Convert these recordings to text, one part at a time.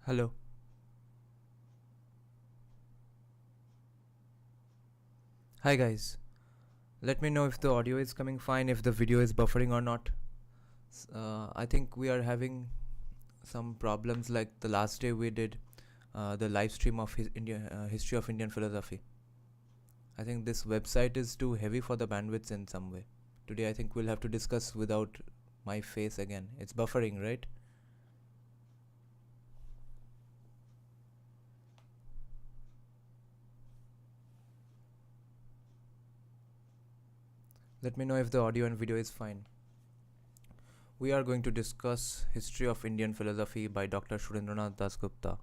Hello. Hi guys. Let me know if the audio is coming fine, if the video is buffering or not. I think we are having some problems like the last day we did the live stream of history of Indian philosophy. I think this website is too heavy for the bandwidths in some way. Today I think we'll have to discuss without my face again. It's buffering, right? Let me know if the audio and video is fine. We are going to discuss History of Indian Philosophy by Dr. Surendranath Dasgupta.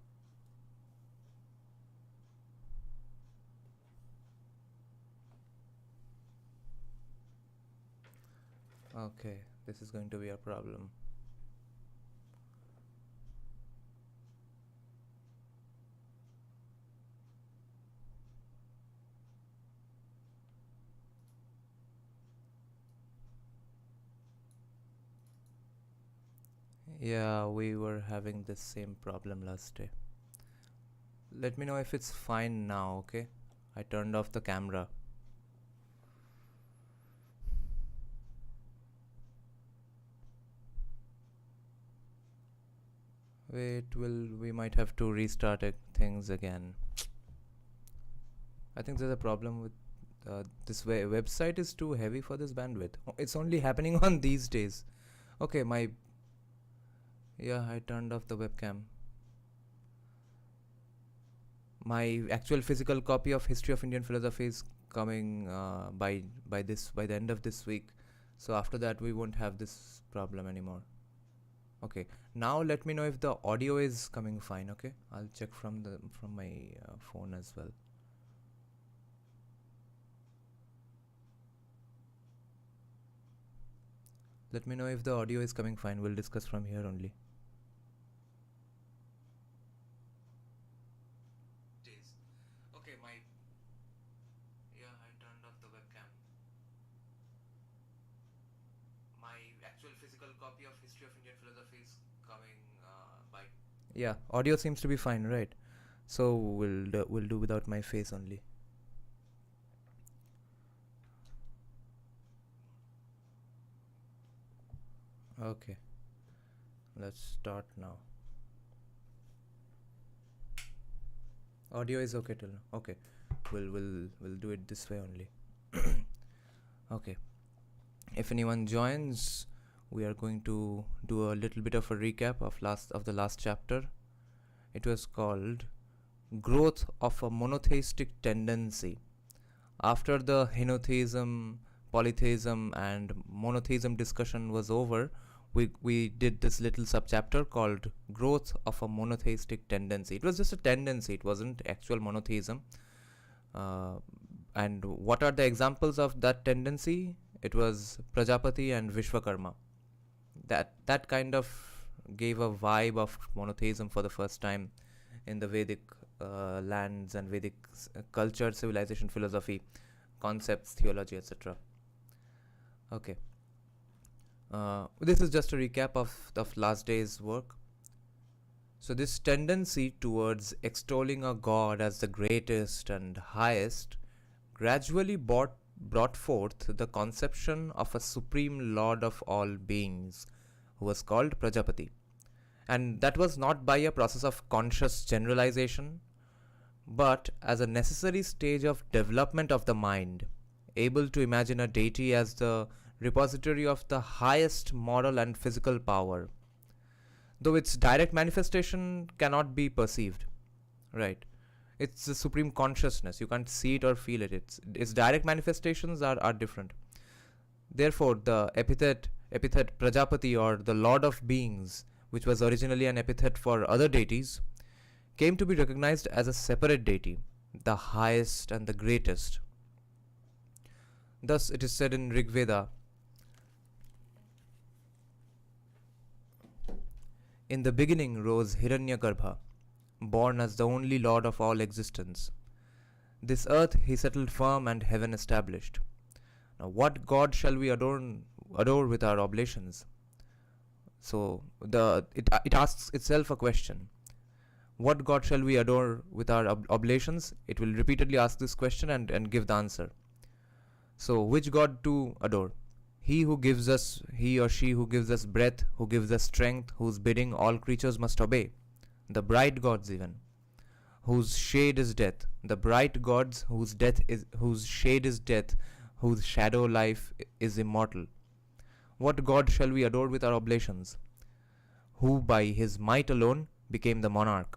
Okay, this is going to be a problem. Yeah, we were having this same problem last day. Let me know if it's fine now, okay? I turned off the camera. Wait, we might have to restart things again. I think there's a problem with this website is too heavy for this bandwidth. It's only happening on these days. Okay, I turned off the webcam. My actual physical copy of History of Indian Philosophy is coming by the end of this week. So after that we won't have this problem anymore. Okay, now let me know if the audio is coming fine. Okay, I'll check from my phone as well. Let me know if the audio is coming fine. We'll discuss from here only. Okay, I turned off the webcam. My actual physical copy of History of Indian Philosophy is coming by. Yeah, audio seems to be fine, right? So we'll do without my face only. Okay, let's start now. Audio is okay till now. Okay, we'll do it this way only. Okay, if anyone joins, we are going to do a little bit of a recap of the last chapter. It was called Growth of a Monotheistic Tendency. After the henotheism, polytheism and monotheism discussion was over, we did this little subchapter called Growth of a Monotheistic Tendency. It was just a tendency, it wasn't actual monotheism. And what are the examples of that tendency? It was Prajapati and Vishwakarma. That kind of gave a vibe of monotheism for the first time in the Vedic lands and Vedic culture, civilization, philosophy, concepts, theology, etc. Okay. This is just a recap of last day's work. So this tendency towards extolling a god as the greatest and highest gradually brought forth the conception of a supreme lord of all beings, who was called Prajapati. And that was not by a process of conscious generalization, but as a necessary stage of development of the mind, able to imagine a deity as the repository of the highest moral and physical power, though its direct manifestation cannot be perceived. Right? It's the supreme consciousness. You can't see it or feel it. Its direct manifestations are different. Therefore, the epithet Prajapati, or the Lord of Beings, which was originally an epithet for other deities, came to be recognized as a separate deity, the highest and the greatest. Thus, it is said in Rig Veda, "In the beginning rose Hiranyagarbha, born as the only Lord of all existence. This earth he settled firm and heaven established. Now what god shall we adore with our oblations?" So it asks itself a question. What god shall we adore with our oblations? It will repeatedly ask this question and give the answer. So, which god to adore? He who gives us, he or she who gives us breath, who gives us strength, whose bidding all creatures must obey. The bright gods even, whose shade is death. The bright gods whose shade is death, whose shadow life is immortal. What god shall we adore with our oblations? Who by his might alone became the monarch.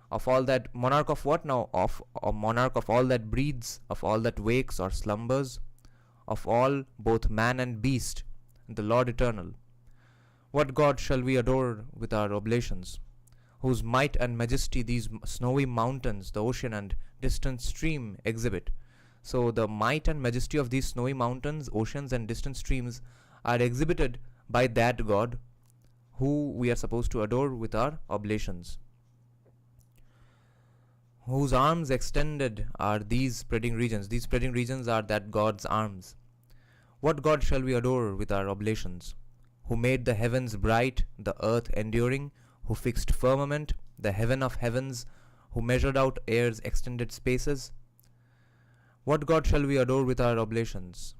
Of all that, monarch of what now? Of a monarch of all that breathes, of all that wakes or slumbers, of all, both man and beast, the Lord eternal. What god shall we adore with our oblations? Whose might and majesty these snowy mountains, the ocean and distant stream exhibit. So the might and majesty of these snowy mountains, oceans and distant streams are exhibited by that god who we are supposed to adore with our oblations. Whose arms extended are these spreading regions. These spreading regions are that god's arms. What god shall we adore with our oblations? Who made the heavens bright, the earth enduring, who fixed firmament, the heaven of heavens, who measured out air's extended spaces. What god shall we adore with our oblations?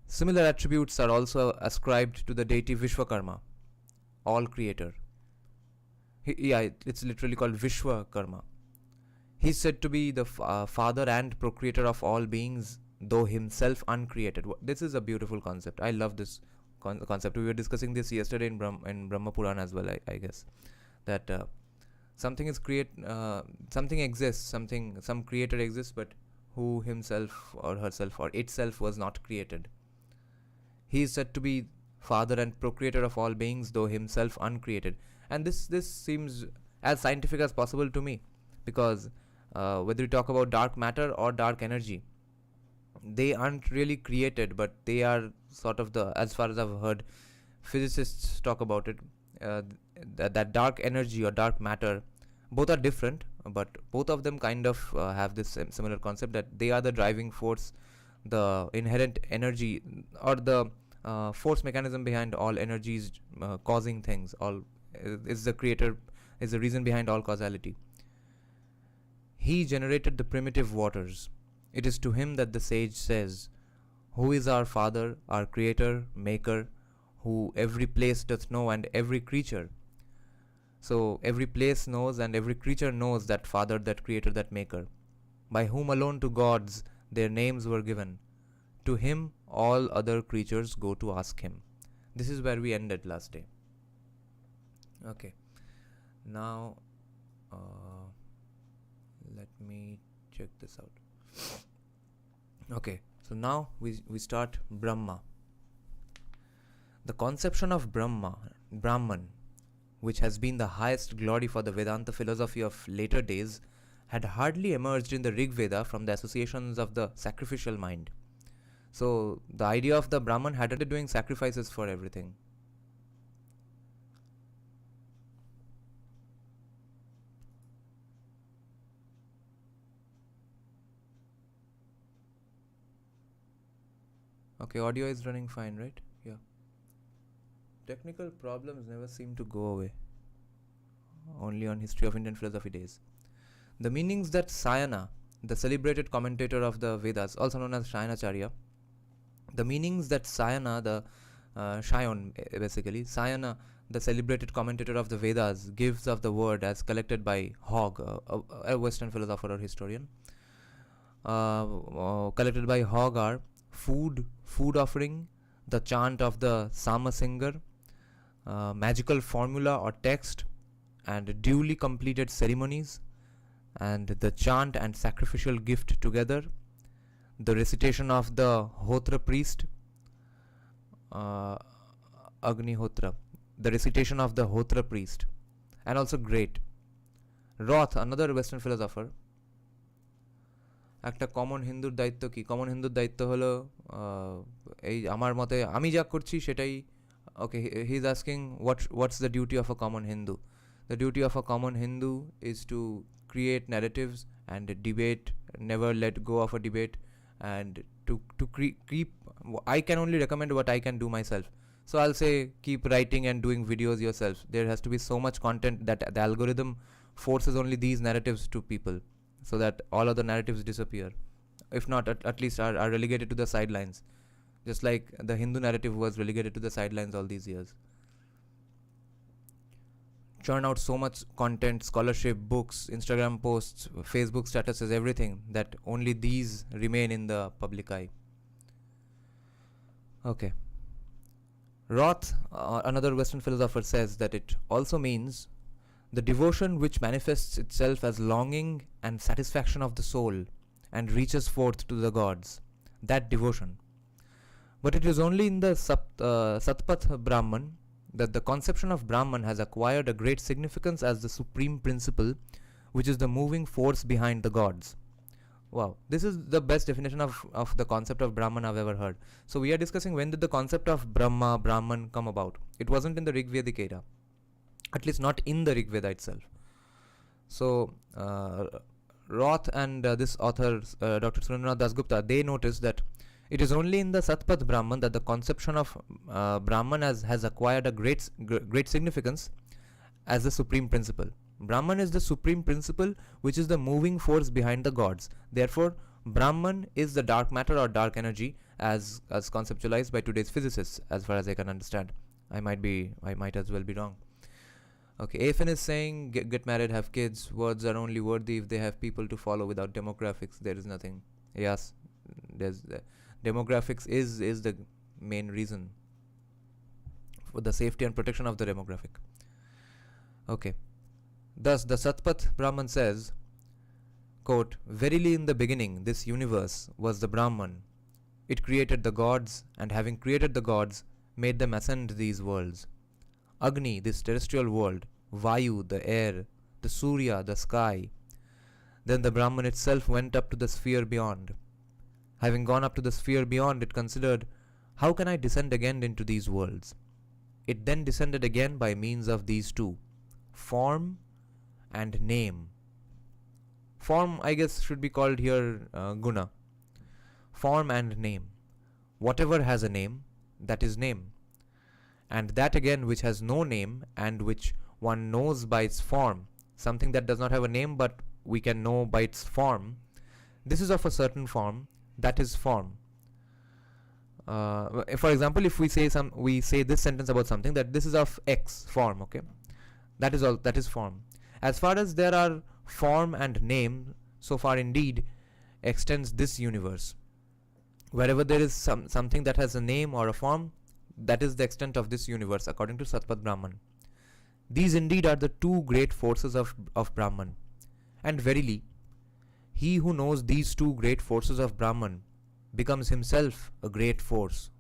Similar attributes are also ascribed to the deity Vishwakarma, all creator. It's literally called Vishwakarma. He's said to be the father and procreator of all beings, though himself uncreated. This is a beautiful concept. I love this concept. We were discussing this yesterday in Brahma Puran as well, I guess. That something exists, some creator exists, but who himself or herself or itself was not created. He is said to be father and procreator of all beings, though himself uncreated. And this seems as scientific as possible to me, because whether we talk about dark matter or dark energy, they aren't really created, but they are sort of as far as I've heard physicists talk about it, that dark energy or dark matter, both are different, but both of them kind of have this similar concept, that they are the driving force, the inherent energy, or the force mechanism behind all energies causing things. All is the creator, is the reason behind all causality. He generated the primitive waters. It is to him that the sage says, who is our father, our creator, maker, who every place doth know and every creature. So every place knows and every creature knows that father, that creator, that maker, by whom alone to gods their names were given. To him all other creatures go to ask him. This is where we ended last day. Okay, now let me check this out. Okay, so now we start Brahma. The conception of Brahman, which has been the highest glory for the Vedanta philosophy of later days, had hardly emerged in the Rig Veda from the associations of the sacrificial mind. So the idea of the Brahman hadn't been doing sacrifices for everything. Okay, audio is running fine, right? Yeah. Technical problems never seem to go away. Only on History of Indian Philosophy days. The meanings that Sayana, the celebrated commentator of the Vedas, also known as Shayanacharya, the meanings that Sayana, Sayana, the celebrated commentator of the Vedas, gives of the word as collected by Hogg, a Western philosopher or historian, collected by Hogg are food offering, the chant of the Sama singer, magical formula or text, and duly completed ceremonies, and the chant and sacrificial gift together, the recitation of the Hotra priest, Agnihotra, the recitation of the Hotra priest, and also great. Roth, another Western philosopher, একটা common হিন্দুর দায়িত্ব কি? Common হিন্দুর দায়িত্ব হলো এই আমার মতে আমি যা করছি সেটাই okay he is asking what's the duty of a common Hindu? The duty of a common Hindu is to create narratives and debate, never let go of a debate, and to keep I can only recommend what I can do myself. So I'll say keep writing and doing videos yourself. There has to be so much content that the algorithm forces only these narratives to people, so that all other narratives disappear. If not, at least are relegated to the sidelines. Just like the Hindu narrative was relegated to the sidelines all these years. Churn out so much content, scholarship, books, Instagram posts, Facebook statuses, everything, that only these remain in the public eye. Okay. Roth, another Western philosopher, says that it also means the devotion which manifests itself as longing and satisfaction of the soul and reaches forth to the gods. That devotion. But it is only in the Satpath Brahman that the conception of Brahman has acquired a great significance as the supreme principle, which is the moving force behind the gods. Wow, this is the best definition of the concept of Brahman I've ever heard. So we are discussing when did the concept of Brahma, Brahman come about. It wasn't in the Rig Vedic era, at least not in the Rig Veda itself. So Roth and this author, Dr. Surendranath Dasgupta, they noticed that it is only in the Satpath Brahman that the conception of Brahman has acquired a great significance as the supreme principle. Brahman is the supreme principle, which is the moving force behind the gods. Therefore, Brahman is the dark matter or dark energy as conceptualized by today's physicists, as far as I can understand. I might as well be wrong. Okay, Afin is saying get married, have kids. Words are only worthy if they have people to follow. Without demographics, there is nothing. Yes, there's demographics is the main reason for the safety and protection of the demographic. Okay. Thus, the Satpath Brahman says, quote, "Verily in the beginning this universe was the Brahman. It created the gods, and having created the gods, made them ascend these worlds. Agni, this terrestrial world, Vayu, the air, the Surya, the sky. Then the Brahman itself went up to the sphere beyond. Having gone up to the sphere beyond, it considered, how can I descend again into these worlds? It then descended again by means of these two, form and name." Form, I guess, should be called here guna. Form and name. Whatever has a name, that is name. And that again which has no name and which one knows by its form, something that does not have a name but we can know by its form, this is of a certain form, that is form. For example, if we say this sentence about something, that this is of X form, okay, that is form. As far as there are form and name, so far indeed extends this universe. Wherever there is something that has a name or a form, that is the extent of this universe, according to Satpath Brahman. These indeed are the two great forces of Brahman. And verily, he who knows these two great forces of Brahman becomes himself a great force.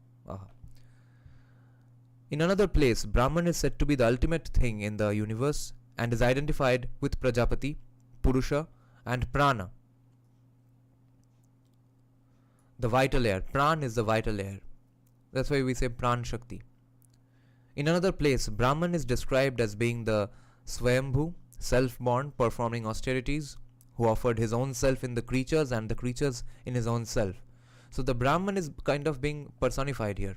In another place, Brahman is said to be the ultimate thing in the universe and is identified with Prajapati, Purusha and Prana. The vital air. Pran is the vital air. That's why we say Pran Shakti. In another place, Brahman is described as being the Swayambhu, self-born, performing austerities, who offered his own self in the creatures and the creatures in his own self. So the Brahman is kind of being personified here.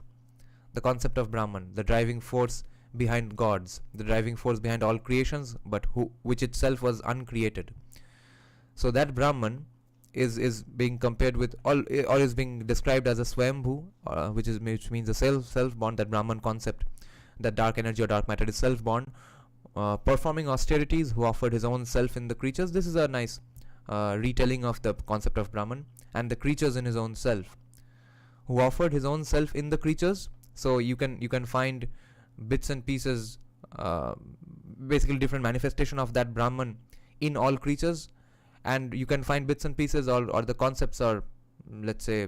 The concept of Brahman, the driving force behind gods, the driving force behind all creations, but which itself was uncreated. So that Brahman is being compared with or is being described as a Swayambhu, which means a self-born, that Brahman concept, that dark energy or dark matter is self-born, performing austerities, who offered his own self in the creatures. This is a nice retelling of the concept of Brahman, and the creatures in his own self, who offered his own self in the creatures. So you can find bits and pieces, basically different manifestation of that Brahman in all creatures, and you can find bits and pieces or the concepts, or let's say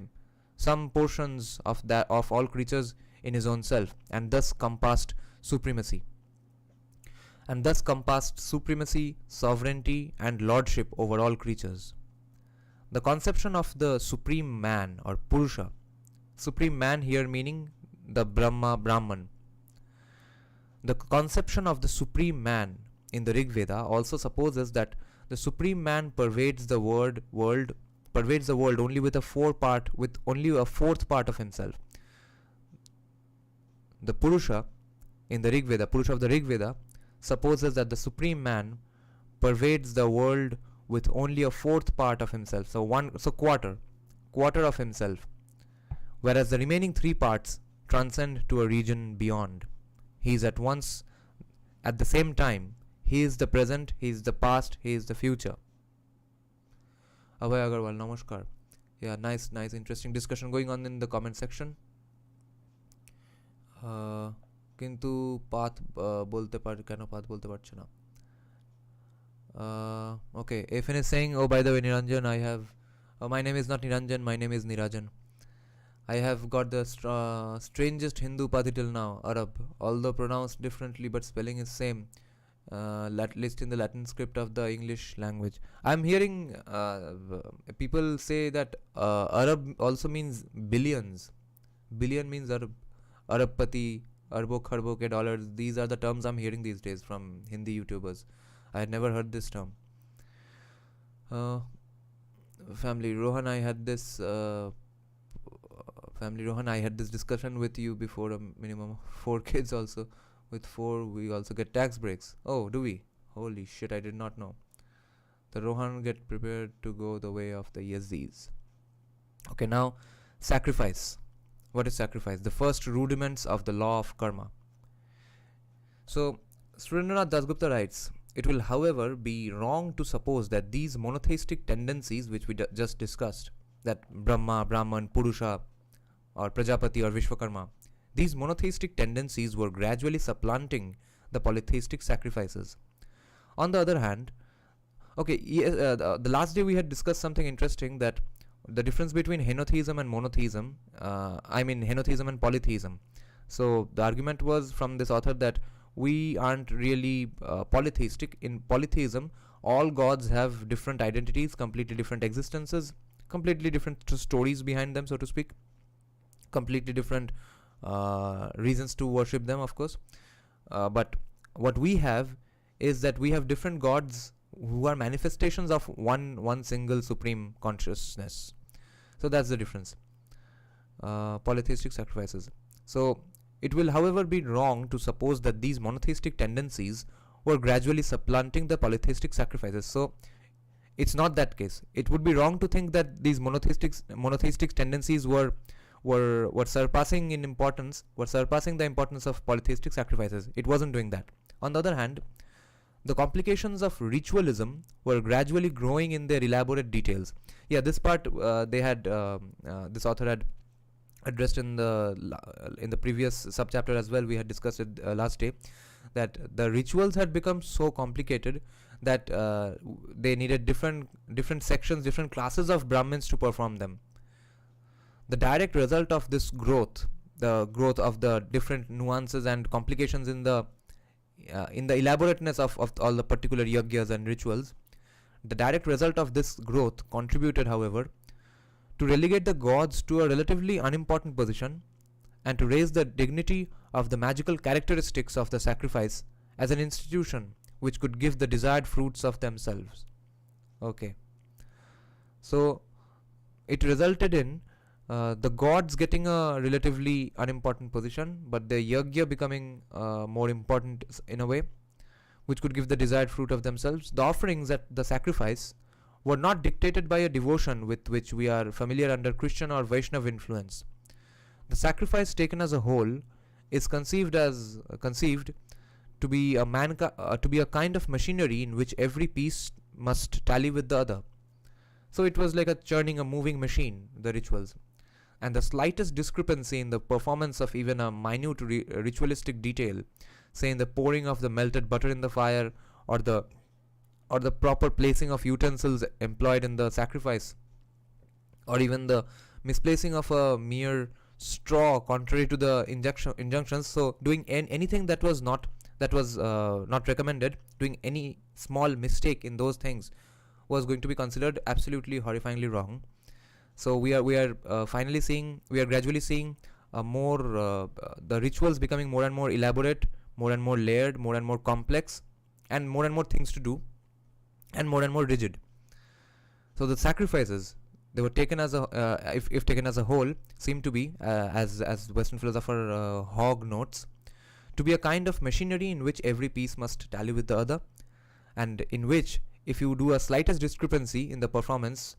some portions of all creatures in his own self, and thus compassed supremacy, sovereignty and lordship over all creatures. The conception of the supreme man or Purusha, supreme man here meaning the Brahman. The conception of the supreme man in the Rig Veda also supposes that the supreme man pervades the world only with only a fourth part of himself. The Purusha in the Rig Veda, Purusha of the Rig Veda, supposes that the supreme man pervades the world with only a fourth part of himself, so quarter of himself, whereas the remaining three parts transcend to a region beyond. He is at once, at the same time, he is the present, he is the past, he is the future. Abhay Agarwal, namaskar. Yeah, nice, interesting discussion going on in the comment section. কিন্তু path বলতে পার কেন path বলতে পারছে না. Okay, Afin is saying, oh, by the way, Niranjan, I have my name is not Niranjan, my name is Nirajan. I have got the strangest Hindu Padi till now, Arab, although pronounced differently but spelling is same, at least in the Latin script of the English language. I'm hearing people say that Arab also means billions. Billion means Arab. Arabpati, Arbo Kharbo ke dollars. These are the terms I'm hearing these days from Hindi YouTubers. I had never heard this term. Family Rohan, I had this discussion with you before. A minimum of 4 kids also. With 4 we also get tax breaks. Oh, do we? Holy shit, I did not know. The Rohan get prepared to go the way of the Yazidis. Okay, now sacrifice. What is sacrifice? The first rudiments of the law of karma. So Surendranath Dasgupta writes, it will however be wrong to suppose that these monotheistic tendencies which we just discussed, that Brahma, Brahman, Purusha or Prajapati or Vishwakarma, these monotheistic tendencies were gradually supplanting the polytheistic sacrifices. On the other hand, okay, the last day we had discussed something interesting, that the difference between henotheism and monotheism, henotheism and polytheism. So the argument was from this author that we aren't really polytheistic. In polytheism, all gods have different identities, completely different existences, completely different stories behind them, so to speak, completely different reasons to worship them, of course. But what we have is that we have different gods who are manifestations of one single supreme consciousness. So that's the difference. Polytheistic sacrifices. So it will, however, be wrong to suppose that these monotheistic tendencies were gradually supplanting the polytheistic sacrifices. So it's not that case. It would be wrong to think that these monotheistic tendencies were surpassing in importance, were surpassing the importance of polytheistic sacrifices. It wasn't doing that. On the other hand, the complications of ritualism were gradually growing in their elaborate details. Yeah, this part this author had addressed in the previous subchapter as well. We had discussed it last day, that the rituals had become so complicated that they needed different sections, different classes of Brahmins to perform them. The direct result of this growth, the growth of the different nuances and complications in the elaborateness of all the particular yagyas and rituals, the direct result of this growth contributed, however, to relegate the gods to a relatively unimportant position and to raise the dignity of the magical characteristics of the sacrifice as an institution which could give the desired fruits of themselves. Okay. So it resulted in the gods getting a relatively unimportant position, but the yagya becoming more important in a way, which could give the desired fruit of themselves. The offerings at the sacrifice were not dictated by a devotion with which we are familiar under Christian or Vaishnav influence. The sacrifice taken as a whole is conceived to be a kind of machinery in which every piece must tally with the other. So it was like a moving machine, the rituals. And the slightest discrepancy in the performance of even a minute ritualistic detail, say in the pouring of the melted butter in the fire, or the proper placing of utensils employed in the sacrifice, or even the misplacing of a mere straw contrary to the injunctions. So doing anything that was not recommended, doing any small mistake in those things was going to be considered absolutely horrifyingly wrong. So we are gradually seeing the rituals becoming more and more elaborate, more and more layered, more and more complex, and more things to do, and more rigid. So the sacrifices, they were taken as a if taken as a whole, seem to be as Western philosopher Hogg notes, to be a kind of machinery in which every piece must tally with the other, and in which if you do a slightest discrepancy in the performance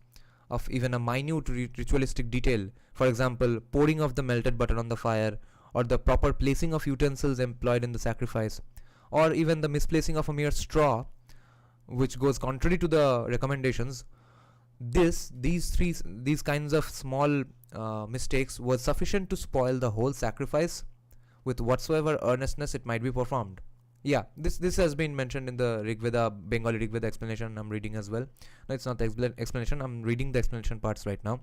of even a minute ritualistic detail, for example pouring of the melted butter on the fire, or the proper placing of utensils employed in the sacrifice, or even the misplacing of a mere straw, which goes contrary to the recommendations, these kinds of small mistakes was sufficient to spoil the whole sacrifice with whatsoever earnestness it might be performed. Yeah, this has been mentioned in the Rigveda, Bengali Rigveda explanation I'm reading as well. No, it's not the explanation, I'm reading the explanation parts right now.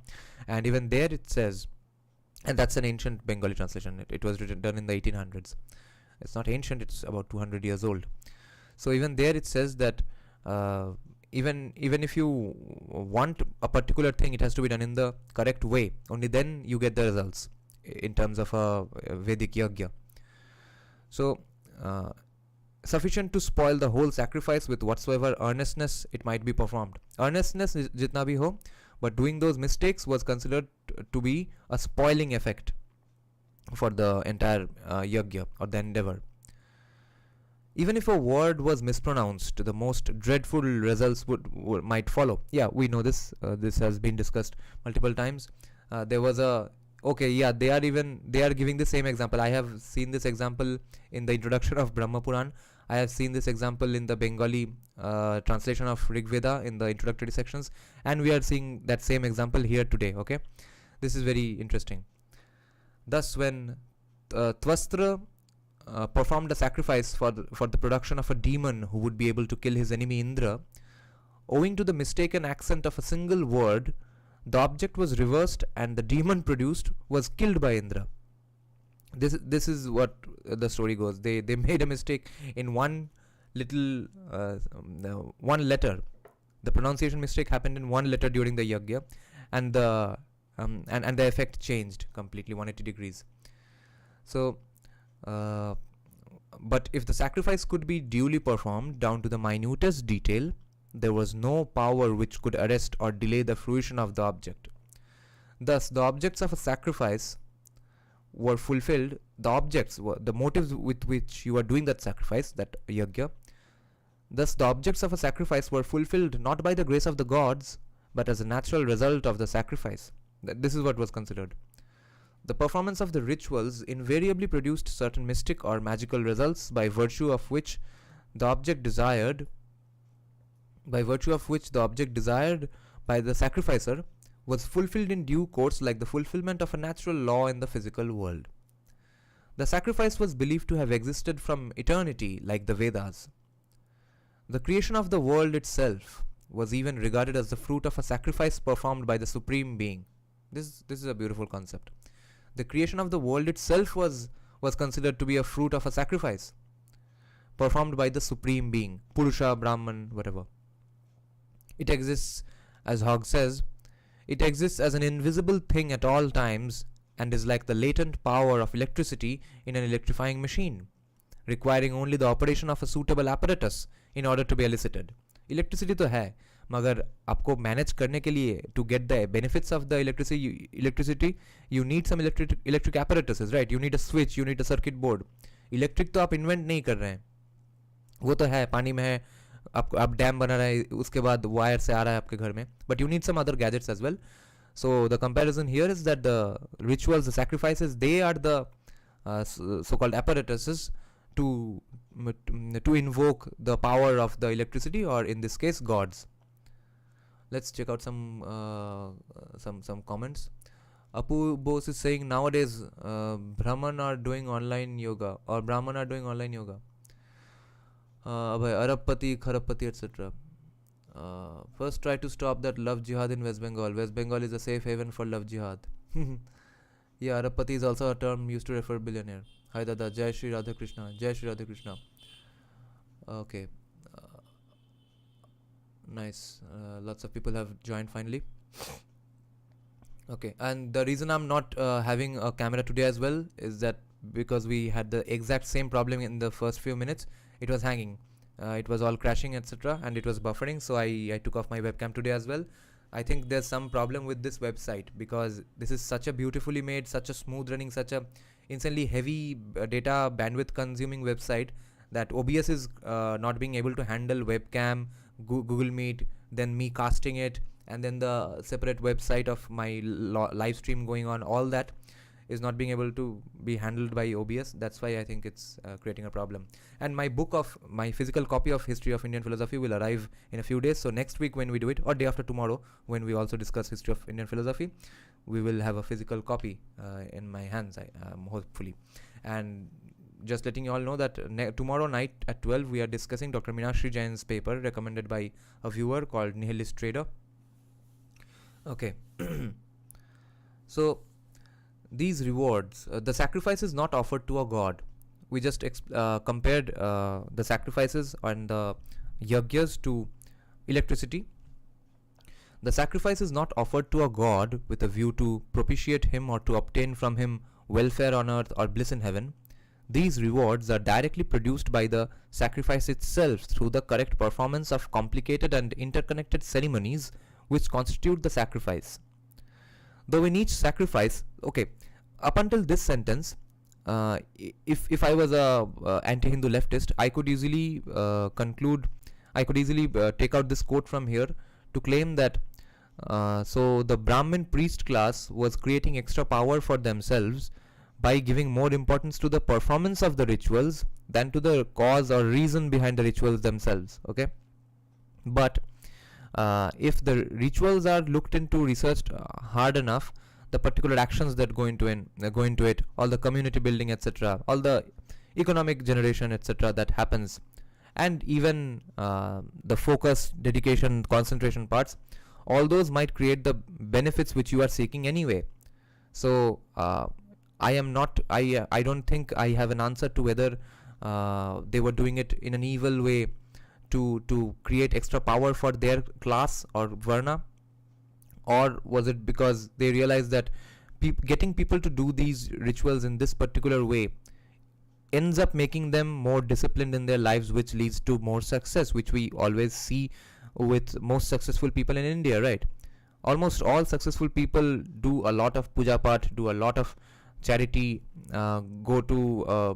And even there it says, and that's an ancient Bengali translation, it was done in the 1800s. It's not ancient, it's about 200 years old. So even there it says that even if you want a particular thing, it has to be done in the correct way. Only then you get the results in terms of a Vedic yajna. So sufficient to spoil the whole sacrifice with whatsoever earnestness it might be performed. Earnestness is jitna bhi ho, but doing those mistakes was considered to be a spoiling effect for the entire yajna or the endeavor. Even if a word was mispronounced, the most dreadful results might follow. Yeah, we know this. This has been discussed multiple times. There was a they are giving the same example. I have seen this example in the introduction of Brahma Puran. I have seen this example in the Bengali translation of Rig Veda in the introductory sections, and we are seeing that same example here today. Okay, this is very interesting. Thus, when Twastra performed a sacrifice for the production of a demon who would be able to kill his enemy Indra, owing to the mistaken accent of a single word, the object was reversed and the demon produced was killed by Indra. This is what the story goes. They made a mistake in one little one letter. The pronunciation mistake happened in one letter during the yajna, and the effect changed completely 180 degrees. So but if the sacrifice could be duly performed down to the minutest detail, there was no power which could arrest or delay the fruition of the object. Thus, the objects of a sacrifice were fulfilled. The objects were the motives with which you are doing that sacrifice, that yajna. Thus, the objects of a sacrifice were fulfilled not by the grace of the gods, but as a natural result of the sacrifice. This is what was considered. The performance of the rituals invariably produced certain mystic or magical results by virtue of which the object desired by the sacrificer was fulfilled in due course, like the fulfillment of a natural law in the physical world. The sacrifice was believed to have existed from eternity, like the Vedas. The creation of the world itself was even regarded as the fruit of a sacrifice performed by the Supreme Being. This is a beautiful concept. The creation of the world itself was considered to be a fruit of a sacrifice performed by the Supreme Being, Purusha, Brahman, whatever. It exists, as Hogg says, it exists as an invisible thing at all times and is like the latent power of electricity in an electrifying machine, requiring only the operation of a suitable apparatus in order to be elicited. Electricity तो है, मगर आपको manage करने के लिए, to get the benefits of the electricity, you need some electric apparatuses, right? You need a switch, you need a circuit board. Electric तो आप invent नहीं कर रहे हैं, वो तो है, पानी में है, आप डैम बना रहे हैं, उसके बाद वायर से आ रहा है आपके घर में, but you need some other gadgets as well. So the comparison here is that the rituals, the sacrifices, they are the so-called apparatuses to invoke the power of the electricity, or in this case gods. Let's check out some comments. Apu Bose is saying nowadays Brahman are doing online yoga, or Brahman are doing online yoga. Arabpati, Kharapati, etc. First try to stop that love jihad in West Bengal. West Bengal is a safe haven for love jihad. Yeah, Arabpati is also a term used to refer billionaire. Hi Dada, Jai Shri Radha Krishna, Jai Shri Radha Krishna. Okay, nice. Lots of people have joined finally. Okay, and the reason I'm not having a camera today as well is that because we had the exact same problem in the first few minutes. It was hanging, it was all crashing, etc., and it was buffering, so I took off my webcam today as well. I think there's some problem with this website, because this is such a beautifully made, such a smooth running, such a insanely heavy data bandwidth consuming website that OBS is not being able to handle webcam, Google Meet, then me casting it, and then the separate website of my live stream going on. All that is not being able to be handled by OBS. That's why I think it's creating a problem. And my physical copy of History of Indian Philosophy will arrive in a few days. So next week when we do it, or day after tomorrow when we also discuss History of Indian Philosophy, we will have a physical copy in my hands, hopefully. And just letting you all know that tomorrow night at 12 we are discussing Dr. Meenakshi Jain's paper recommended by a viewer called Nihilist Trader. Okay. So these rewards, the sacrifice is not offered to a god. We just compared the sacrifices and the yagyas to electricity. The sacrifice is not offered to a god with a view to propitiate him or to obtain from him welfare on earth or bliss in heaven. These rewards are directly produced by the sacrifice itself through the correct performance of complicated and interconnected ceremonies which constitute the sacrifice. Though in each sacrifice, okay, up until this sentence, if I was a anti-Hindu leftist, I could easily take out this quote from here to claim that so the Brahmin priest class was creating extra power for themselves by giving more importance to the performance of the rituals than to the cause or reason behind the rituals themselves. Okay, but if the rituals are looked into, researched hard enough, the particular actions that go into it, all the community building, etc., all the economic generation, etc., that happens, and even the focus, dedication, concentration parts, all those might create the benefits which you are seeking anyway. So I don't think I have an answer to whether they were doing it in an evil way to create extra power for their class or varna, or was it because they realized that getting people to do these rituals in this particular way ends up making them more disciplined in their lives, which leads to more success, which we always see with most successful people in India, right? Almost all successful people do a lot of puja path, do a lot of charity, go to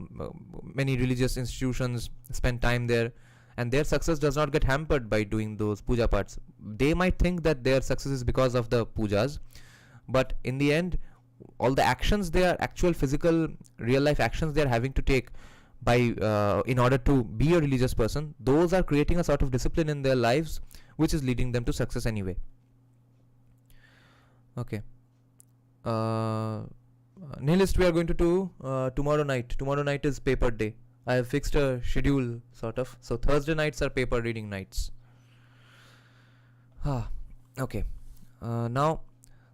many religious institutions, spend time there, and their success does not get hampered by doing those puja parts. They might think that their success is because of the pujas, but in the end, all the actions, they are actual physical real life actions they are having to take by in order to be a religious person. Those are creating a sort of discipline in their lives which is leading them to success anyway. Okay, Nihilist, we are going to do tomorrow night. Tomorrow night is paper day. I have fixed a schedule, sort of. So Thursday nights are paper reading nights. Okay. Now,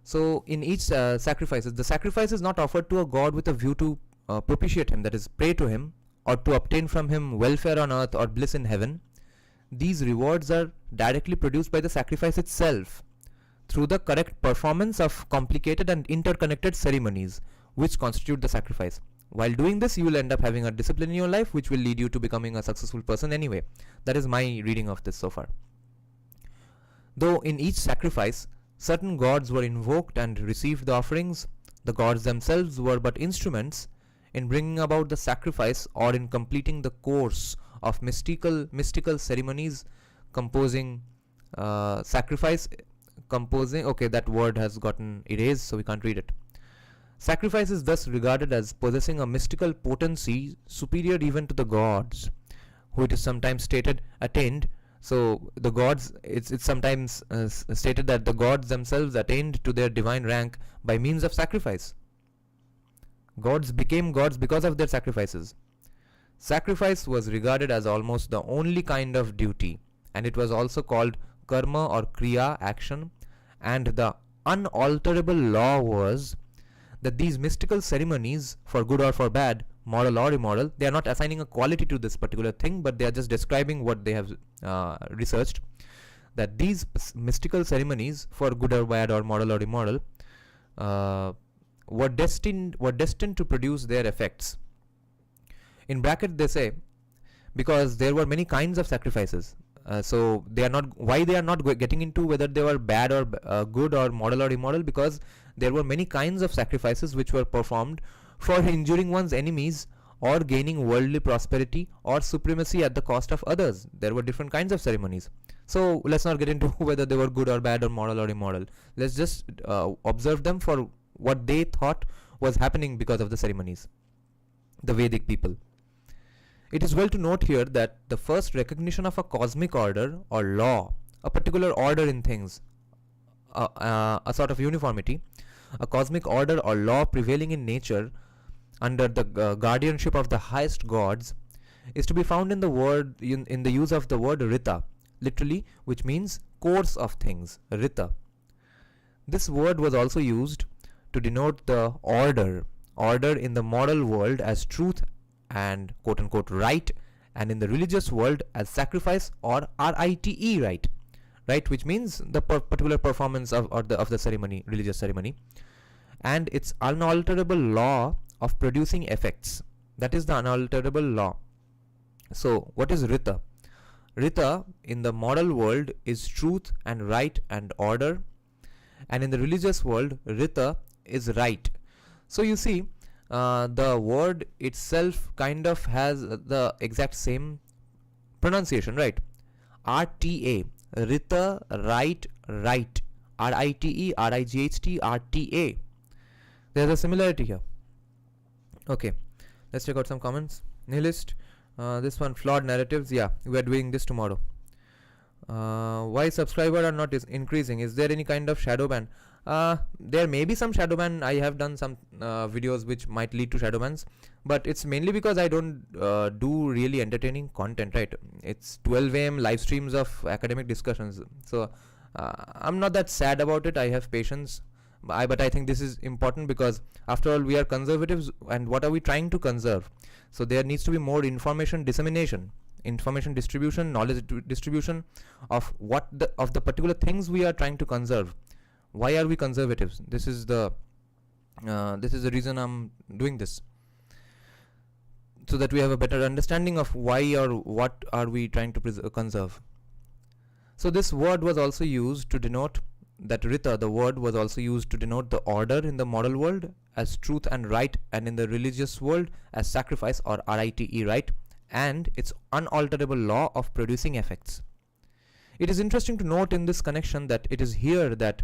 so in each sacrifices, the sacrifice is not offered to a god with a view to propitiate him, that is, pray to him, or to obtain from him welfare on earth or bliss in heaven. These rewards are directly produced by the sacrifice itself through the correct performance of complicated and interconnected ceremonies which constitute the sacrifice. While doing this, you will end up having a discipline in your life which will lead you to becoming a successful person anyway. That is my reading of this so far. Though in each sacrifice, certain gods were invoked and received the offerings, the gods themselves were but instruments in bringing about the sacrifice or in completing the course of mystical ceremonies composing sacrifice. Okay, that word has gotten erased, so we can't read it. Sacrifice is thus regarded as possessing a mystical potency superior even to the gods, who it is sometimes stated attained. So the gods, it's sometimes stated that the gods themselves attained to their divine rank by means of sacrifice. Gods became gods because of their sacrifices. Sacrifice was regarded as almost the only kind of duty, and it was also called karma or kriya, action, and the unalterable law was that these mystical ceremonies, for good or for bad, moral or immoral, they are not assigning a quality to this particular thing, but they are just describing what they have researched, that these mystical ceremonies, for good or bad or moral or immoral, were destined to produce their effects. In bracket they say, because there were many kinds of sacrifices. So they are not, why they are not getting into whether they were bad or good or moral or immoral, because there were many kinds of sacrifices which were performed for injuring one's enemies or gaining worldly prosperity or supremacy at the cost of others. There were different kinds of ceremonies. So let's not get into whether they were good or bad or moral or immoral. Let's just observe them for what they thought was happening because of the ceremonies, the Vedic people. It is well to note here that the first recognition of a cosmic order or law, a particular order in things, a sort of uniformity, a cosmic order or law prevailing in nature under the guardianship of the highest gods, is to be found in the word in the use of the word rita, literally, which means course of things, rita. This word was also used to denote the order in the moral world as truth and quote unquote right, and in the religious world as sacrifice or rite, right, which means the particular performance of the ceremony, religious ceremony, and its unalterable law of producing effects. That is the unalterable law. So what is rita? Rita in the moral world is truth and right and order, and in the religious world rita is right. So you see, the word itself kind of has the exact same pronunciation, right? RTA, rita, right, right, RITE, RIGHT, RTA. There's a similarity here. Okay, let's check out some comments. Nihilist, this one, flawed narratives. Yeah, we are doing this tomorrow. Why subscribers are not increasing? Is there any kind of shadow ban? There may be some shadow ban. I have done some videos which might lead to shadow bans, but it's mainly because I don't do really entertaining content, right? It's 12 AM live streams of academic discussions, so I'm not that sad about it. I have patience, but I think this is important because after all we are conservatives, and what are we trying to conserve? So there needs to be more information dissemination, information distribution, knowledge distribution of the particular things we are trying to conserve. Why are we conservatives? This is the reason I'm doing this, so that we have a better understanding of why or what are we trying to conserve. So this word was also used to denote that rita, the word was also used to denote the order in the moral world as truth and right, and in the religious world as sacrifice or rite, right, and its unalterable law of producing effects. It is interesting to note in this connection that it is here that,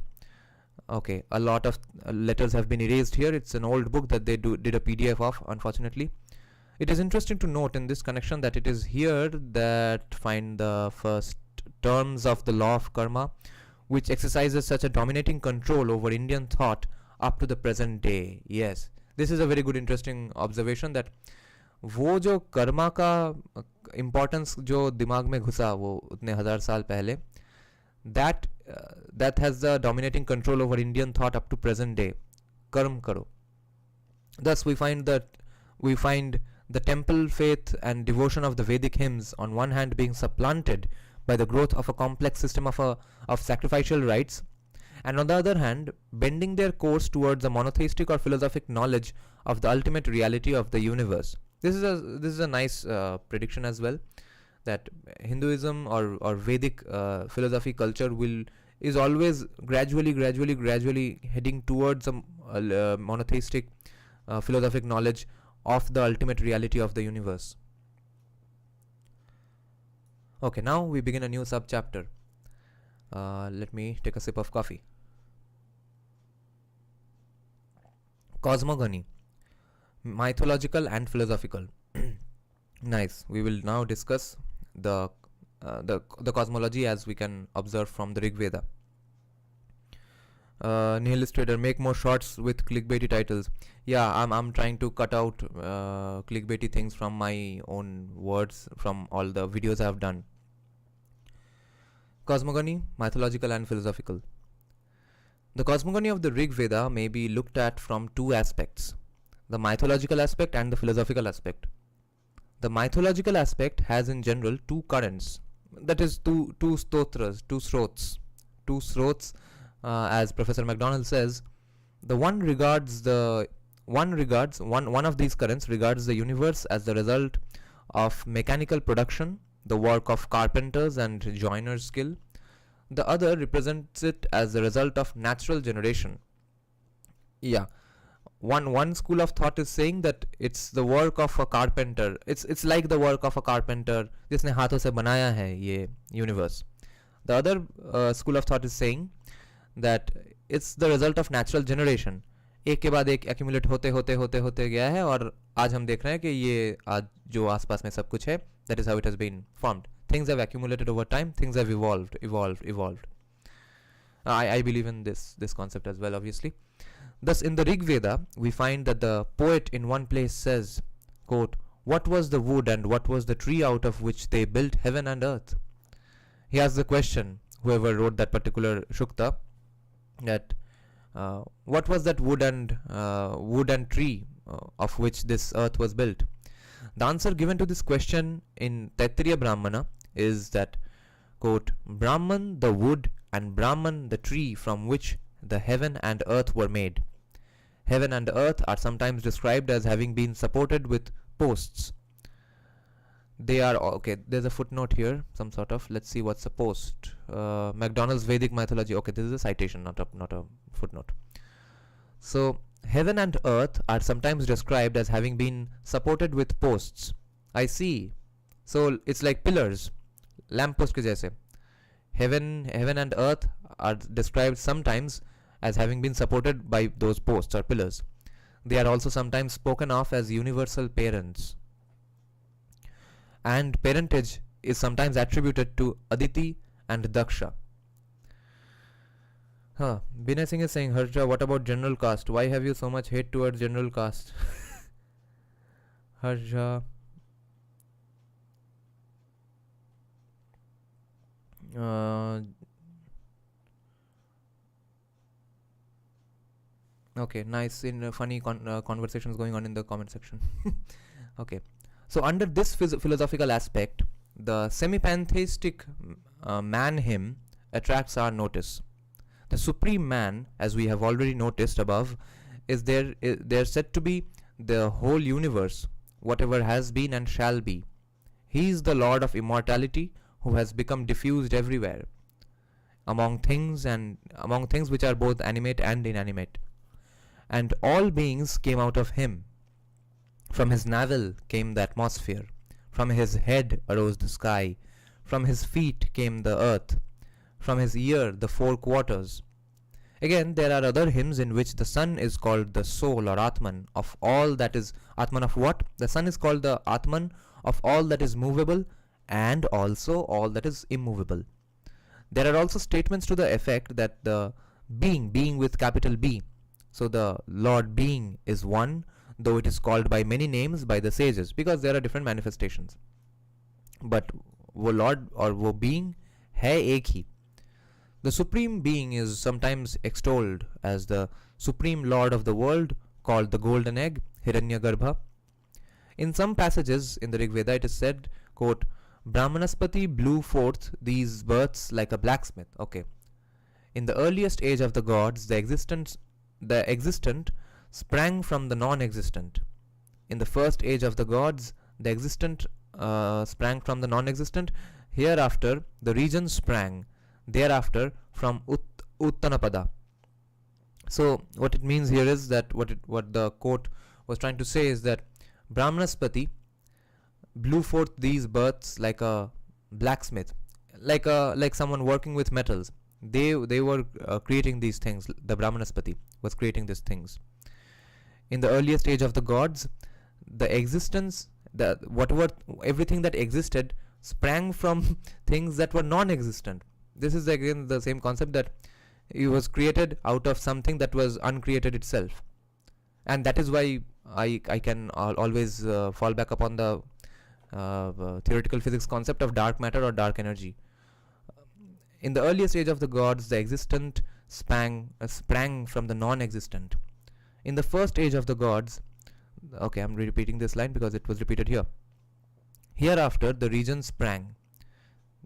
okay, a lot of letters have been erased here. It's an old book that they did a PDF of, unfortunately. It is interesting to note in this connection that it is here that find the first terms of the law of karma, which exercises such a dominating control over Indian thought up to the present day. Yes, this is a very good interesting observation that वो जो कर्मा का importance जो दिमाग में घुसा वो उतने हजार साल पहले, that has the dominating control over Indian thought up to present day. Karm karo. Thus we find the temple faith and devotion of the Vedic hymns on one hand being supplanted by the growth of a complex system of sacrificial rites, and on the other hand bending their course towards a monotheistic or philosophic knowledge of the ultimate reality of the universe. This is a nice prediction as well, that Hinduism or Vedic philosophy culture is always gradually heading towards a monotheistic philosophic knowledge of the ultimate reality of the universe. Okay, now we begin a new sub-chapter. Let me take a sip of coffee. Cosmogony, mythological and philosophical. Nice. We will now discuss the cosmology as we can observe from the Rig Veda. Nihilist trader, make more shorts with clickbaity titles. Yeah, I'm trying to cut out clickbaity things from my own words from all the videos I have done. Cosmogony, mythological and philosophical. The cosmogony of the Rig Veda may be looked at from two aspects, the mythological aspect and the philosophical aspect. The mythological aspect has in general two currents, that is two stotras, two srots, as Professor MacDonald says. One of these currents regards the universe as the result of mechanical production the work of carpenters and joiners' skill. The other represents it as the result of natural generation. Yeah, one school of thought is saying that it's the work of a carpenter. It's like the work of a carpenter जिसने हाथों से बनाया है ये universe. The other school of thought is saying that it's the result of natural generation. एक के बाद एक accumulate होते होते होते होते गया है और आज हम देख रहे हैं कि ये आज जो आसपास में सब कुछ है, that is how it has been formed. Things have accumulated over time, things have evolved. I believe in this concept as well, obviously. Thus, in the Rig Veda, we find that the poet in one place says, quote, "What was the wood and what was the tree out of which they built heaven and earth?" He asks the question, whoever wrote that particular Shukta, that what was that wood and tree of which this earth was built? The answer given to this question in Taittiriya Brahmana is that, quote, "Brahman the wood and Brahman the tree from which the heaven and earth were made." Heaven and earth are sometimes described as having been supported with posts. They are, okay, there's a footnote here, some sort of, let's see what's a post. MacDonald's Vedic mythology, okay, this is a citation, not a footnote. So, heaven and earth are sometimes described as having been supported with posts. I see. So, it's like pillars, lamppost ke jaise. Heaven and earth are described sometimes as having been supported by those posts or pillars. They are also sometimes spoken of as universal parents. And parentage is sometimes attributed to Aditi and Daksha. Binay Singh is saying, Harsha, what about general caste? Why have you so much hate towards general caste? Harsha. Okay, nice. In funny conversations going on in the comment section. Okay, so under this philosophical aspect, the semi-pantheistic man hymn attracts our notice. The supreme man, as we have already noticed above, is there said to be the whole universe, whatever has been and shall be. He is the Lord of immortality, who has become diffused everywhere, among things which are both animate and inanimate. And all beings came out of him. From his navel came the atmosphere. From his head arose the sky. From his feet came the earth. From his ear the four quarters. Again, there are other hymns in which the sun is called the soul or Atman of all that is. Atman of what? The sun is called the Atman of all that is movable and also all that is immovable. There are also statements to the effect that the being with capital B, so the Lord being is one, though it is called by many names by the sages, because there are different manifestations. But wo Lord or wo being hai ek hi. The supreme being is sometimes extolled as the supreme lord of the world, called the golden egg, Hiranyagarbha. In some passages in the Rig Veda it is said, quote, "Brahmanaspati blew forth these births like a blacksmith." Okay. In the earliest age of the gods, the existent sprang from the non-existent. In the first age of the gods, the existent sprang from the non-existent. Hereafter, the region sprang. Thereafter, from Uttanapada. So, what it means here is that what the quote was trying to say is that Brahmanaspati blew forth these births like a blacksmith, like someone working with metals. They were creating these things. The Brahmanaspati was creating these things. In the earliest age of the gods, the existence, everything that existed sprang from things that were non-existent. This is again the same concept that it was created out of something that was uncreated itself, and that is why I can always fall back upon the theoretical physics concept of dark matter or dark energy. In the earliest stage of the gods, the existent sprang from the non-existent. In the first age of the gods, okay, I'm repeating this line because it was repeated here. Hereafter, the region sprang.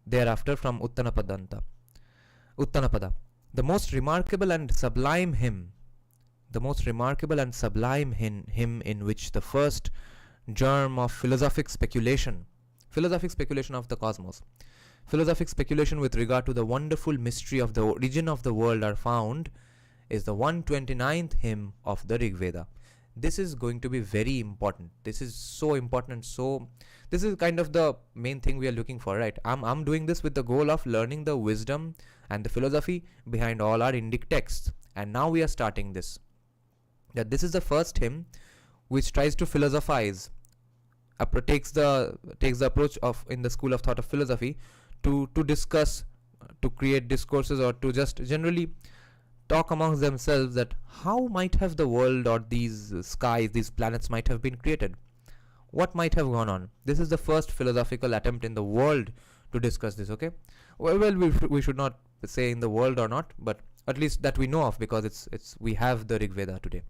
Thereafter, from Uttanapada. The most remarkable and sublime hymn in which the first germ of philosophic speculation Philosophic speculation of the cosmos. Philosophic speculation with regard to the wonderful mystery of the origin of the world are found is the 129th hymn of the Rig Veda. This is going to be very important. This is so important. So this is kind of the main thing we are looking for, right? I'm doing this with the goal of learning the wisdom and the philosophy behind all our Indic texts. And now we are starting this. That this is the first hymn which tries to philosophize, takes the approach of in the school of thought of philosophy to discuss, to create discourses, or to just generally talk amongst themselves that how might have the world or these skies, these planets might have been created. What might have gone on? This is the first philosophical attempt in the world to discuss this, okay? Well, we should not say in the world or not, but at least that we know of, because it's we have the Rig Veda today.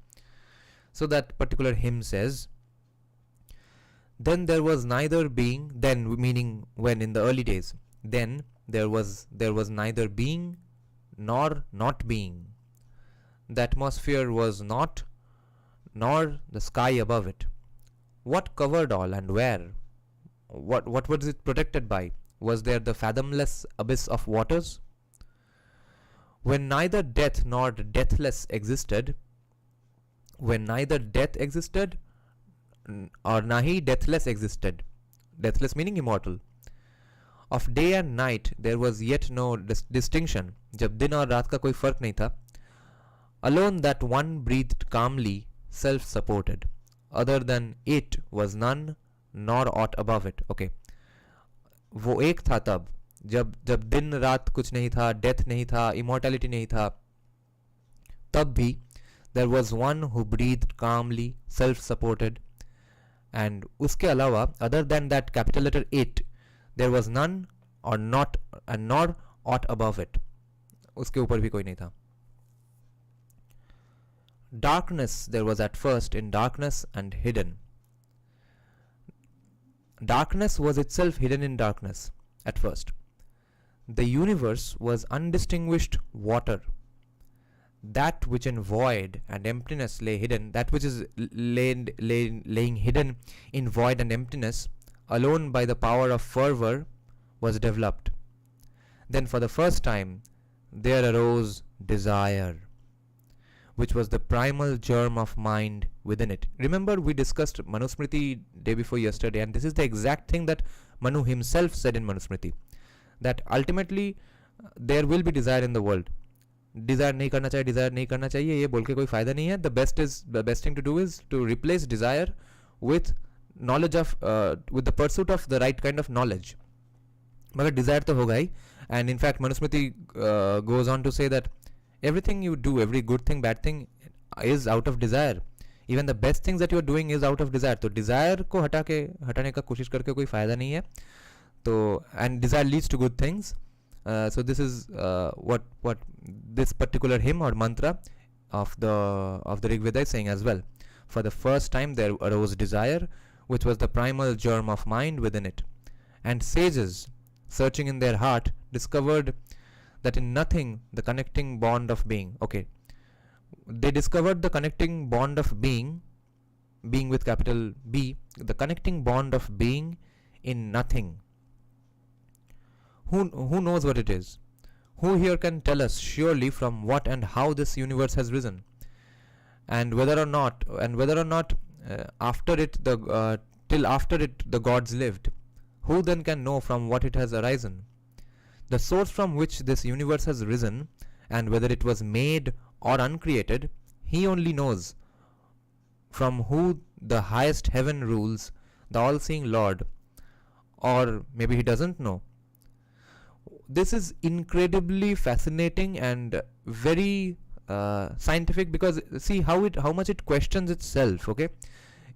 So that particular hymn says, then there was neither being, then meaning when in the early days, then there was neither being nor not being. The atmosphere was not, nor the sky above it. What covered all and where? What was it protected by? Was there the fathomless abyss of waters? When neither death nor deathless existed, when neither death existed or nahi deathless existed, deathless meaning immortal, of day and night there was yet no distinction, जब दिन और रात का कोई फर्क नहीं था, alone that one breathed calmly, self-supported, other than it was none nor aught above it. Okay, वो एक था तब जब दिन रात कुछ नहीं था, डेथ नहीं था, इमोर्टैलिटी नहीं था, तब भी there was one who breathed calmly, self-supported, and उसके अलावा other than that capital letter it, there was none or not and nor aught above it. उसके ऊपर भी कोई नहीं था. Darkness there was at first in darkness and hidden. Darkness was itself hidden in darkness at first. The universe was undistinguished water. That which in void and emptiness lay hidden, that which is laying hidden in void and emptiness, alone by the power of fervor, was developed. Then for the first time there arose desire, which was the primal germ of mind within it. Remember, we discussed Manusmriti day before yesterday, and this is the exact thing that Manu himself said in Manusmriti, that ultimately there will be desire in the world. Desire नहीं करना चाहिए, ये बोल के कोई फायदा नहीं है. The best thing to do is to replace desire with knowledge of with the pursuit of the right kind of knowledge. मगर desire तो होगा ही. And in fact Manusmriti goes on to say that everything you do, every good thing, bad thing, is out of desire. Even the best things that you are doing is out of desire. तो desire को हटाने का कोशिश करके कोई फायदा नहीं है. तो and desire leads to good things. So this is what this particular hymn or mantra of the Rig Veda is saying as well. For the first time there arose desire, which was the primal germ of mind within it. And sages, searching in their heart, discovered that in nothing the connecting bond of being. Okay, they discovered the connecting bond of being with capital B, the connecting bond of being in nothing. Who knows what it is? Who here can tell us surely from what and how this universe has risen, and whether or not after it till after it the gods lived? Who then can know from what it has arisen? The source from which this universe has risen, and whether it was made or uncreated, he only knows. From who the highest heaven rules, the all-seeing Lord, or maybe he doesn't know. This is incredibly fascinating and very scientific, because see how much it questions itself. Okay,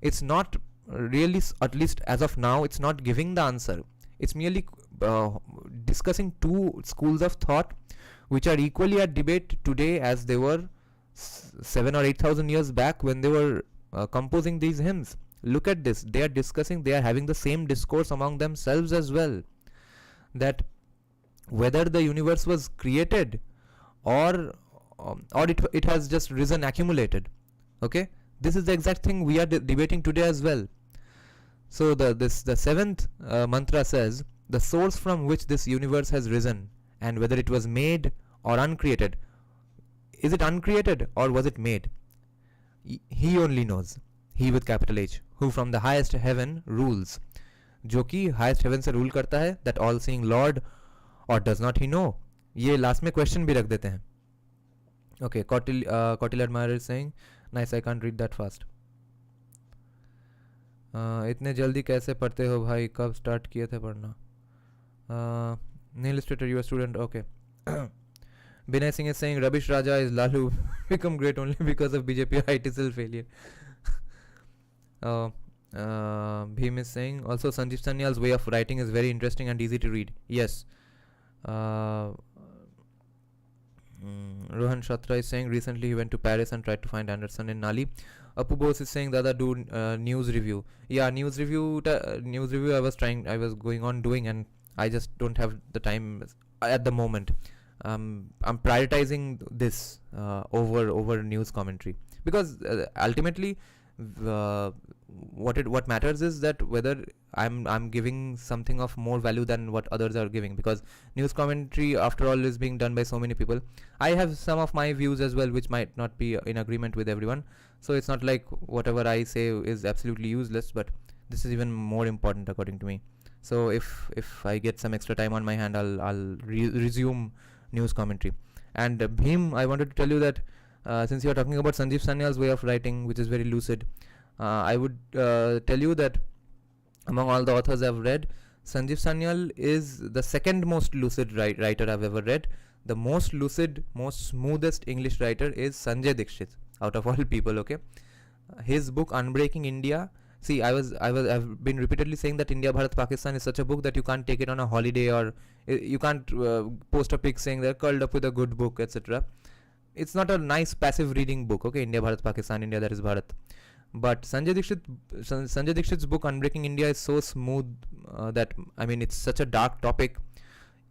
it's not really, at least as of now, it's not giving the answer. It's merely discussing two schools of thought which are equally at debate today as they were 7 or 8,000 years back when they were composing these hymns. Look at this, they are discussing, they are having the same discourse among themselves as well, that whether the universe was created or it has just risen, accumulated. Okay, this is the exact thing we are debating today as well. So the seventh mantra says, the source from which this universe has risen, and whether it was made or uncreated. Is it uncreated or was it made? He only knows. He with capital H, who from the highest heaven rules. जो कि highest heaven से rule करता है, that all seeing Lord, or does not he know? ये last में question भी रख देते हैं. Okay, Kautil Admirer is saying, nice, I can't read that fast. इतने जल्दी कैसे पढ़ते हो भाई, कब स्टार्ट किए थे पढ़ना? Illustrator, you are student, okay. Binay Singh is saying, Rabish Raja is Lalu become great only because of BJP ITCL failure. Bhim is saying, also Sanjeev Sanyal's way of writing is very interesting and easy to read. Yes. Rohan Shatra is saying, recently he went to Paris and tried to find Anderson in Nali. Apu Bose is saying, Dada, do news review. Yeah, news review I was going on doing, and I just don't have the time at the moment. I'm prioritizing this over news commentary, because ultimately what matters is that whether I'm giving something of more value than what others are giving, because news commentary after all is being done by so many people. I have some of my views as well which might not be in agreement with everyone, so it's not like whatever I say is absolutely useless, but this is even more important according to me. So if I get some extra time on my hand, I'll resume news commentary. And Bhim, I wanted to tell you that since you're talking about Sanjeev Sanyal's way of writing, which is very lucid, I would tell you that among all the authors I've read, Sanjeev Sanyal is the second most lucid writer I've ever read. The most lucid, most smoothest English writer is Sanjay Dikshit, out of all people, okay? His book Unbreaking India, see, I've been repeatedly saying that India, Bharat, Pakistan is such a book that you can't take it on a holiday, or you can't post a pic saying they're curled up with a good book, etc. It's not a nice passive reading book, okay? India, Bharat, Pakistan, India, that is Bharat. But Sanjay Dikshit's book Unbreaking India is so smooth that, I mean, it's such a dark topic.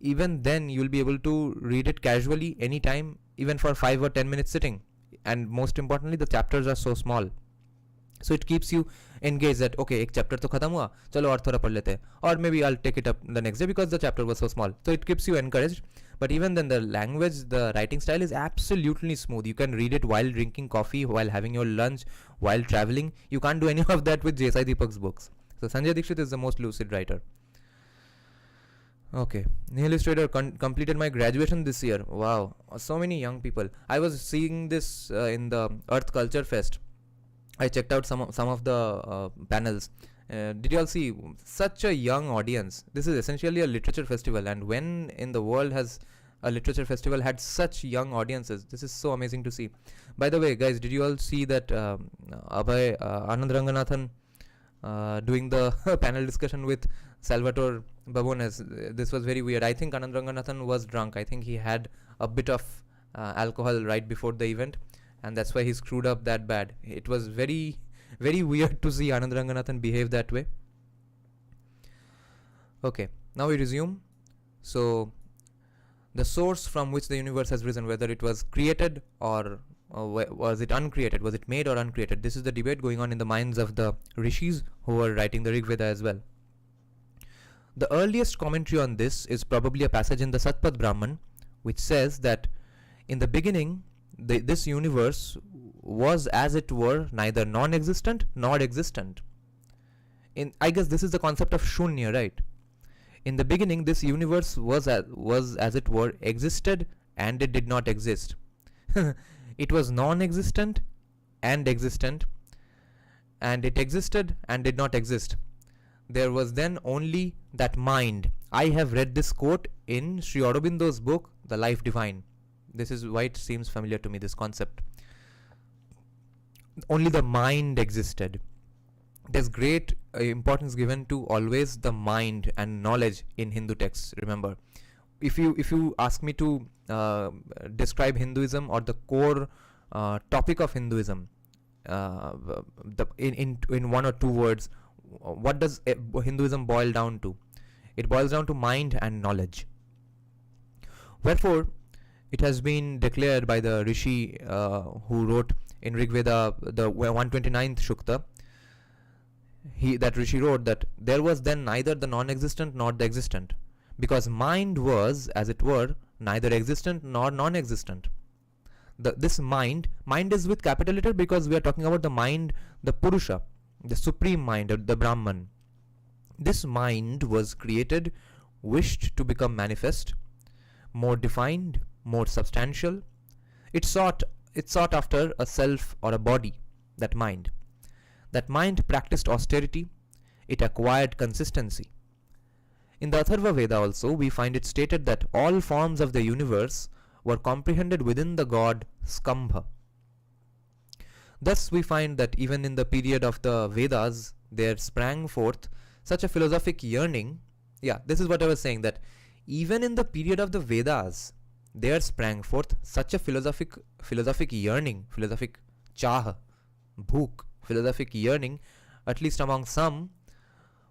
Even then, you'll be able to read it casually, anytime, even for 5 or 10 minutes sitting. And most importantly, the chapters are so small. So it keeps you engaged that, okay, एक chapter तो खत्म हुआ, चलो और थोड़ा पढ़ लेते हैं. Or maybe I'll take it up the next day because the chapter was so small. So it keeps you encouraged. But even then, the language, the writing style is absolutely smooth. You can read it while drinking coffee, while having your lunch, while traveling. You can't do any of that with J.S.I. Deepak's books. So Sanjay Dikshit is the most lucid writer. Okay, Illustrator completed my graduation this year. Wow, so many young people. I was seeing this in the Earth Culture Fest. I checked out some of the panels. Did you all see such a young audience? This is essentially a literature festival, and when in the world has a literature festival had such young audiences? This is so amazing to see. By the way, guys, did you all see that Anand Ranganathan doing the panel discussion with Salvatore Babones? This was very weird. I think Anand Ranganathan was drunk. I think he had a bit of alcohol right before the event, and that's why he screwed up that bad. It was very, very weird to see Anand Ranganathan behave that way. Okay, now we resume. So, the source from which the universe has risen, whether it was created or was it uncreated, was it made or uncreated? This is the debate going on in the minds of the rishis who were writing the Rig Veda as well. The earliest commentary on this is probably a passage in the Satpat Brahman, which says that in the beginning, this universe was, as it were, neither non-existent nor existent. I guess this is the concept of shunya, right? In the beginning, this universe was as it were, existed and it did not exist. It was non-existent and existent, and it existed and did not exist. There was then only that mind. I have read this quote in Sri Aurobindo's book, The Life Divine. This is why it seems familiar to me, this concept. Only the mind existed. There's great importance given to always the mind and knowledge in Hindu texts, remember. If you ask me to describe Hinduism or the core topic of Hinduism in one or two words, what does Hinduism boil down to? It boils down to mind and knowledge. Wherefore, it has been declared by the Rishi who wrote in Rig Veda, the 129th Shukta, that Rishi wrote that there was then neither the non-existent nor the existent, because mind was, as it were, neither existent nor non-existent. This mind is with capital letter because we are talking about the mind, the Purusha, the supreme mind, the Brahman. This mind was created, wished to become manifest, more defined, more substantial. It sought after a self or a body, that mind. That mind practiced austerity, it acquired consistency. In the Atharva Veda also, we find it stated that all forms of the universe were comprehended within the god Skambha. Thus we find that even in the period of the Vedas, there sprang forth such a philosophic yearning. Yeah, this is what I was saying, that even in the period of the Vedas, there sprang forth such a philosophic yearning, philosophic chah, bhook, philosophic yearning, at least among some,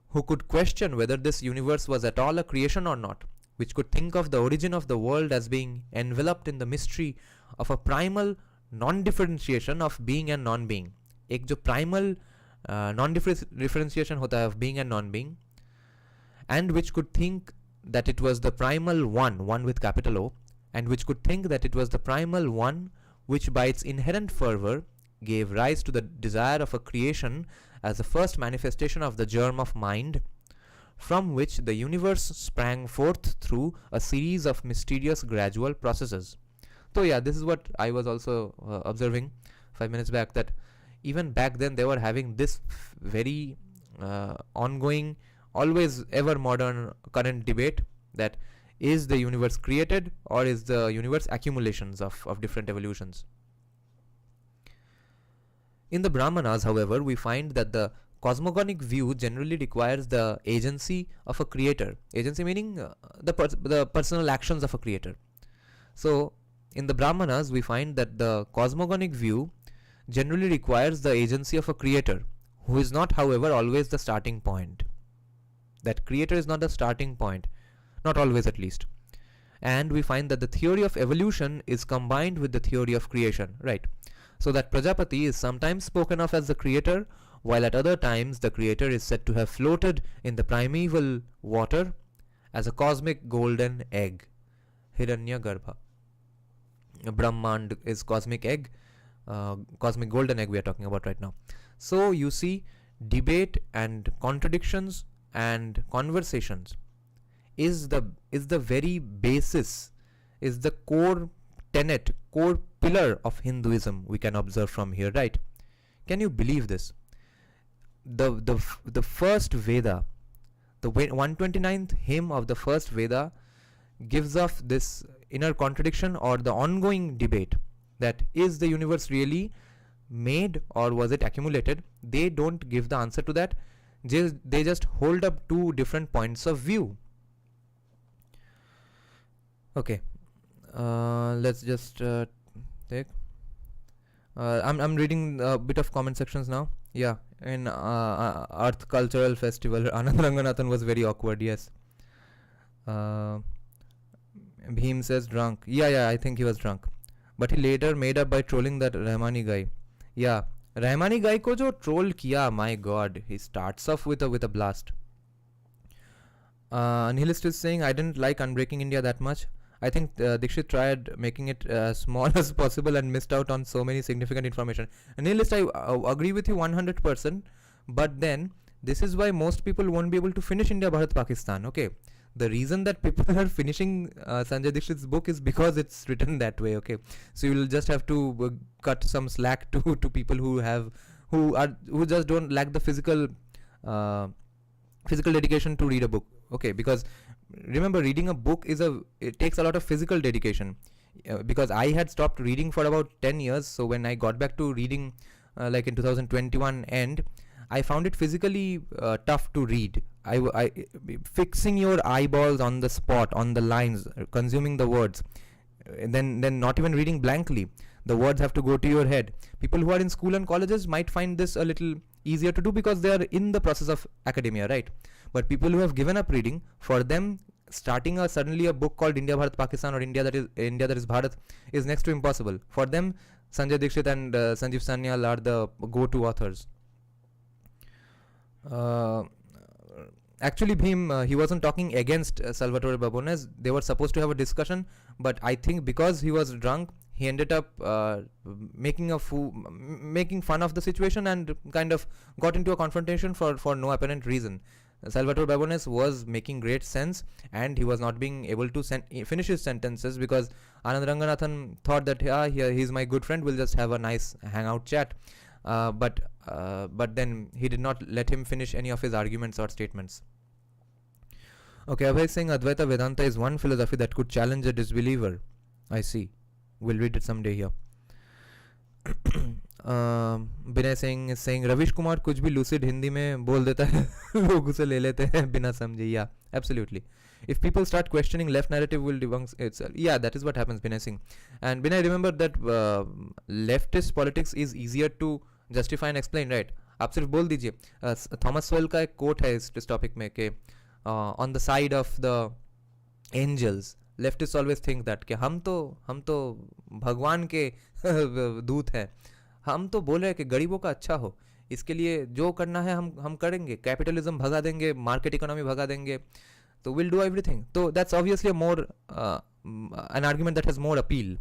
who could question whether this universe was at all a creation or not, which could think of the origin of the world as being enveloped in the mystery of a primal non-differentiation of being and non-being. एक जो primal non-differentiation होता है of being and non-being, and which could think that it was the primal one with capital O, and which could think that it was the primal one which by its inherent fervor gave rise to the desire of a creation as the first manifestation of the germ of mind, from which the universe sprang forth through a series of mysterious gradual processes. So yeah, this is what I was also observing 5 minutes back, that even back then they were having this very ongoing, always ever modern current debate, that is the universe created or is the universe accumulations of different evolutions. In the Brahmanas, however, we find that the cosmogonic view generally requires the agency of a creator. Agency meaning the personal actions of a creator. So in the Brahmanas, we find that the cosmogonic view generally requires the agency of a creator, who is not, however, always the starting point. That creator is not the starting point, not always at least. And we find that the theory of evolution is combined with the theory of creation, right? So that Prajapati is sometimes spoken of as the creator, while at other times the creator is said to have floated in the primeval water as a cosmic golden egg, Hiranyagarbha. Brahmand is cosmic egg, cosmic golden egg we are talking about right now. So you see, debate and contradictions and conversations is the very basis, is the core tenet, core pillar of Hinduism we can observe from here, right? Can you believe this? The first Veda, the 129th hymn of the first Veda gives off this inner contradiction or the ongoing debate, that is the universe really made or was it accumulated? They don't give the answer to that. They just hold up two different points of view. Okay, let's just take. I'm reading a bit of comment sections now. Yeah, in Earth Cultural Festival, Anand Ranganathan was very awkward. Yes. Bhim says drunk. Yeah, I think he was drunk. But he later made up by trolling that Rahmani guy. Yeah, Rahmani guy ko jo troll kiya, my god, he starts off with a blast. Nihilist is saying, I didn't like Unbreaking India that much. I think Dikshit tried making it as small as possible and missed out on so many significant information. And Nihilist, I agree with you 100%. But then, this is why most people won't be able to finish India, Bharat, Pakistan. Okay. The reason that people are finishing Sanjay Dikshit's book is because it's written that way. Okay. So you will just have to cut some slack to people who just don't lack the physical dedication to read a book. Okay. Because remember, reading a book it takes a lot of physical dedication. Because I had stopped reading for about 10 years. So when I got back to reading like in 2021 end, I found it physically tough to read. I fixing your eyeballs on the spot, on the lines, consuming the words, then not even reading blankly. The words have to go to your head. People who are in school and colleges might find this a little easier to do because they are in the process of academia, right? But people who have given up reading, for them starting suddenly a book called India, Bharat, Pakistan, or India that is Bharat is next to impossible. For them, Sanjay Dikshit and Sanjeev Sanyal are the go-to authors. Uh, Actually, Bhim, he wasn't talking against Salvatore Babones. They were supposed to have a discussion, but I think because he was drunk, he ended up making fun of the situation and kind of got into a confrontation for no apparent reason. Salvatore Babones was making great sense, and he was not being able to finish his sentences because Anand Ranganathan thought that he's my good friend, we'll just have a nice hangout chat. But then he did not let him finish any of his arguments or statements. Okay, Abhay saying Advaita Vedanta is one philosophy that could challenge a disbeliever. I see. We'll read it someday here. Binay Singh is saying Ravish Kumar कुछ भी lucid Hindi में बोल देता है लोग उसे ले लेते हैं बिना समझे. Yeah, absolutely. If people start questioning, left narrative will debunk itself. Yeah, that is what happens, Binay Singh. And Binay, remember that leftist politics is easier to justify and explain, right? आप सिर्फ बोल दीजिए. Thomas shovel का एक coat है इस topic में कि on the side of the angels, leftists always think that कि हम तो भगवान के दूत हैं. हम तो बोल रहे हैं कि गरीबों का अच्छा हो, इसके लिए जो करना है हम करेंगे. कैपिटलिज्म भगा देंगे, मार्केट इकोनॉमी भगा देंगे, तो विल डू एवरीथिंग. तो that's obviously more an argument that has more appeal.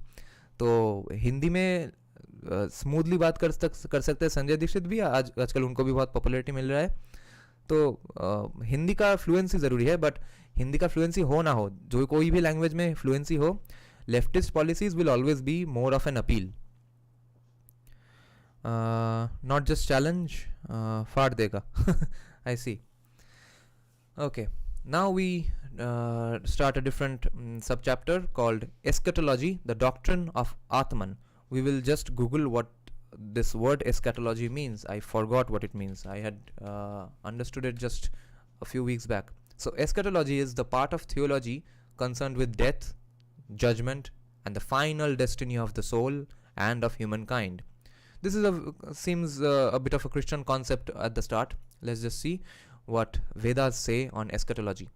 तो हिंदी में स्मूथली बात कर सकते हैं. संजय दीक्षित भी आजकल उनको भी बहुत पॉपुलैरिटी मिल रहा है. तो हिंदी का फ्लुएंसी ज़रूरी है, बट हिंदी का फ्लुएंसी हो ना हो, जो कोई भी लैंग्वेज में फ्लुएंसी हो, leftist policies will always be more of an appeal. Not just challenge, फाड़ देगा. I see. Okay, now we start a different subchapter called eschatology, the doctrine of Atman. We will just Google what this word eschatology means. I forgot what it means. I had understood it just a few weeks back. So eschatology is the part of theology concerned with death, judgment, and the final destiny of the soul and of humankind. This is seems a bit of a Christian concept at the start. Let's just see what Vedas say on eschatology.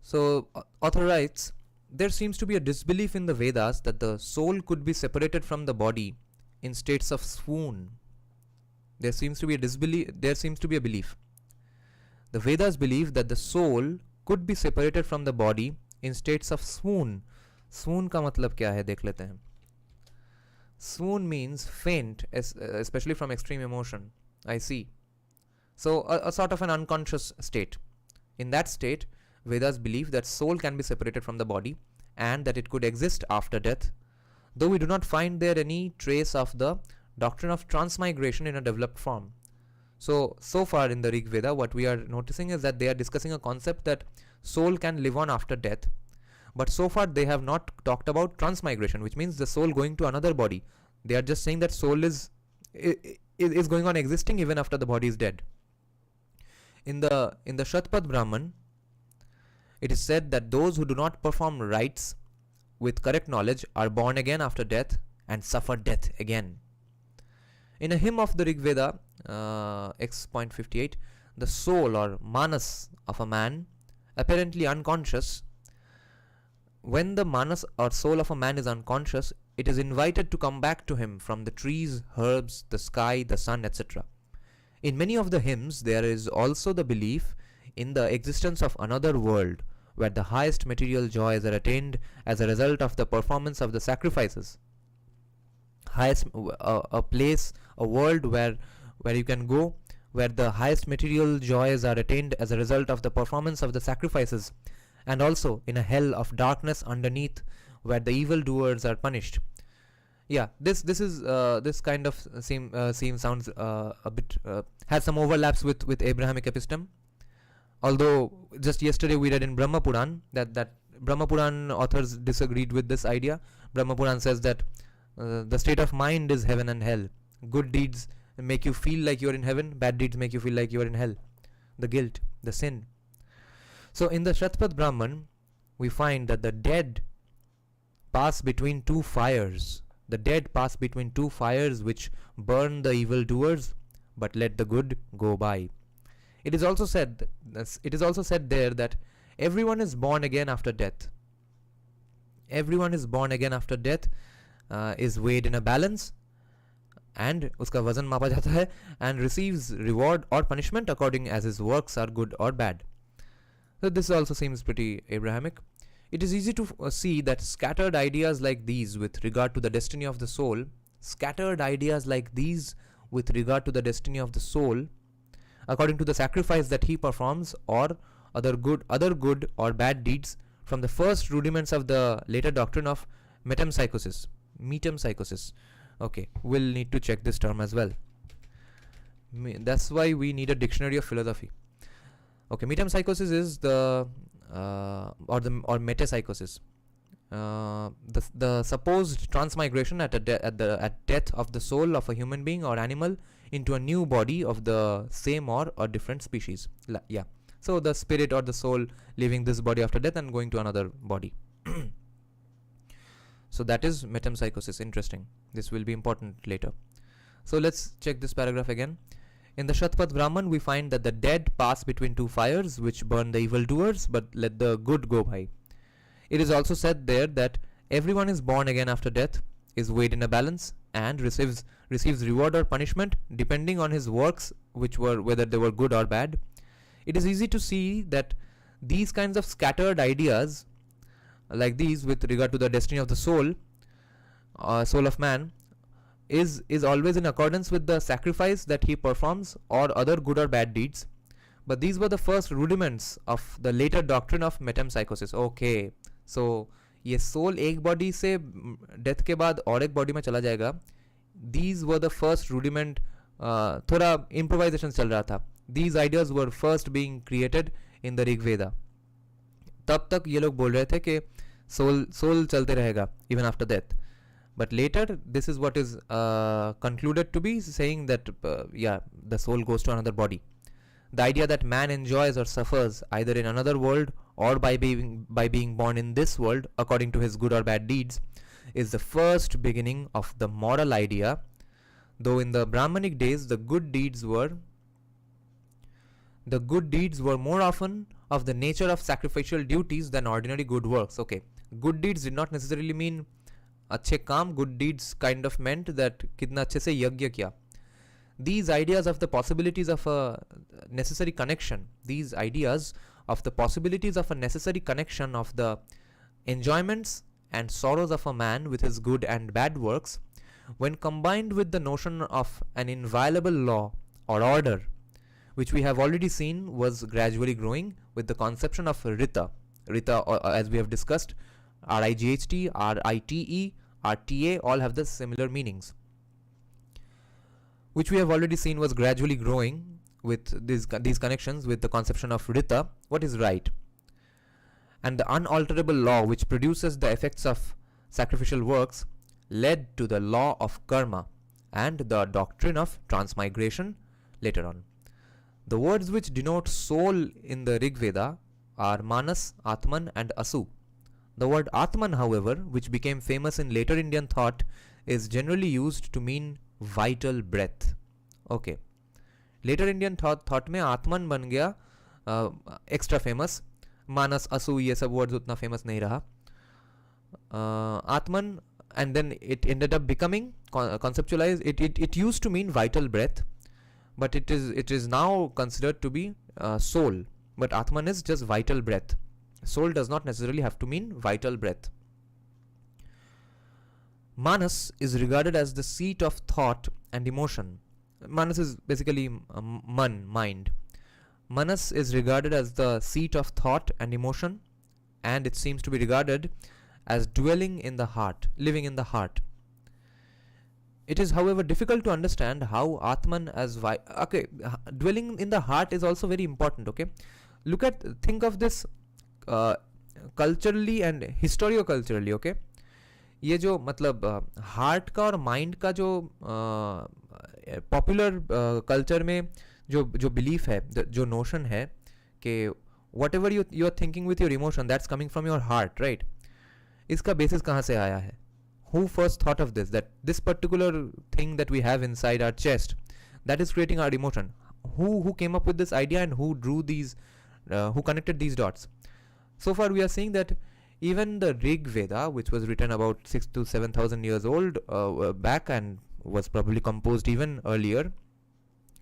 So author writes, there seems to be a disbelief in the Vedas that the soul could be separated from the body in states of swoon. There seems to be a belief. The Vedas believe that the soul could be separated from the body in states of swoon. Swoon का मतलब क्या है देख लेते हैं. Swoon means faint, especially from extreme emotion. I see. So a sort of an unconscious state. In that state, Vedas believe that soul can be separated from the body and that it could exist after death, though we do not find there any trace of the doctrine of transmigration in a developed form. So far in the Rig Veda, what we are noticing is that they are discussing a concept that soul can live on after death, but so far they have not talked about transmigration, which means the soul going to another body. They are just saying that soul is going on existing even after the body is dead. In the Shatpad Brahman, it is said that those who do not perform rites with correct knowledge are born again after death and suffer death again. In a hymn of the Rig Veda, X.58, the soul or manas of a man, apparently unconscious, when the manas or soul of a man is unconscious, it is invited to come back to him from the trees, herbs, the sky, the sun, etc. In many of the hymns, there is also the belief in the existence of another world where the highest material joys are attained as a result of the performance of the sacrifices. A place, a world where you can go, where the highest material joys are attained as a result of the performance of the sacrifices, and also in a hell of darkness underneath where the evil doers are punished. Yeah, this kind of sounds a bit has some overlaps with Abrahamic episteme. Although just yesterday we read in Brahma Puran that Brahma Puran authors disagreed with this idea. Brahma Puran says that the state of mind is heaven and hell. Good deeds make you feel like you're in heaven, bad deeds make you feel like you're in hell. The guilt, the sin. So in the Shatpad Brahman, we find that the dead pass between two fires. The dead pass between two fires which burn the evil doers, but let the good go by. It is also said there that everyone is born again after death. Everyone is born again after death is weighed in a balance, and उसका वजन मापा जाता है, and receives reward or punishment according as his works are good or bad. So this also seems pretty Abrahamic. It is easy to see that scattered ideas like these with regard to the destiny of the soul, according to the sacrifice that he performs or other good or bad deeds, from the first rudiments of the later doctrine of metempsychosis. Okay, we'll need to check this term as well. That's why we need a dictionary of philosophy. Okay, metempsychosis is the or metapsychosis. The supposed transmigration at death of the soul of a human being or animal into a new body of the same or a different species. Yeah. So the spirit or the soul leaving this body after death and going to another body. So that is metempsychosis. Interesting. This will be important later. So let's check this paragraph again. In the Shatpat Brahman, we find that the dead pass between two fires which burn the evildoers but let the good go by. It is also said there that everyone is born again after death, is weighed in a balance, and receives reward or punishment depending on his works, whether they were good or bad. It is easy to see that these kinds of scattered ideas like these with regard to the destiny of the soul of man is always in accordance with the sacrifice that he performs or other good or bad deeds. But these were the first rudiments of the later doctrine of metempsychosis. Okay, so ये soul एक body से death के बाद और एक body में चला जाएगा. These were the first rudiment. थोड़ा improvisation चल रहा था. These ideas were first being created in the Rig Veda. तब तक ये लोग बोल रहे थे कि soul चलते रहेगा even after death. But later, this is what is concluded to be saying that the soul goes to another body. The idea that man enjoys or suffers either in another world or by being born in this world according to his good or bad deeds is the first beginning of the moral idea, though in the Brahmanic days the good deeds were more often of the nature of sacrificial duties than ordinary good works. Okay, good deeds did not necessarily mean अच्छे काम. Good deeds kind of meant that कितना अच्छे से यज्ञ किया. These ideas of the possibilities of a necessary connection, of the enjoyments and sorrows of a man with his good and bad works, when combined with the notion of an inviolable law or order, which we have already seen was gradually growing with the conception of Rita, as we have discussed, RIGHT, RITE, RTA all have the similar meanings, which we have already seen was gradually growing with these connections with the conception of Rita, what is right, and the unalterable law which produces the effects of sacrificial works led to the law of karma and the doctrine of transmigration later on. The words which denote soul in the Rig Veda are Manas, Atman and Asu. The word Atman, however, which became famous in later Indian thought, is generally used to mean vital breath. Okay. Later Indian thought में Atman बन गया extra famous. Manas, Asu ये सब words उतना famous नहीं रहा. Atman, and then it ended up becoming conceptualized. It used to mean vital breath, but it is now considered to be soul. But Atman is just vital breath. Soul does not necessarily have to mean vital breath. Manas is regarded as the seat of thought and emotion. Manas is basically mind. Manas is regarded as the seat of thought and emotion, and it seems to be regarded as dwelling in the heart, living in the heart. It is, however, difficult to understand how Atman as dwelling in the heart is also very important. Okay, think of this culturally and historioculturally. Okay, ये जो मतलब heart का और mind का जो popular culture में जो belief है, जो नोशन है कि whatever you are thinking with your emotion that's coming from your heart, right, इसका बेसिस कहाँ से आया है? Who first thought of this, that this particular thing that we have inside our chest that is creating our emotion? Who came up with this idea and who drew these, who connected these dots? So far we are seeing that even the Rig Veda, which was written about 6,000 to 7,000 years old back and was probably composed even earlier,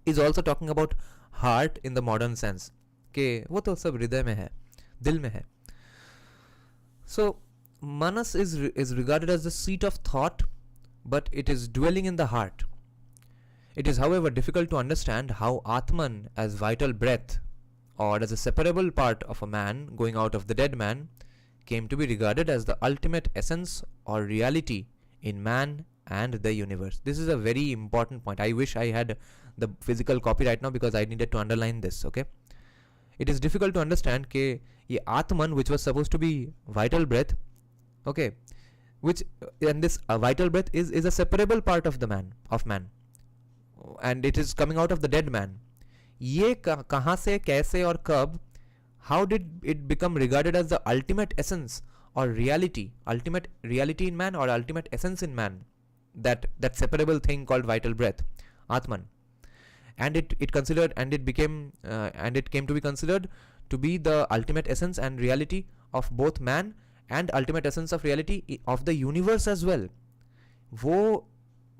is also talking about heart in the modern sense. कि वो तो सब हृदय में है, दिल में है. So manas is regarded as the seat of thought, but it is dwelling in the heart. It is, however, difficult to understand how Atman as vital breath or as a separable part of a man going out of the dead man came to be regarded as the ultimate essence or reality in man and the universe. This is a very important point. I wish I had the physical copy right now because I needed to underline this. Okay, it is difficult to understand कि ये Atman, which was supposed to be vital breath, okay, which and this vital breath is a separable part of the man, and it is coming out of the dead man. ये कहाँ से, कैसे और कब, how did it become regarded as the ultimate essence or reality, ultimate reality in man or ultimate essence in man, that separable thing called vital breath, Atman, and it considered, and it became and it came to be considered to be the ultimate essence and reality of both man and ultimate essence of reality of the universe as well. वो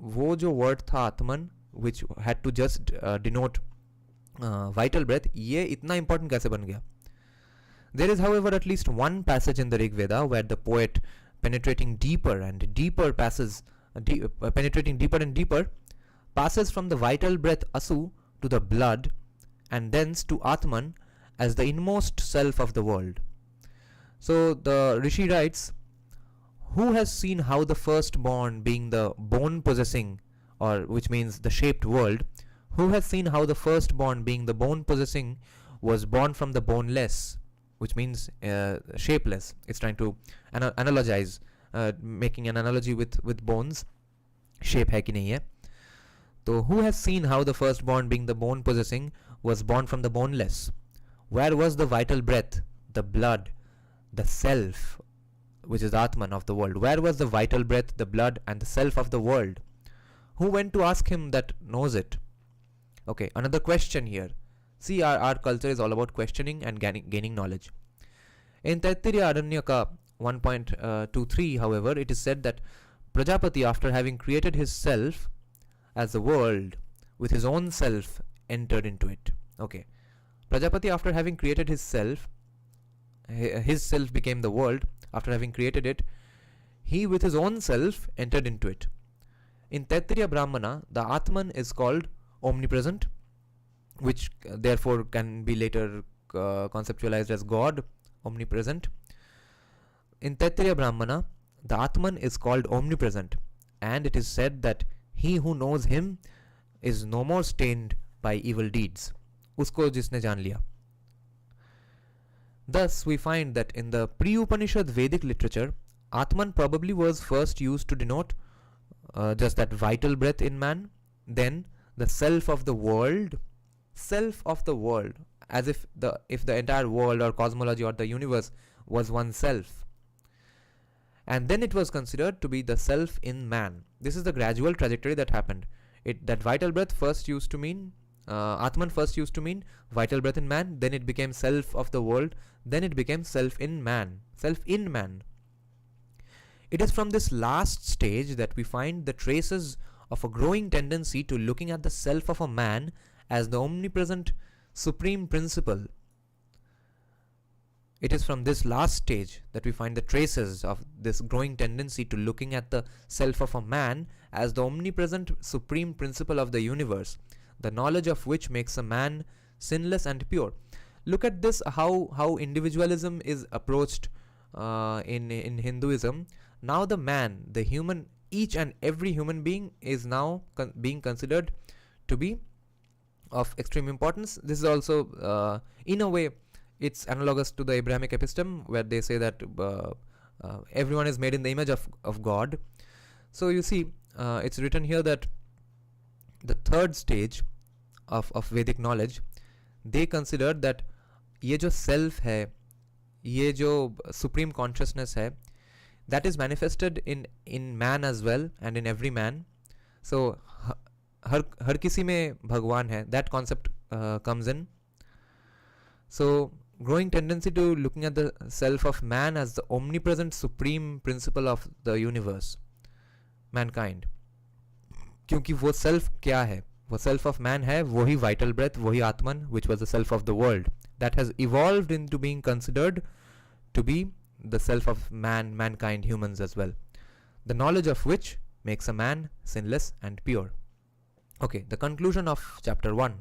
जो word था Atman, which had to just denote vital breath, ये इतना important कैसे बन गया? There is, however, at least one passage in the Rig Veda where the poet, penetrating deeper and deeper, passes from the vital breath Asu to the blood, and thence to Atman as the inmost self of the world. So the Rishi writes, who has seen how the firstborn, being the bone possessing, or which means the shaped world, who has seen how the firstborn, being the bone possessing, was born from the boneless, which means shapeless. It's trying to analogize, making an analogy with bones. Shape hai ki nahi hai. So who has seen how the firstborn, being the bone possessing, was born from the boneless? Where was the vital breath, the blood, the self, which is Atman of the world? Where was the vital breath, the blood, and the self of the world? Who went to ask him that knows it? Okay, another question here. See, our culture is all about questioning and gaining knowledge. In Taittiriya Aranyaka 1.23, however, it is said that Prajapati, after having created his self as the world, with his own self entered into it. Okay, Prajapati, after having created his self became the world. After having created it, he with his own self entered into it. In Taittiriya Brahmana, the Atman is called omnipresent, which therefore can be later conceptualized as God, omnipresent. In Taittiriya Brahmana, the Atman is called omnipresent, and it is said that he who knows him is no more stained by evil deeds. Usko jisne jaan liya. Thus, we find that in the pre-Upanishad Vedic literature, Atman probably was first used to denote just that vital breath in man, then the self of the world, as if the entire world or cosmology or the universe was one self. And then it was considered to be the self in man. This is the gradual trajectory that happened. That vital breath first used to mean, Atman first used to mean vital breath in man, then it became self of the world, then it became self in man. It is from this last stage that we find the traces of a growing tendency to looking at the self of a man as the omnipresent supreme principle. It is from this last stage that we find the traces of this growing tendency to looking at the self of a man as the omnipresent supreme principle of the universe, the knowledge of which makes a man sinless and pure. Look at this, how individualism is approached in Hinduism. Now the man, the human, each and every human being is now being considered to be of extreme importance. This is also, in a way, it's analogous to the Abrahamic episteme, where they say that everyone is made in the image of God. So you see, it's written here that the third stage of Vedic knowledge, they considered that ये जो self है, ये जो supreme consciousness है, that is manifested in man as well and in every man. So हर किसी में भगवान है, that concept comes in. So growing tendency to looking at the self of man as the omnipresent supreme principle of the universe, mankind. क्योंकि वो self क्या है, वो self of man है, वही वाइटल ब्रेथ, वही Atman which was the self of the world, that has evolved into being considered to be the self of mankind, humans as well, the knowledge of which makes a man sinless and pure. Okay, the conclusion of chapter 1.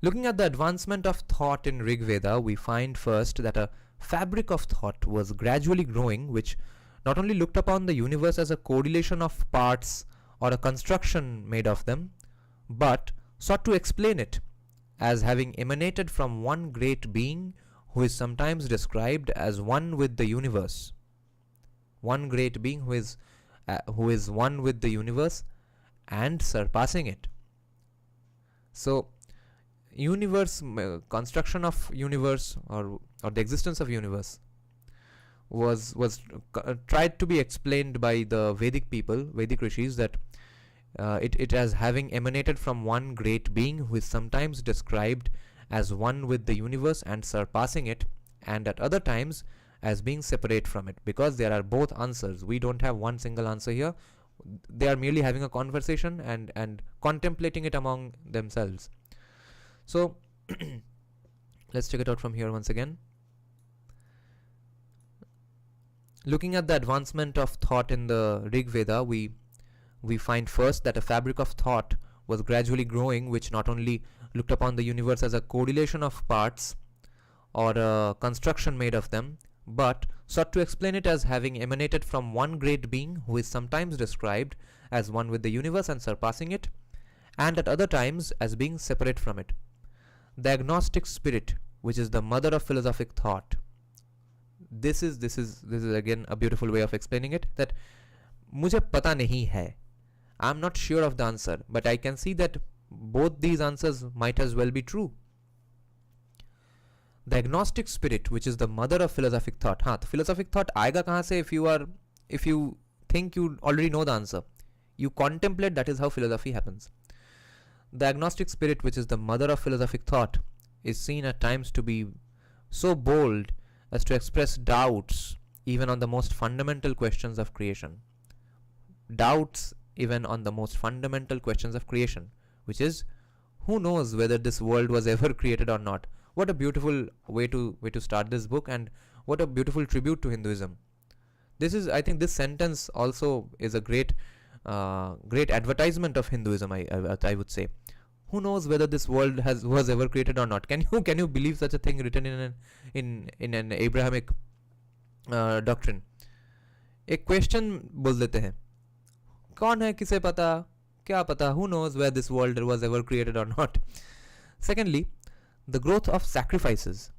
Looking at the advancement of thought in Rig Veda, we find first that a fabric of thought was gradually growing, which not only looked upon the universe as a correlation of parts or a construction made of them, but sought to explain it as having emanated from one great being who is sometimes described as one with the universe. One great being who is one with the universe and surpassing it. So, construction of universe, or the existence of universe was tried to be explained by the Vedic people, Vedic rishis, that it as having emanated from one great being who is sometimes described as one with the universe and surpassing it, and at other times as being separate from it, because there are both answers. We don't have one single answer here. They are merely having a conversation and contemplating it among themselves. So let's check it out from here once again. Looking at the advancement of thought in the Rig Veda, we find first that a fabric of thought was gradually growing, which not only looked upon the universe as a correlation of parts or a construction made of them, but sought to explain it as having emanated from one great being who is sometimes described as one with the universe and surpassing it, and at other times as being separate from it. The agnostic spirit, which is the mother of philosophic thought. This is again a beautiful way of explaining it, that मुझे पता नहीं है, I'm not sure of the answer, but I can see that both these answers might as well be true. The agnostic spirit, which is the mother of philosophic thought. हाँ, तो philosophic thought आएगा कहाँ से? If you think you already know the answer, you contemplate. That is how philosophy happens. The agnostic spirit, which is the mother of philosophic thought, is seen at times to be so bold as to express doubts even on the most fundamental questions of creation. Doubts even on the most fundamental questions of creation, which is, who knows whether this world was ever created or not. What a beautiful way to start this book, and what a beautiful tribute to Hinduism. This is, I think, this sentence also is a great advertisement of Hinduism. I would say, who knows whether this world was ever created or not. Can you believe such a thing written in an Abrahamic doctrine? एक question बोल देते हैं, कौन है, किसे पता, क्या पता, who knows where this world was ever created or not. Secondly, the growth of sacrifices,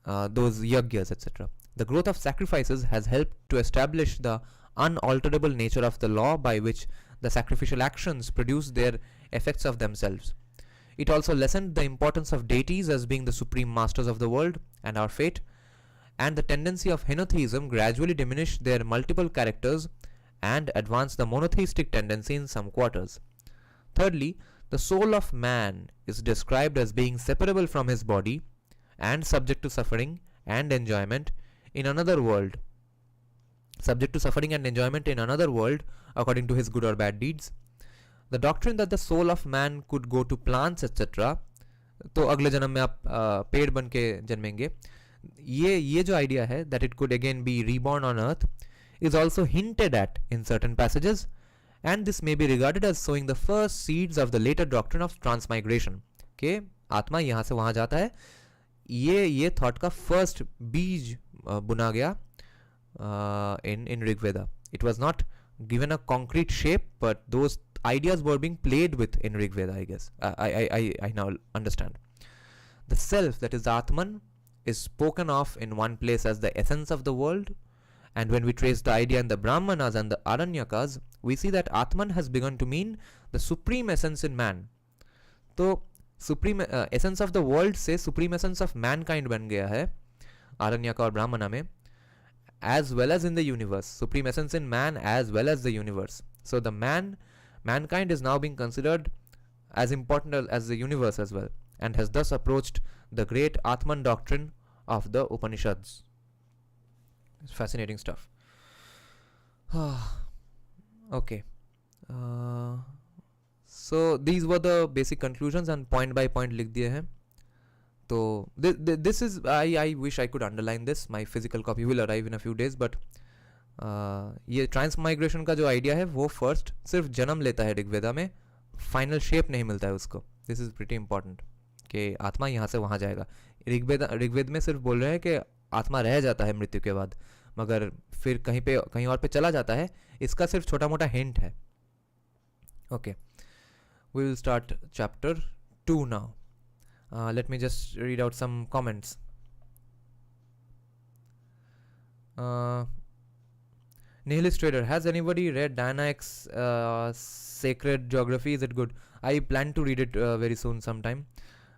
those yagyas, etc. The growth of sacrifices has helped to establish the unalterable nature of the law by which the sacrificial actions produce their effects of themselves. It also lessened the importance of deities as being the supreme masters of the world and our fate, and the tendency of henotheism gradually diminished their multiple characters and advanced the monotheistic tendency in some quarters. Thirdly, the soul of man is described as being separable from his body and subject to suffering and enjoyment in another world. According to his good or bad deeds. The doctrine that the soul of man could go to plants etc. तो अगले जन्म में आप पेड़ बन के जन्मेंगे, ये जो idea है that it could again be reborn on earth is also hinted at in certain passages, and this may be regarded as sowing the first seeds of the later doctrine of transmigration. के आत्मा यहाँ से वहाँ जाता है, ये thought का first बीज बुना गया in Rig Veda. It was not given a concrete shape, but those ideas were being played with in Rig Veda, I guess. I now understand. The self, that is the Atman, is spoken of in one place as the essence of the world, and when we trace the idea in the Brahmanas and the Aranyakas, we see that Atman has begun to mean the supreme essence in man. So supreme essence of the world से supreme essence of mankind बन गया है आरण्यका और ब्राह्मणा में, as well as in the universe, supreme essence in man as well as the universe. So the mankind is now being considered as important as the universe as well, and has thus approached the great Atman doctrine of the Upanishads. It's fascinating stuff. Okay. So these were the basic conclusions and point by point लिख दिए हैं. तो this is I wish I could underline this. My physical copy will arrive in a few days, but ये transmigration का जो idea है वो first सिर्फ जन्म लेता है ऋग्वेदा में, फाइनल शेप नहीं मिलता है उसको. दिस इज प्रीटी इंपॉर्टेंट कि आत्मा यहाँ से वहाँ जाएगा. ऋग्वेद में सिर्फ बोल रहे हैं कि आत्मा रह जाता है मृत्यु के बाद, मगर फिर कहीं और पे चला जाता है. इसका सिर्फ छोटा मोटा हिंट है. Okay, we will start chapter 2 now. Let me just read out some comments. Nihilist Trader, has anybody read Diana X Sacred Geography? Is it good? I plan to read it very soon sometime.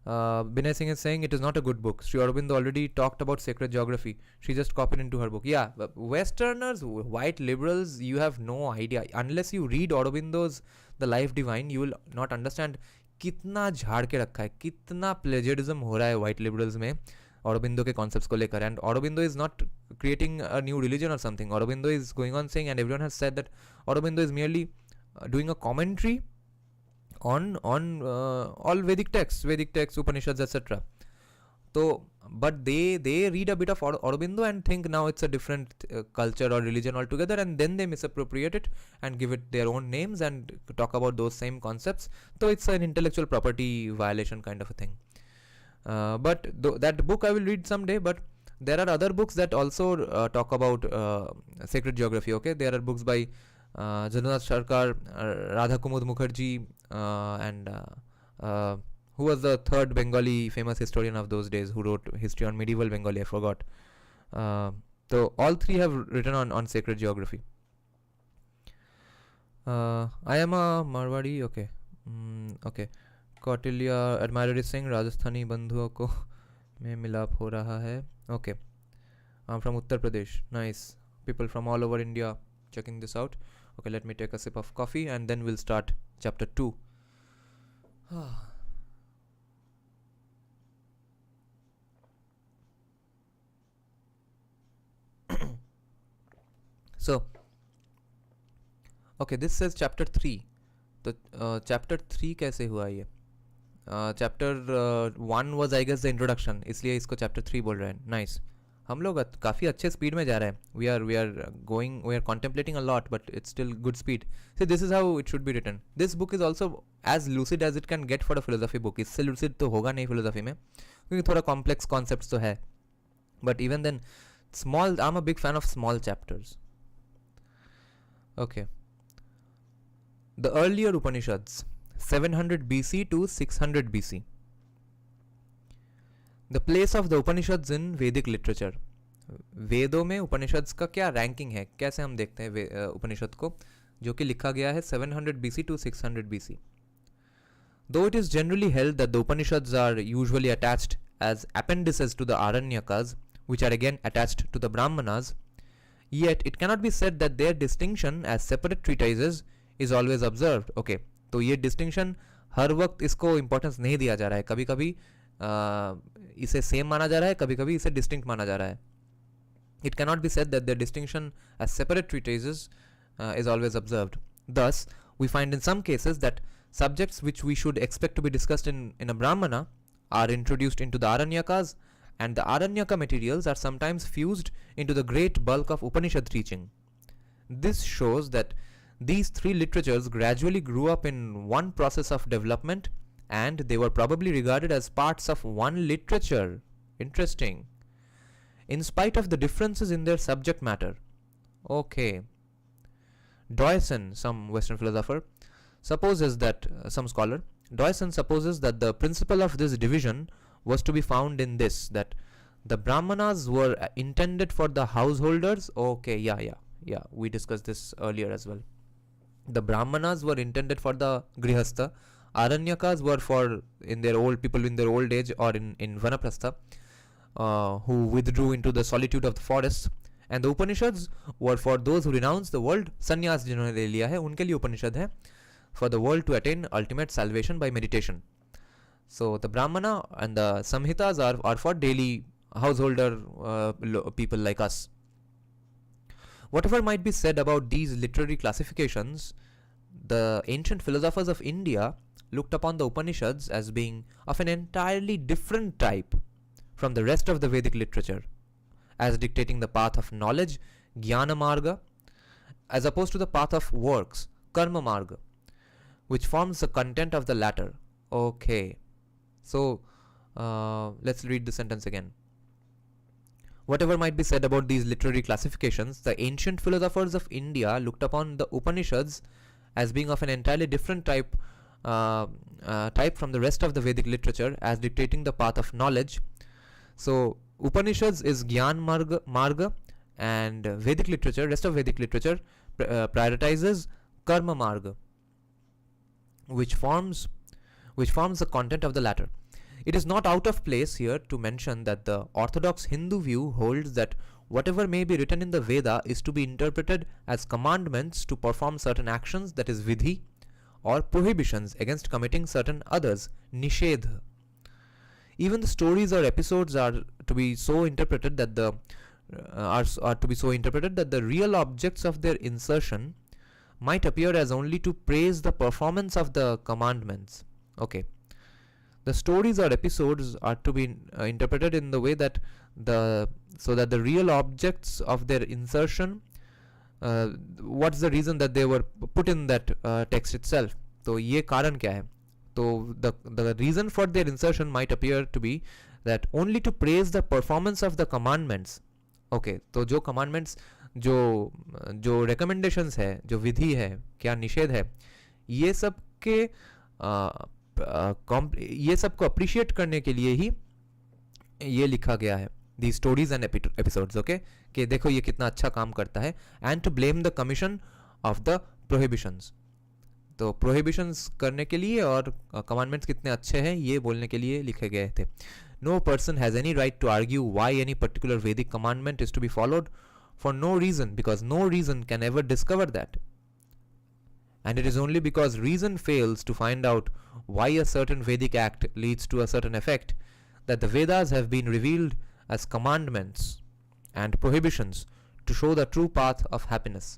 Binay Singh is saying it is not a good book. Sri Aurobindo already talked about sacred geography. She just copied into her book. Yeah, Westerners, white liberals, you have no idea. Unless you read Aurobindo's The Life Divine, you will not understand कितना झाड़ के रखा है, कितना plagiarism हो रहा है white liberals में औरोबिंदो के कॉन्सेप्ट्स को लेकर. And Aurobindo is not creating a new religion और something. Aurobindo is going on saying, and everyone has said that Aurobindo is merely doing a commentary on all Vedic texts, Upanishads, etc. So, but they read a bit of Aurobindo and think now it's a different culture or religion altogether, and then they misappropriate it and give it their own names and talk about those same concepts. So it's an intellectual property violation kind of a thing. But that book I will read someday. But there are other books that also talk about sacred geography. Okay, there are books by Jadavpur Sarkar, Radha Kumud Mukherjee, and who was the third Bengali famous historian of those days who wrote history on medieval Bengali? I forgot. So all three have written on sacred geography. I am a Marwadi. Okay. Okay. Kautilya admirer is saying Rajasthani बंधुओं को में मिलाप हो रहा है. Okay. I'm from Uttar Pradesh. Nice. People from all over India checking this out. Okay, let me take a sip of coffee and then we'll start chapter 2. So, okay, this says chapter 3. तो chapter 3 कैसे हुआ ये? Chapter 1 was I guess the introduction, इसलिए इसको chapter 3 बोल रहे हैं. Nice. हम लोग काफ़ी अच्छे स्पीड में जा रहे हैं. We are contemplating a lot, but it's still good speed. See, this is how it should be written. This book is also as lucid as it can get for a philosophy book. इससे lucid तो होगा नहीं philosophy में, क्योंकि थोड़ा complex concepts तो है. But even then, I'm a big fan of small chapters. Okay. The earlier Upanishads, 700 BC to 600 BC. The place of the Upanishads in Vedic literature. वेदों में उपनिषद्स का क्या रैंकिंग है, कैसे हम देखते हैं उपनिषद को, जो कि लिखा गया है 700 BC to 600 BC. Though it is generally held that the Upanishads are usually attached as appendices to the Aranyakas, which are again attached to the Brahmanas, yet it cannot be said that their distinction as separate treatises is always observed. Okay, तो ये distinction हर वक्त इसको importance नहीं दिया जा रहा है. कभी कभी इसे same माना जा रहा है, कभी कभी इसे distinct माना जा रहा है. It cannot be said that their distinction as separate treatises is always observed. Thus, we find in some cases that subjects which we should expect to be discussed in a Brahmana are introduced into the Aranyakas, and the Aranyaka materials are sometimes fused into the great bulk of Upanishad teaching. This shows that these three literatures gradually grew up in one process of development, and they were probably regarded as parts of one literature. Interesting. In spite of the differences in their subject matter. Okay. Deussen, some Western philosopher, supposes that, some scholar, Deussen supposes that the principle of this division was to be found in this, that the Brahmanas were intended for the householders. Okay, yeah, we discussed this earlier as well. The Brahmanas were intended for the Grihastha, Aranyakas were for people in their old age or in Vanaprastha, who withdrew into the solitude of the forests, and the Upanishads were for those who renounce the world. Sannyas जिन्होंने ले लिया है उनके लिए उपनिषद है, for the world to attain ultimate salvation by meditation. So the Brahmana and the Samhitas are for daily householder people like us. Whatever might be said about these literary classifications, the ancient philosophers of India looked upon the Upanishads as being of an entirely different type from the rest of the Vedic literature, as dictating the path of knowledge, jnana marga, as opposed to the path of works, karma marga, which forms the content of the latter. Okay, so let's read the sentence again. Whatever might be said about these literary classifications, the ancient philosophers of India looked upon the Upanishads as being of an entirely different type from the rest of the Vedic literature, as dictating the path of knowledge. So Upanishads is Gyan Marga, and Vedic literature, rest of Vedic literature, prioritizes Karma Marga, which forms the content of the latter. It is not out of place here to mention that the orthodox Hindu view holds that whatever may be written in the Veda is to be interpreted as commandments to perform certain actions, that is vidhi, or prohibitions against committing certain others, nishedha. Even the stories or episodes are to be so interpreted that the real objects of their insertion might appear as only to praise the performance of the commandments. Okay. The stories or episodes are to be interpreted in the way that the real objects of their insertion, what's the reason that they were put in that text itself? तो ये कारण क्या है? So the reason for their insertion might appear to be that only to praise the performance of the commandments. Okay, तो जो commandments, जो recommendations है, जो विधि है, क्या निषेध है, ये सब को अप्रिशिएट करने के लिए ही ये लिखा गया है, the stories and episodes. Okay, कि देखो ये कितना अच्छा काम करता है, and to blame the commission of the prohibitions. तो प्रोहिबिशंस करने के लिए और कमांडमेंट्स कितने अच्छे हैं ये बोलने के लिए लिखे गए थे. No person has any right to argue why any particular Vedic commandment is to be followed for no reason, because no reason can ever discover that. And it is only because reason fails to find out why a certain Vedic act leads to a certain effect that the Vedas have been revealed as commandments and prohibitions to show the true path of happiness.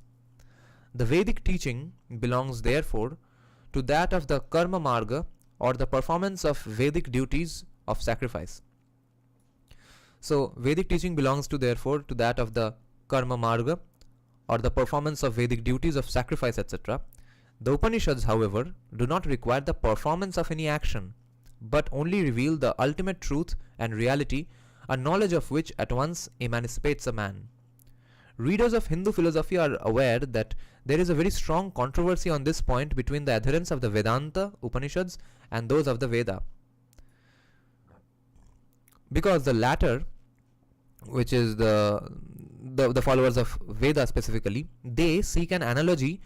The Vedic teaching belongs therefore to that of the karma marga, or the performance of Vedic duties of sacrifice. So Vedic teaching belongs to that of the karma marga, or the performance of Vedic duties of sacrifice, etc. The Upanishads, however, do not require the performance of any action, but only reveal the ultimate truth and reality, a knowledge of which at once emancipates a man. Readers of Hindu philosophy are aware that there is a very strong controversy on this point between the adherents of the Vedanta Upanishads and those of the Veda. Because the latter, which is the followers of Veda specifically, they seek an analogy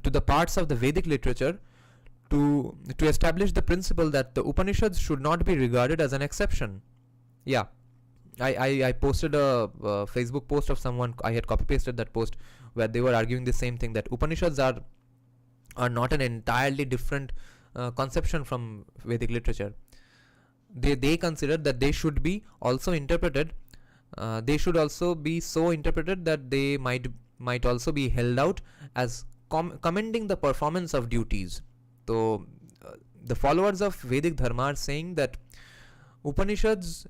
to the parts of the Vedic literature to establish the principle that the Upanishads should not be regarded as an exception. Yeah, I posted a Facebook post of someone. I had copy pasted that post where they were arguing the same thing, that Upanishads are not an entirely different conception from Vedic literature. They consider that they should be also interpreted. They should also be so interpreted that they might also be held out as commending the performance of duties. So the followers of Vedic dharma are saying that Upanishads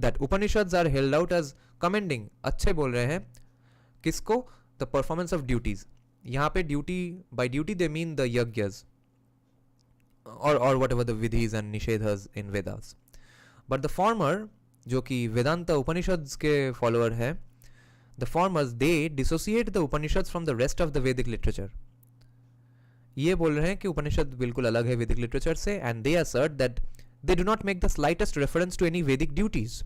that Upanishads are held out as commending, अच्छे बोल रहे हैं किसको? The performance of duties. यहाँ पे by duty they mean the yagyas or whatever the vidhis and nishedhas in Vedas. But the former, जो कि Vedanta Upanishads के follower है, the formers, they dissociate the Upanishads from the rest of the Vedic literature. ये बोल रहे हैं कि उपनिषद बिल्कुल अलग है Vedic literature से, and they assert that they do not make the slightest reference to any Vedic duties,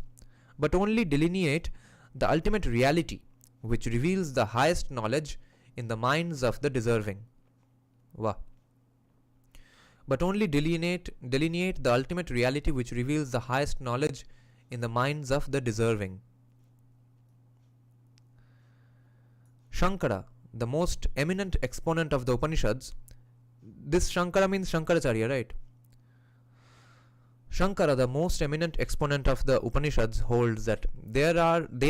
but only delineate the ultimate reality, which reveals the highest knowledge in the minds of the deserving. Wow. But only delineate the ultimate reality which reveals the highest knowledge in the minds of the deserving. Shankara, the most eminent exponent of the Upanishads, this Shankara means Shankaracharya, right? Shankara, the most eminent exponent of the Upanishads, holds that they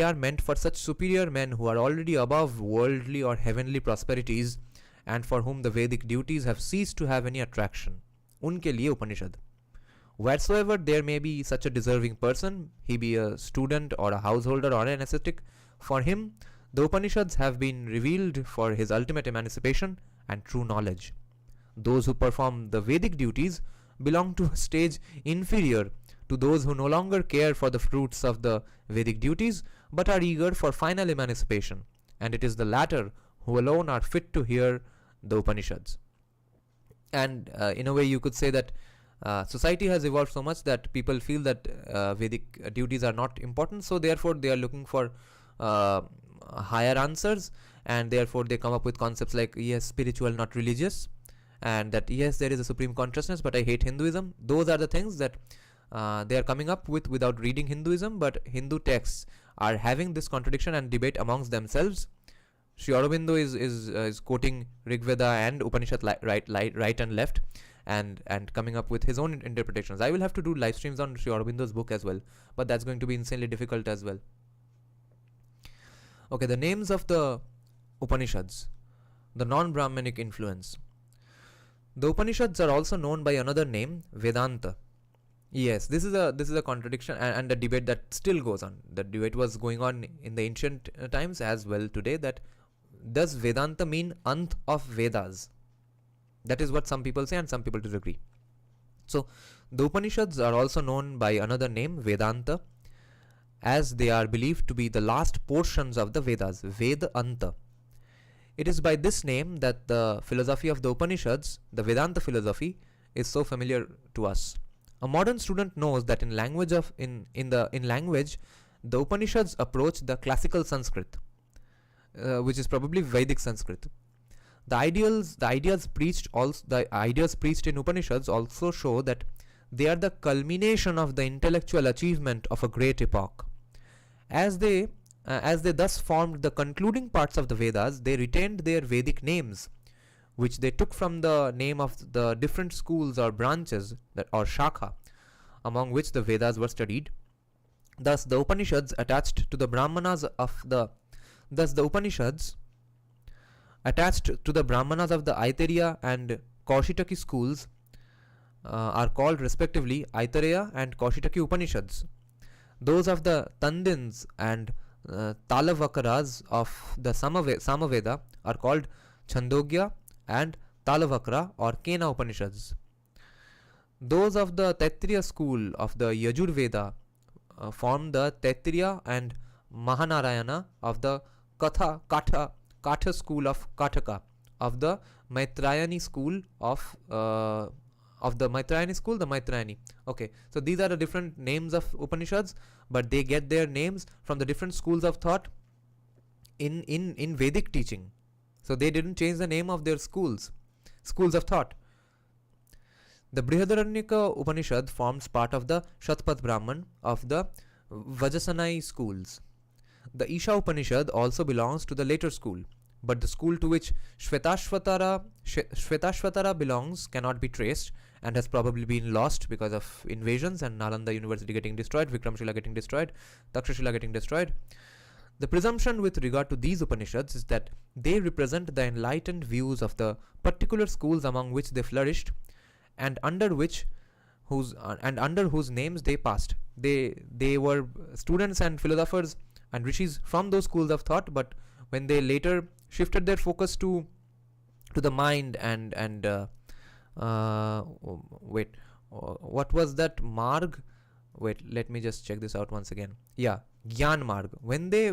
are meant for such superior men who are already above worldly or heavenly prosperities and for whom the Vedic duties have ceased to have any attraction. Unke liye Upanishad. Wheresoever there may be such a deserving person, he be a student or a householder or an ascetic, for him the Upanishads have been revealed for his ultimate emancipation and true knowledge. Those who perform the Vedic duties belong to a stage inferior to those who no longer care for the fruits of the Vedic duties but are eager for final emancipation, and it is the latter who alone are fit to hear the Upanishads. And in a way you could say that society has evolved so much that people feel that Vedic duties are not important, so therefore they are looking for higher answers, and therefore they come up with concepts like, yes, spiritual, not religious, and that yes, there is a supreme consciousness, but I hate Hinduism. Those are the things that they are coming up with without reading Hinduism, but Hindu texts are having this contradiction and debate amongst themselves. Sri Aurobindo is quoting Rig Veda and Upanishad right and left, and coming up with his own interpretations. I will have to do live streams on Sri Aurobindo's book as well, but that's going to be insanely difficult as well. Okay, the names of the Upanishads, the non-Brahmanic influence. The Upanishads are also known by another name, Vedanta. Yes, this is a contradiction and a debate that still goes on. The debate was going on in the ancient times as well today, that does Vedanta mean Ant of Vedas? That is what some people say and some people disagree. So the Upanishads are also known by another name, Vedanta, as they are believed to be the last portions of the Vedas, Vedanta. It is by this name that the philosophy of the Upanishads, the Vedanta philosophy, is so familiar to us. A modern student knows that in language, the Upanishads approach the classical Sanskrit, which is probably Vedic Sanskrit. The ideas preached in Upanishads also show that they are the culmination of the intellectual achievement of a great epoch. As they thus formed the concluding parts of the Vedas, they retained their Vedic names, which they took from the name of the different schools or branches or shakha, among which the Vedas were studied. Thus the Upanishads attached to the Brahmanas of the Aitareya and Kaushitaki schools are called respectively Aitareya and Kaushitaki Upanishads. Those of the Tandins and Talavakaras of the Samaveda are called Chandogya and Talavakra or Kena Upanishads. Those of the Taittiriya school of the Yajurveda form the Taittiriya and Mahanarayana of the Katha school of Kataka, of the Maitrayani school the Maitrayani. Okay, so these are the different names of Upanishads, but they get their names from the different schools of thought in Vedic teaching. So they didn't change the name of their schools of thought. The Brihadaranyaka Upanishad forms part of the Shatpat Brahman of the Vajasanai schools. The Isha Upanishad also belongs to the later school, but the school to which Shvetashvatara belongs cannot be traced and has probably been lost because of invasions and Nalanda University getting destroyed, Vikramshila getting destroyed, Takshashila getting destroyed. The presumption with regard to these Upanishads is that they represent the enlightened views of the particular schools among which they flourished and under whose names they passed. They were students and philosophers and rishis from those schools of thought, but when they later shifted their focus to the mind and what was that marg? Let me just check this out once again. Yeah, Gyan Marg. When they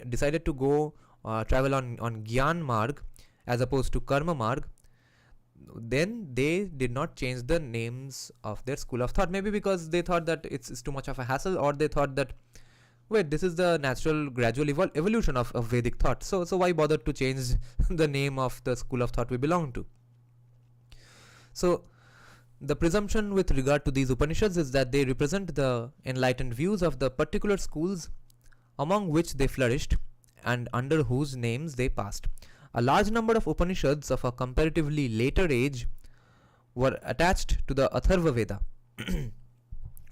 decided to go travel on Gyan Marg as opposed to Karma Marg, then they did not change the names of their school of thought. Maybe because they thought that it's too much of a hassle, or they thought that this is the natural gradual evolution of Vedic thought. So why bother to change the name of the school of thought we belong to? So the presumption with regard to these Upanishads is that they represent the enlightened views of the particular schools among which they flourished and under whose names they passed. A large number of Upanishads of a comparatively later age were attached to the Atharva Veda.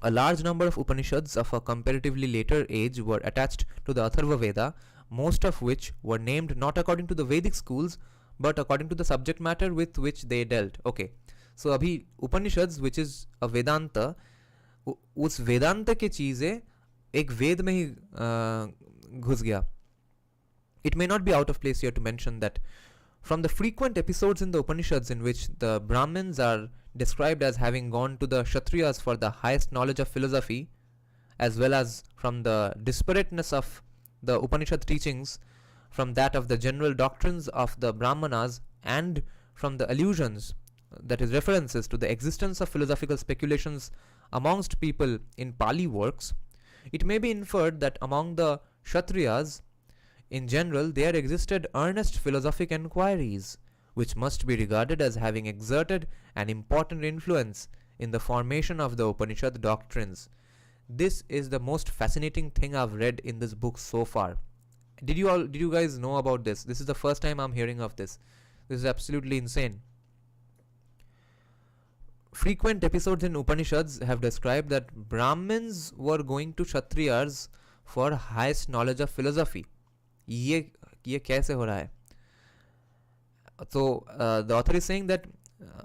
A large number of Upanishads of a comparatively later age were attached to the Atharva Veda, most of which were named not according to the Vedic schools but according to the subject matter with which they dealt. Okay, so अभी Upanishads, which is a Vedanta, उस वेदांत के चीज़ें एक वेद में ही घुस गया. It may not be out of place here to mention that from the frequent episodes in the Upanishads in which the Brahmins are described as having gone to the Kshatriyas for the highest knowledge of philosophy, as well as from the disparateness of the Upanishad teachings from that of the general doctrines of the Brahmanas, and from the allusions, that is references to the existence of philosophical speculations amongst people in Pali works, it may be inferred that among the Kshatriyas in general there existed earnest philosophic enquiries, which must be regarded as having exerted an important influence in the formation of the Upanishad doctrines. This is the most fascinating thing I've read in this book so far. Did you guys know about this? This is the first time I'm hearing of this. This is absolutely insane. Frequent episodes in Upanishads have described that Brahmins were going to Kshatriyas for highest knowledge of philosophy. ये कैसे हो रहा है? So the author is saying that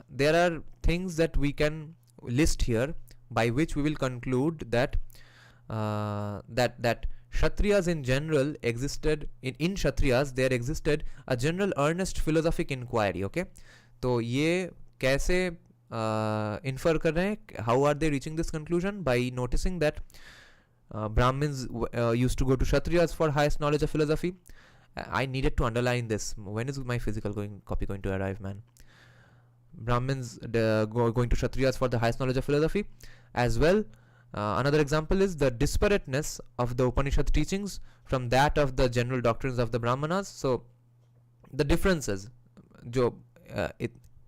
there are things that we can list here by which we will conclude that that Kshatriyas in general existed, in Kshatriyas there existed a general earnest philosophic inquiry. Okay, तो ये कैसे infer कर रहे हैं? How are they reaching this conclusion? By noticing that Brahmins used to go to Kshatriyas for highest knowledge of philosophy. I needed to underline this. When is my physical copy going to arrive, man? Brahmins going to Kshatriyas for the highest knowledge of philosophy. As well, another example is the disparateness of the Upanishad teachings from that of the general doctrines of the Brahmanas. So, the differences, जो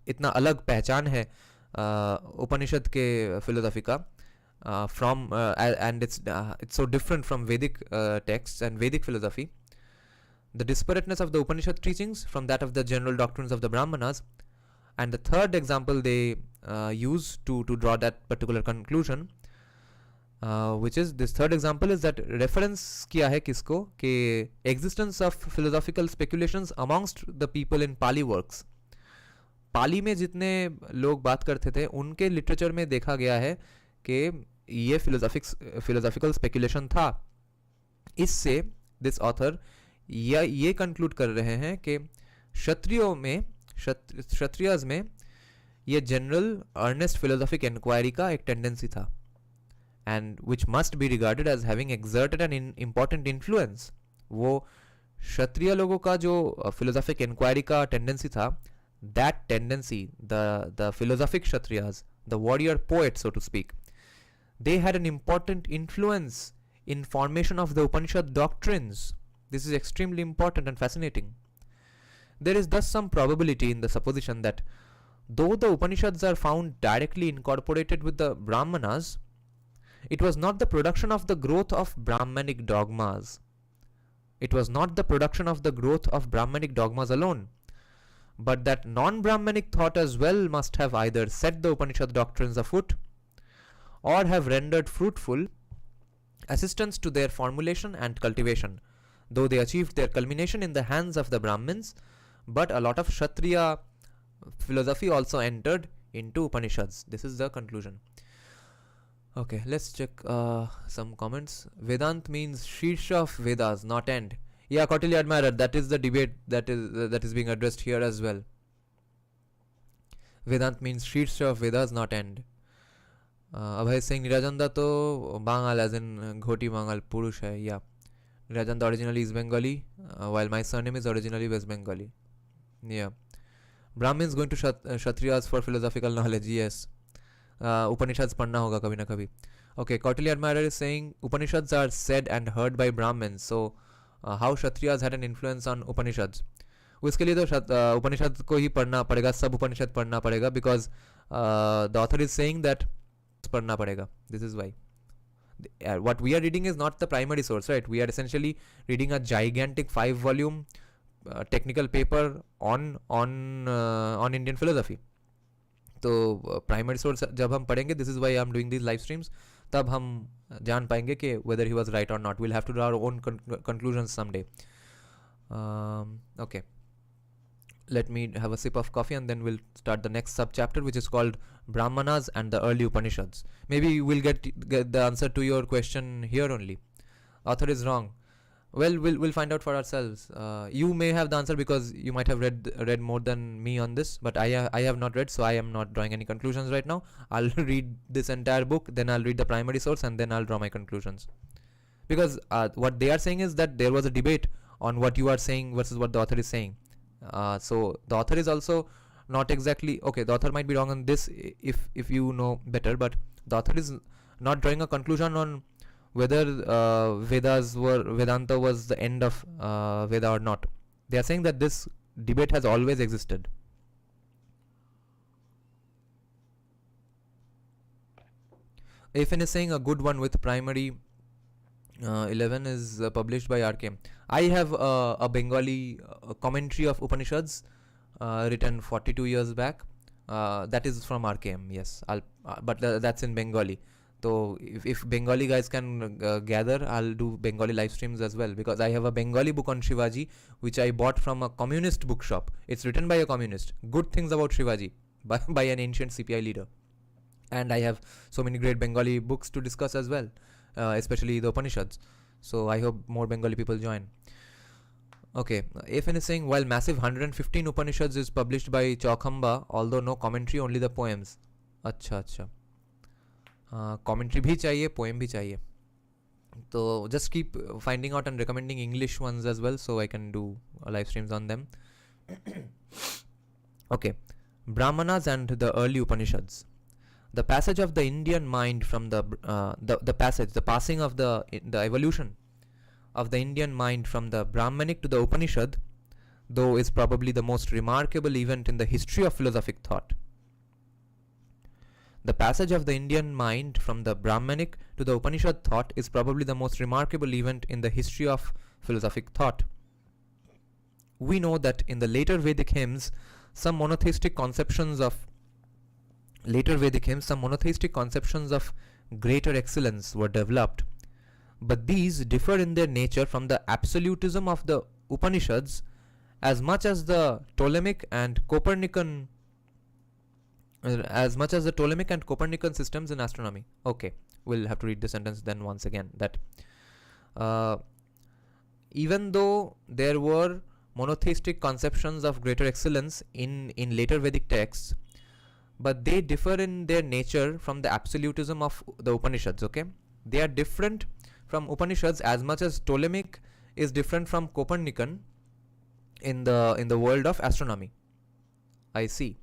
इतना अलग पहचान है उपनिषद के philosophy का, from and it's so different from Vedic texts and Vedic philosophy. The disparateness of the Upanishad teachings from that of the general doctrines of the Brahmanas. And the third example they use to draw that particular conclusion, which is this third example, is that reference किया है किसको, कि existence of philosophical speculations amongst the people in Pali works. पाली में जितने लोग बात करते थे उनके लिटरेचर में देखा गया है कि ये फिलोसॉफिकल स्पेकुलेशन था. इससे दिस ऑथर ये कंक्लूड कर रहे हैं कि क्षत्रियज में ये जनरल अर्नेस्ट फिलोसॉफिक इंक्वायरी का एक टेंडेंसी था, and which must be regarded as having exerted an important influence. वो क्षत्रिय लोगों का जो फिलोसॉफिक इंक्वायरी का टेंडेंसी था, that tendency, the philosophic Kshatriyas, the warrior poets, so to speak, they had an important influence in formation of the Upanishad doctrines. This is extremely important and fascinating. There is thus some probability in the supposition that though the Upanishads are found directly incorporated with the Brahmanas, it was not the production of the growth of Brahmanic dogmas. It was not the production of the growth of Brahmanic dogmas alone, but that non-Brahmanic thought as well must have either set the Upanishad doctrines afoot or have rendered fruitful assistance to their formulation and cultivation, though they achieved their culmination in the hands of the Brahmins. But a lot of Kshatriya philosophy also entered into Upanishads. This is the conclusion. Okay, let's check some comments. Vedant means Shirsha of Vedas, not end. Yeah, Kautilya Admirer, that is the debate that is being addressed here as well. Vedant means Shirsha of Vedas, not end. Abhay Singh, Nirajanda to Bangal, as in Ghoti Bangal, Purush hai. Yeah. Nirajanda originally is Bengali, while my surname is originally West Bengali. Yeah. Brahmins going to Kshatriyas for philosophical knowledge, yes. Upanishads padhna hoga kabhi na kabhi. Okay, Kautilya Admirer is saying Upanishads are said and heard by Brahmins, so how Kshatriyas had an influence on Upanishads. उसके लिए तो उपनिषद को ही पढ़ना पड़ेगा, सब उपनिषद पढ़ना पड़ेगा, because the author is saying that पढ़ना पड़ेगा. This is why. What we are reading is not the primary source, right? We are essentially reading a gigantic 5-volume technical paper on Indian philosophy. तो primary source जब हम पढ़ेंगे, this is why I am doing this live streams, तब हम जान पाएंगे कि whether he was right or not. We'll have to draw our own conclusions someday. Okay, let me have a sip of coffee and then we'll start the next sub chapter, which is called Brahmanas and the early Upanishads. Maybe we'll get the answer to your question here only. Author is wrong. Well, we'll find out for ourselves. You may have the answer because you might have read more than me on this, but I have not read, so I am not drawing any conclusions right now. I'll read this entire book, then I'll read the primary source, and then I'll draw my conclusions. Because what they are saying is that there was a debate on what you are saying versus what the author is saying. So the author is also not exactly okay. The author might be wrong on this if you know better, but the author is not drawing a conclusion on whether Vedanta was the end of Veda or not. They are saying that this debate has always existed. AFN is saying a good one with primary 11 is published by RKM. I have a Bengali commentary of Upanishads written 42 years back. That is from RKM, yes. But that's in Bengali. So if Bengali guys can gather, I'll do Bengali live streams as well, because I have a Bengali book on Shivaji which I bought from a communist bookshop. It's written by a communist. Good things about Shivaji by an ancient CPI leader. And I have so many great Bengali books to discuss as well, especially the Upanishads. So I hope more Bengali people join. Okay, AFN is saying while massive 115 Upanishads is published by Chaukhamba, although no commentary, only the poems. अच्छा. Commentary भी चाहिए, poem भी चाहिए. So just keep finding out and recommending English ones as well, so I can do live streams on them. Okay, Brahmanas and the early Upanishads. The passage of the Indian mind from the passing of the evolution of the Indian mind from the Brahmanic to the Upanishad, though, is probably the most remarkable event in the history of philosophic thought. The passage of the Indian mind from the Brahmanic to the Upanishad thought is probably the most remarkable event in the history of philosophic thought. We know that in the later Vedic hymns, some monotheistic conceptions of greater excellence were developed, but these differ in their nature from the absolutism of the Upanishads as much as the Ptolemaic and Copernican systems in astronomy. Okay, we'll have to read the sentence then once again. That even though there were monotheistic conceptions of greater excellence in later Vedic texts, but they differ in their nature from the absolutism of the Upanishads. Okay, they are different from Upanishads as much as Ptolemaic is different from Copernican in the world of astronomy. I see.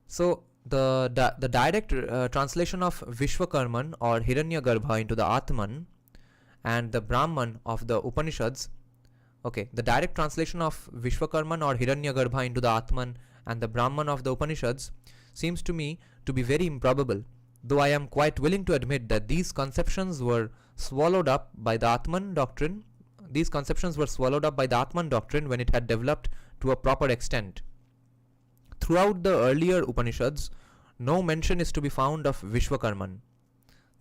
So the direct translation of Vishwakarman or Hiranyagarbha into the Atman and the Brahman of the Upanishads. Okay, the direct translation of Vishwakarman or Hiranyagarbha into the Atman and the Brahman of the Upanishads seems to me to be very improbable, though I am quite willing to admit that these conceptions were swallowed up by the Atman doctrine. These conceptions were swallowed up by the Atman doctrine when it had developed to a proper extent. Throughout the earlier Upanishads, no mention is to be found of Vishwakarman.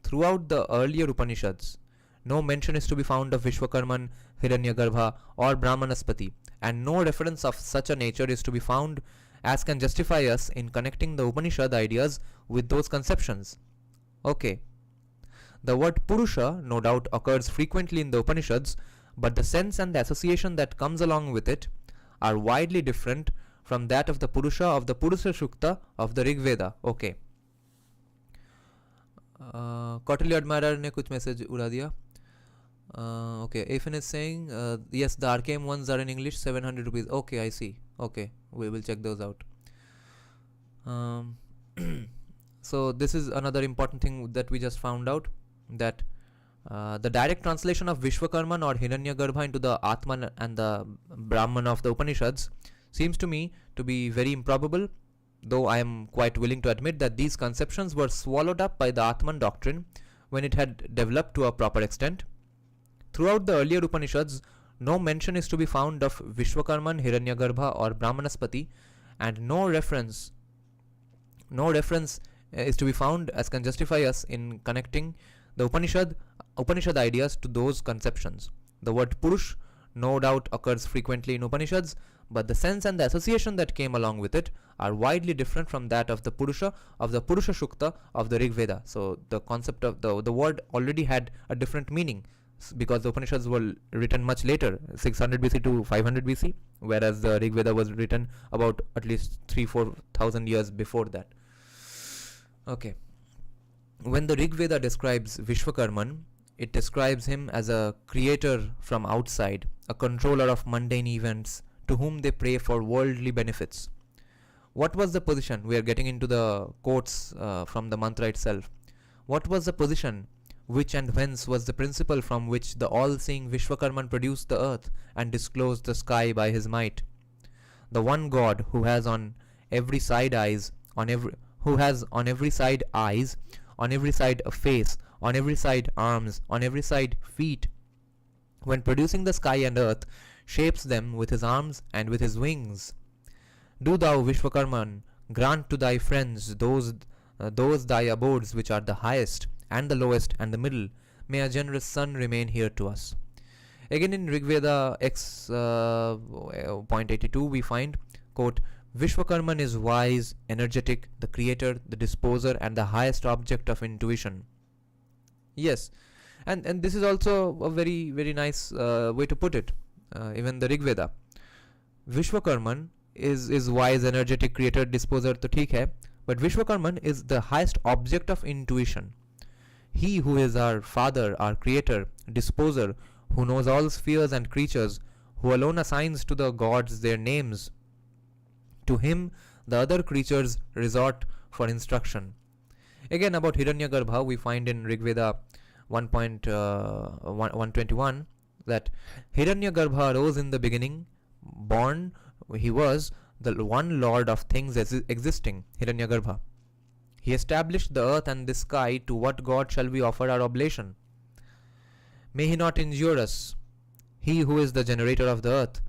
Throughout the earlier Upanishads, no mention is to be found of Vishwakarman, Hiranyagarbha or Brahmanaspati, and no reference of such a nature is to be found as can justify us in connecting the Upanishad ideas with those conceptions. Okay. The word Purusha no doubt occurs frequently in the Upanishads, but the sense and the association that comes along with it are widely different from that of the Purusha Sukta of the Rig Veda. Okay. Quarterly Admirer ने कुछ message उड़ा दिया. Okay, Afin is saying yes, the RKM ones are in English, 700 rupees. Okay, I see. Okay, we will check those out. So this is another important thing that we just found out, that the direct translation of Vishwakarman or Hiranyagarbha into the Atman and the Brahman of the Upanishads seems to me to be very improbable, though I am quite willing to admit that these conceptions were swallowed up by the Atman doctrine when it had developed to a proper extent. Throughout the earlier Upanishads, no mention is to be found of Vishwakarman, Hiranyagarbha or Brahmanaspati, and no reference is to be found as can justify us in connecting the Upanishad ideas to those conceptions. The word Purush no doubt occurs frequently in Upanishads, but the sense and the association that came along with it are widely different from that of the Purusha Shukta of the Rig Veda. So the concept of the word already had a different meaning because the Upanishads were written much later, 600 BC to 500 BC, whereas the Rig Veda was written about at least 3,000-4,000 years before that. Okay. When the Rig Veda describes Vishwakarman, it describes him as a creator from outside, a controller of mundane events to whom they pray for worldly benefits. What was the position? We are getting into the quotes from the mantra itself. What was the position? Which and whence was the principle from which the all-seeing Vishwakarman produced the earth and disclosed the sky by his might? The one God who has on every side eyes, on every side a face, on every side arms, on every side feet, when producing the sky and earth, shapes them with his arms and with his wings. Do thou, Vishwakarman, grant to thy friends those thy abodes which are the highest, and the lowest, and the middle. May a generous sun remain here to us. Again in Rigveda X.82 we find, quote, Vishwakarman is wise, energetic, the creator, the disposer, and the highest object of intuition. Yes, and this is also a very, very nice way to put it. Even the Rig Veda. Vishwakarman is wise, energetic, creator, disposer, to theek hai, but Vishwakarman is the highest object of intuition. He who is our father, our creator, disposer, who knows all spheres and creatures, who alone assigns to the gods their names. To him the other creatures resort for instruction. Again about Hiranyagarbha we find in Rigveda 1.121 that Hiranyagarbha arose in the beginning, born, he was the one lord of things existing, Hiranyagarbha. He established the earth and the sky. To what god shall we offer our oblation? May he not injure us. He who is the generator of the earth,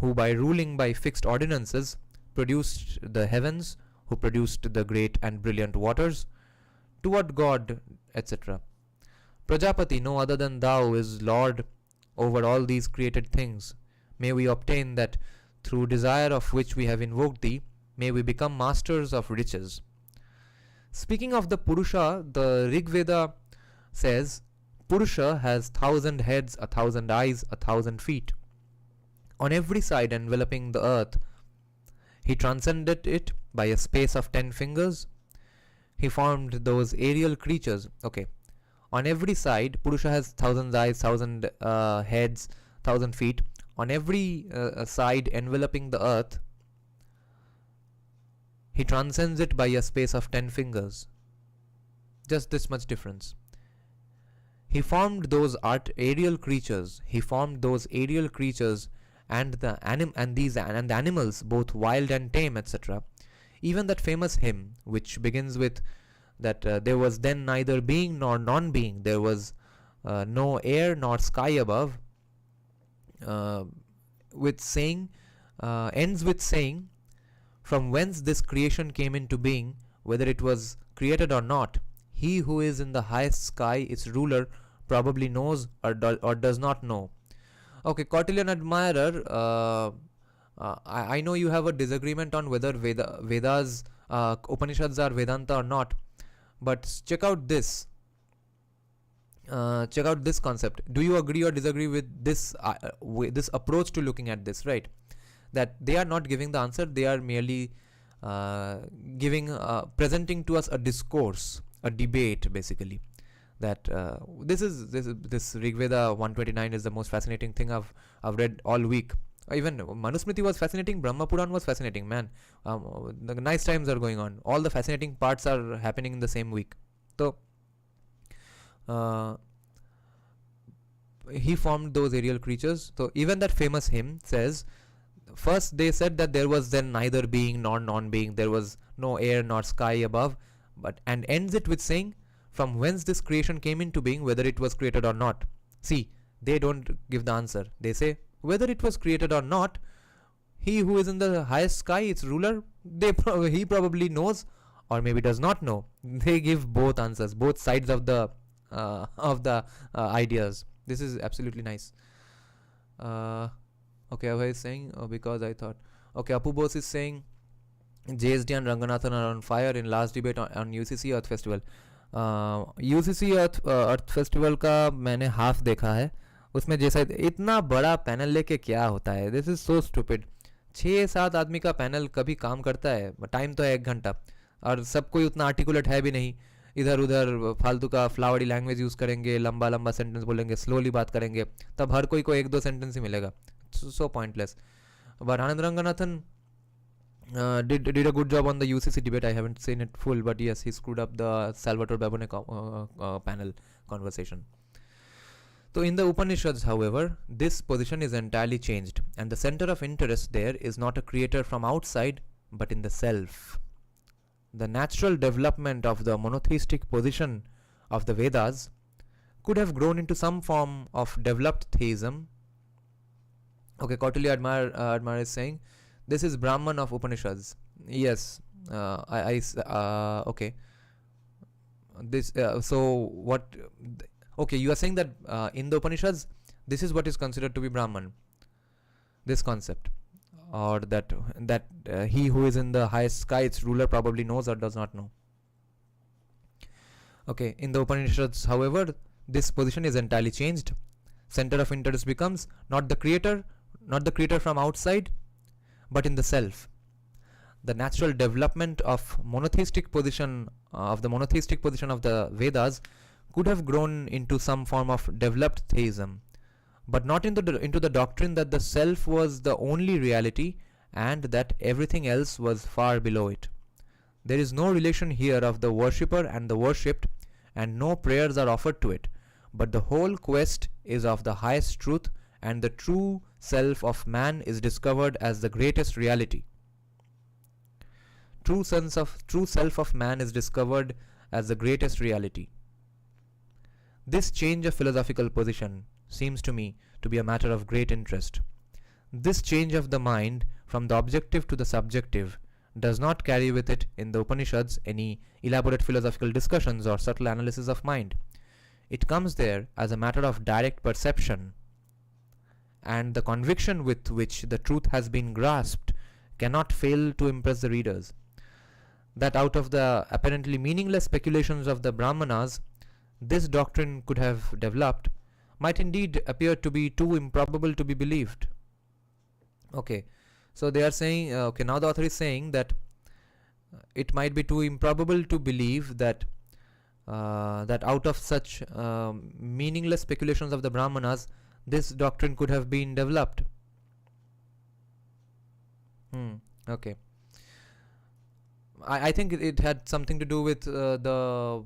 who by ruling by fixed ordinances produced the heavens, who produced the great and brilliant waters, to what god, etc. Prajapati, no other than thou, is lord over all these created things. May we obtain that through desire of which we have invoked thee, may we become masters of riches. Speaking of the Purusha, the Rig Veda says, Purusha has 1,000 heads, 1,000 eyes, 1,000 feet. On every side enveloping the earth, he transcended it by a space of 10 fingers. He formed those aerial creatures. Okay. On every side, Purusha has 1,000 eyes, 1,000 heads, 1,000 feet. On every side enveloping the earth, he transcends it by a space of 10 fingers. Just this much difference. He formed those aerial creatures. He formed those aerial creatures and the animals, both wild and tame, etc. Even that famous hymn, which begins with that there was then neither being nor non-being, there was no air nor sky above, with saying, ends with saying, from whence this creation came into being, whether it was created or not, he who is in the highest sky, its ruler, probably knows or does not know. Okay, Kautilyan admirer, I know you have a disagreement on whether Vedas, Upanishads are Vedanta or not, but check out this. Check out this concept. Do you agree or disagree with this this approach to looking at this, right? That they are not giving the answer, they are merely presenting to us a discourse, a debate, basically. That this Rig Veda 129 is the most fascinating thing I've read all week. Even Manusmriti was fascinating, Brahma Puran was fascinating, man. The nice times are going on. All the fascinating parts are happening in the same week. So, he formed those aerial creatures. So, even that famous hymn says, first they said that there was then neither being nor non-being, there was no air nor sky above, and ends it with saying, from whence this creation came into being, whether it was created or not. See, they don't give the answer. They say, whether it was created or not, he who is in the highest sky, its ruler, he probably knows or maybe does not know. They give both answers, both sides of the ideas. This is absolutely nice. Okay, Abhay is saying, because I thought. Okay, Apu Bose is saying, JSD and Ranganathan are on fire in last debate on UCC Earth Festival. UCC Earth Festival का मैंने half देखा है. उसमें जैसा इतना बड़ा panel लेके क्या होता है. This is so stupid. 6-7 आदमी का पैनल कभी काम करता है? टाइम तो है 1 घंटा, और सब कोई उतना आर्टिकुलेट है भी नहीं. इधर उधर फालतू का फ्लावरी लैंग्वेज यूज़ करेंगे, लंबा लंबा सेंटेंस बोलेंगे, स्लोली बात करेंगे, तब हर कोई को 1-2 सेंटेंस ही मिलेगा. So pointless. But Anand Ranganathan did a good job on the UCC debate. I haven't seen it full, but yes, he screwed up the Salvatore Babone panel conversation. So in the Upanishads, however, this position is entirely changed, and the center of interest there is not a creator from outside, but in the self. The natural development of the monotheistic position of the Vedas could have grown into some form of developed theism. Okay, Kautilya Admire is saying, this is Brahman of Upanishads. Yes, okay. This so what? Okay, you are saying that in the Upanishads, this is what is considered to be Brahman. This concept, or that he who is in the highest sky, its ruler, probably knows or does not know. Okay, in the Upanishads, however, this position is entirely changed. Center of interest becomes not the creator from outside, but in the self. The natural development of monotheistic position of the Vedas could have grown into some form of developed theism, but not into the doctrine that the self was the only reality and that everything else was far below it. There is no relation here of the worshipper and the worshipped, and no prayers are offered to it, but the whole quest is of the highest truth, and the true self of man is discovered as the greatest reality. True self of man is discovered as the greatest reality. This change of philosophical position seems to me to be a matter of great interest. This change of the mind from the objective to the subjective does not carry with it in the Upanishads any elaborate philosophical discussions or subtle analysis of mind. It comes there as a matter of direct perception, and the conviction with which the truth has been grasped cannot fail to impress the readers. That out of the apparently meaningless speculations of the Brahmanas, this doctrine could have developed might indeed appear to be too improbable to be believed. Okay, so they are saying, okay, now the author is saying that it might be too improbable to believe that out of such meaningless speculations of the Brahmanas, this doctrine could have been developed. Okay. I think it had something to do with the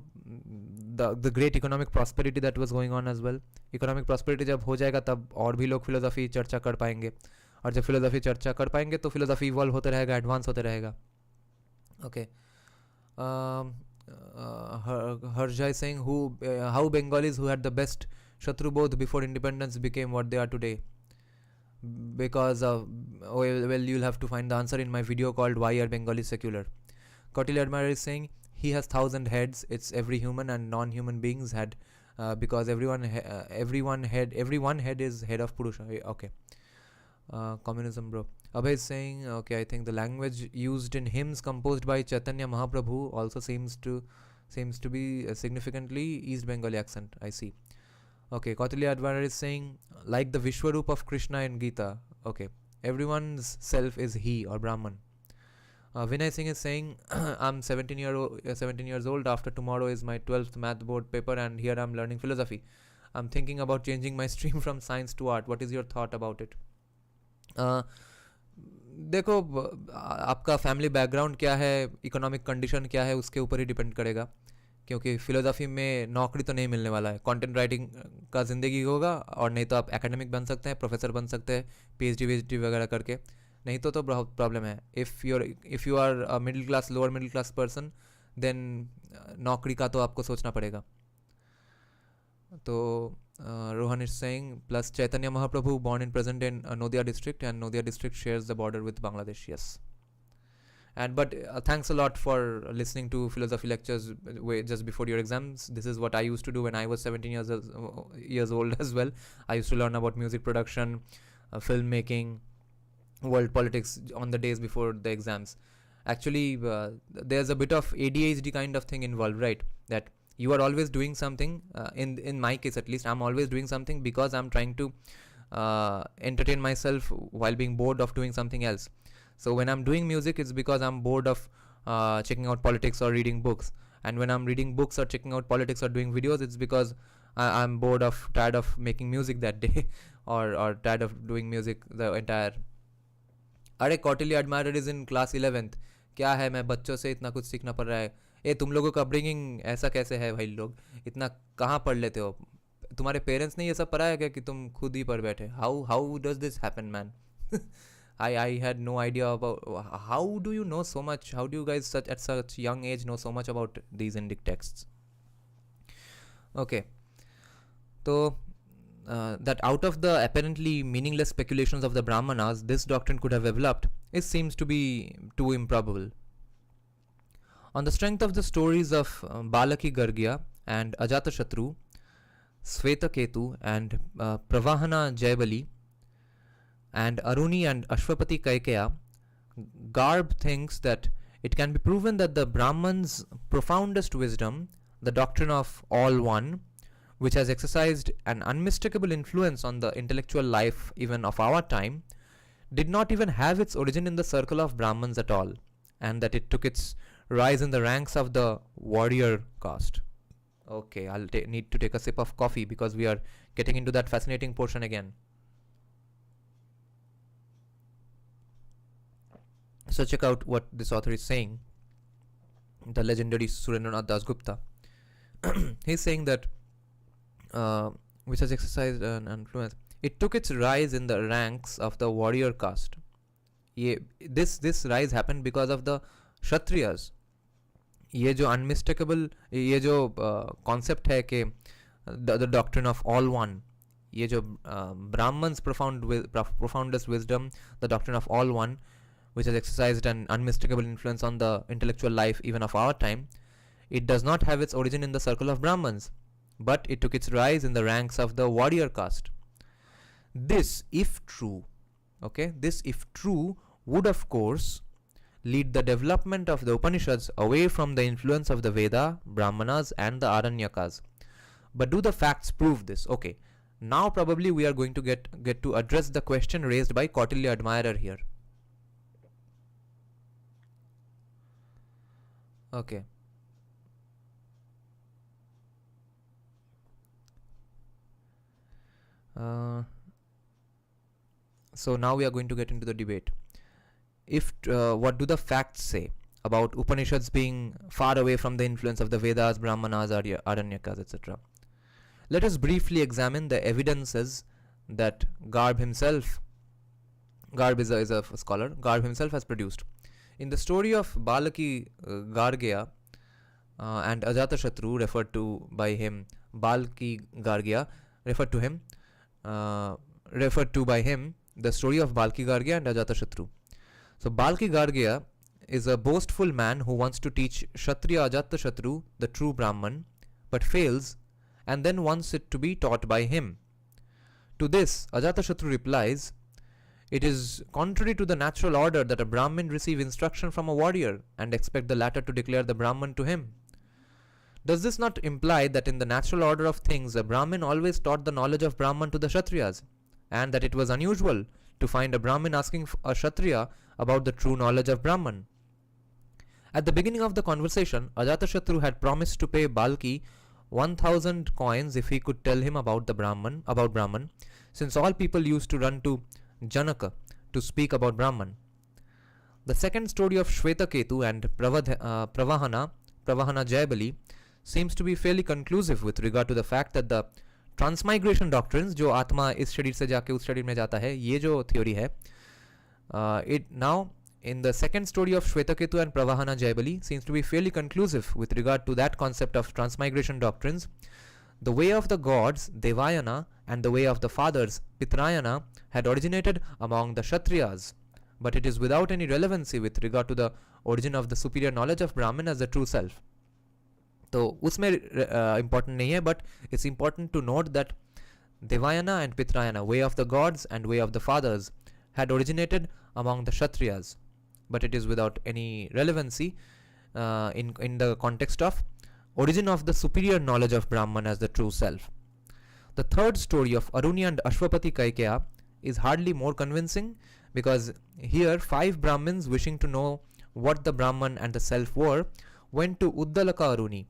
great economic prosperity that was going on as well. Economic prosperity जब हो जाएगा तब और भी लोग philosophy चर्चा कर पाएंगे, और जब फिलोसफी चर्चा कर पाएंगे तो फिलोसफी इवॉल्व होते रहेगा, एडवांस होते रहेगा. Okay. Harja is saying how Bengalis who had the best Shatrubodh before independence became what they are today. Because well, you'll have to find the answer in my video called Why Are Bengalis Secular. Kautilya Admire is saying he has 1,000 heads. It's every human and non-human beings had, because every one head is head of Purusha. Okay. Communism, bro. Abhay is saying, okay, I think the language used in hymns composed by Chaitanya Mahaprabhu also seems to be a significantly East Bengali accent. I see. Okay, Kautilya Advara is saying, like the Vishwarup of Krishna in Gita. Okay, everyone's self is he or Brahman. Vinay Singh is saying, I'm 17 years old. After tomorrow is my 12th math board paper, and here I'm learning philosophy. I'm thinking about changing my stream from science to art. What is your thought about it? देखो, आपका family background क्या है, economic condition क्या है, उसके ऊपर ही depend करेगा. क्योंकि फ़िलोसफी में नौकरी तो नहीं मिलने वाला है. कंटेंट राइटिंग का ज़िंदगी होगा, और नहीं तो आप एकेडमिक बन सकते हैं, प्रोफेसर बन सकते हैं PhD वगैरह करके. नहीं तो बहुत प्रॉब्लम है. If you are a middle class, lower middle class person, then नौकरी का तो आपको सोचना पड़ेगा. तो Rohan is saying, plus Chaitanya Mahaprabhu born and present in Noida district, and Noida district shares the border with Bangladesh. Yes. And but thanks a lot for listening to philosophy lectures just before your exams. This is what I used to do when I was 17 years old as well. I used to learn about music production, filmmaking, world politics on the days before the exams. Actually, there's a bit of ADHD kind of thing involved, right? That you are always doing something. In my case, at least, I'm always doing something because I'm trying to entertain myself while being bored of doing something else. So when I'm doing music, it's because I'm bored of checking out politics or reading books. And when I'm reading books or checking out politics or doing videos, it's because I'm tired of making music that day, or tired of doing music the entire. अरे Kautilya admirer is in class 11th. क्या है, मैं बच्चों से इतना कुछ सीखना पड़ रहा है. ए तुम लोगों का अपब्रिंगिंग ऐसा कैसे है भाई लोग, इतना कहाँ पढ़ लेते हो, तुम्हारे पेरेंट्स ने ये सब पढ़ाया क्या कि तुम खुद ही पढ़ बैठे. How does this happen man. I had no idea about how do you know so much, how do you guys at such young age know so much about these Indic texts. Okay, so that out of the apparently meaningless speculations of the Brahmanas this doctrine could have developed, it seems to be too improbable. On the strength of the stories of Balaki Gargya and Ajatashatru, Svetaketu and Pravahana Jayabali and Aruni and Ashwapati Kaikeya, Garb thinks that it can be proven that the Brahman's profoundest wisdom, the doctrine of all one, which has exercised an unmistakable influence on the intellectual life even of our time, did not even have its origin in the circle of Brahmins at all, and that it took its rise in the ranks of the warrior caste. Okay, I'll need to take a sip of coffee because we are getting into that fascinating portion again. So check out what this author is saying, the legendary Surendranath Dasgupta. He's saying that which has exercised an influence, it took its rise in the ranks of the warrior caste. This rise happened because of the Kshatriyas. ये जो unmistakable, ये जो concept है कि the doctrine of all one, ये जो Brahman's profoundest wisdom, the doctrine of all one, which has exercised an unmistakable influence on the intellectual life even of our time, it does not have its origin in the circle of Brahmins, but it took its rise in the ranks of the warrior caste. This, if true, would of course lead the development of the Upanishads away from the influence of the Veda, Brahmanas and the Aranyakas. But do the facts prove this? Okay, now probably we are going to get to address the question raised by Kautilya admirer here. Okay. So now we are going to get into the debate. If what do the facts say about Upanishads being far away from the influence of the Vedas, Brahmanas, Aranyakas, etc.? Let us briefly examine the evidences that Garb is a scholar, Garb himself has produced. In the story of Balaki Gargya and Ajatashatru referred to by him, Balaki Gargya referred to by him the story of Balaki Gargya and Ajatashatru. So Balaki Gargya is a boastful man who wants to teach Kshatriya Ajatashatru the true Brahman, but fails and then wants it to be taught by him. To this, Ajatashatru replies, it is contrary to the natural order that a Brahmin receive instruction from a warrior and expect the latter to declare the Brahman to him. Does this not imply that in the natural order of things, a Brahmin always taught the knowledge of Brahman to the Kshatriyas, and that it was unusual to find a Brahmin asking a Kshatriya about the true knowledge of Brahman? At the beginning of the conversation, Ajatashatru had promised to pay Balki 1000 coins if he could tell him about Brahman, since all people used to run to Janaka to speak about Brahman. The second story of Shvetaketu and Pravahana Jayabali seems to be fairly conclusive with regard to the fact that the transmigration doctrines, जो आत्मा इस शरीर से जाके उस शरीर में जाता है, ये जो theory है, it now in the second story of Shvetaketu and Pravahana Jayabali seems to be fairly conclusive with regard to that concept of transmigration doctrines. The way of the gods, Devayana, and the way of the fathers, Pitrayana, had originated among the Kshatriyas, but it is without any relevancy with regard to the origin of the superior knowledge of Brahman as the true self. तो उसमें important नहीं है, but it's important to note that Devayana and Pitrayana, way of the gods and way of the fathers, had originated among the Kshatriyas, but it is without any relevancy in the context of origin of the superior knowledge of Brahman as the true self. The third story of Aruni and Ashwapati Kaikeya is hardly more convincing, because here 5 Brahmins wishing to know what the Brahman and the self were went to Uddalaka Aruni,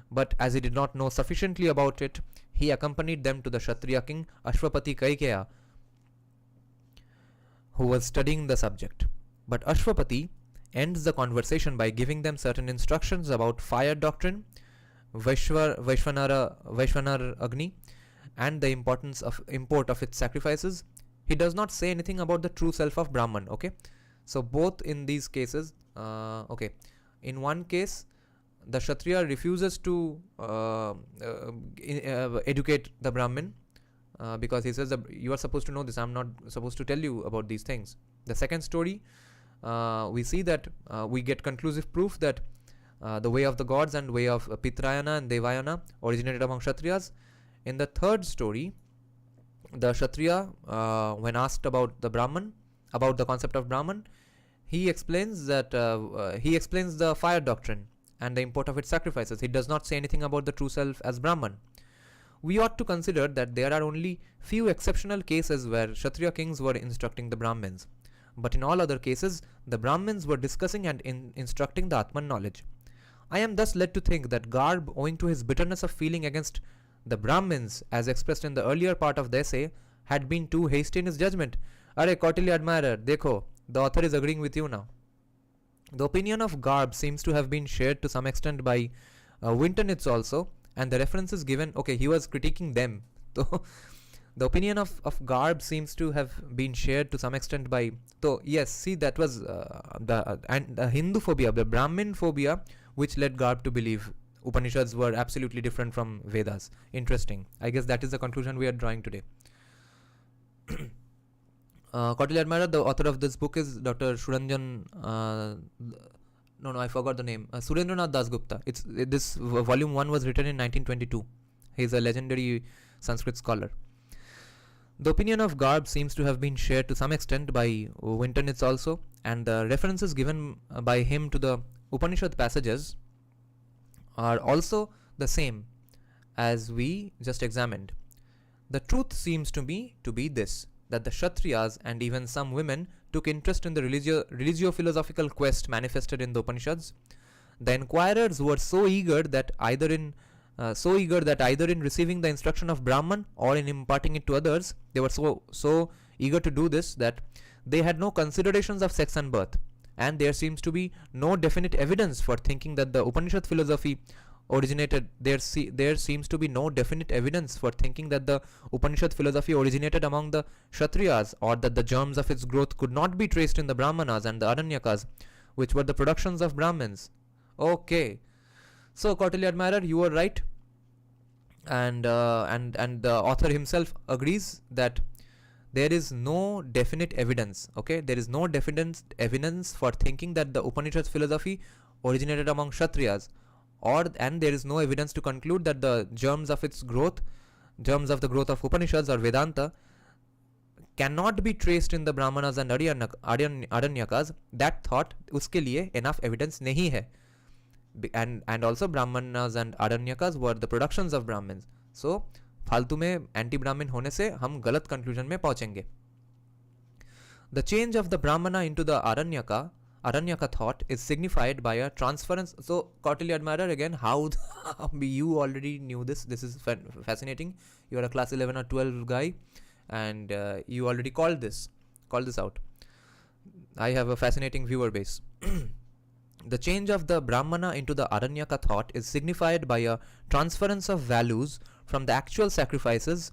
but as he did not know sufficiently about it, he accompanied them to the Kshatriya king Ashwapati Kaikeya, who was studying the subject. But Ashwapati ends the conversation by giving them certain instructions about fire doctrine, Vaishvanar Agni, and the importance of import of its sacrifices. He does not say anything about the true self of Brahman. Okay, so both in these cases, in one case the Kshatriya refuses to educate the Brahmin because he says that you are supposed to know this, I'm not supposed to tell you about these things. The second story, we see that we get conclusive proof that the way of the gods and way of Pitrayana and Devayana originated among Kshatriyas. In the third story, the Kshatriya, when asked about the Brahman, about the concept of Brahman, he explains that he explains the fire doctrine and the import of its sacrifices. He does not say anything about the true self as Brahman. We ought to consider that there are only few exceptional cases where Kshatriya kings were instructing the Brahmins, but in all other cases the Brahmins were discussing and instructing the Atman knowledge. I am thus led to think that Garb, owing to his bitterness of feeling against the Brahmins as expressed in the earlier part of the essay, had been too hasty in his judgment. Arey Kautilya admirer, dekho, the author is agreeing with you now. The opinion of Garb seems to have been shared to some extent by Wintonitz also, and the references given, okay, he was critiquing them. So the opinion of Garb seems to have been shared to some extent by, so yes, see, that was the Hindu phobia, the Brahmin phobia, which led Garb to believe Upanishads were absolutely different from Vedas. Interesting. I guess that is the conclusion we are drawing today. Kautilya admirer, the author of this book is Dr. I forgot the name. Surendranath Dasgupta. This volume 1 was written in 1922. He is a legendary Sanskrit scholar. The opinion of Garb seems to have been shared to some extent by Wintonitz also, and the references given by him to the Upanishad passages are also the same as we just examined. The truth seems to me to be this, that the Kshatriyas and even some women took interest in the religio-philosophical quest manifested in the Upanishads. The inquirers were so eager that either in receiving the instruction of Brahman or in imparting it to others, they were so eager to do this that they had no considerations of sex and birth, and there seems to be no definite evidence for thinking that the Upanishad philosophy originated. There seems to be no definite evidence for thinking that the Upanishad philosophy originated among the Kshatriyas, or that the germs of its growth could not be traced in the Brahmanas and the Aranyakas, which were the productions of Brahmins. Okay, so Kautilya admirer, you were right, and the author himself agrees that there is no definite evidence. Okay, there is no definite evidence for thinking that the Upanishad philosophy originated among Kshatriyas, and there is no evidence to conclude that the germs of the growth of Upanishads or Vedanta cannot be traced in the Brahmanas and Aranyakas. That thought, uske liye enough evidence nahi hai. And also Brahmanas and Aranyakas were the productions of Brahmins. So फालतू में anti ब्राह्मण होने से हम गलत conclusion में पहुंचेंगे. The change of the Brahmana into the Aranyaka thought is signified by a transference. So Kautilya admirer, again, how you already knew this. This is fascinating. You are a class 11 or 12 guy, and you already called this out. I have a fascinating viewer base. The change of the Brahmana into the Aranyaka thought is signified by a transference of values from the actual sacrifices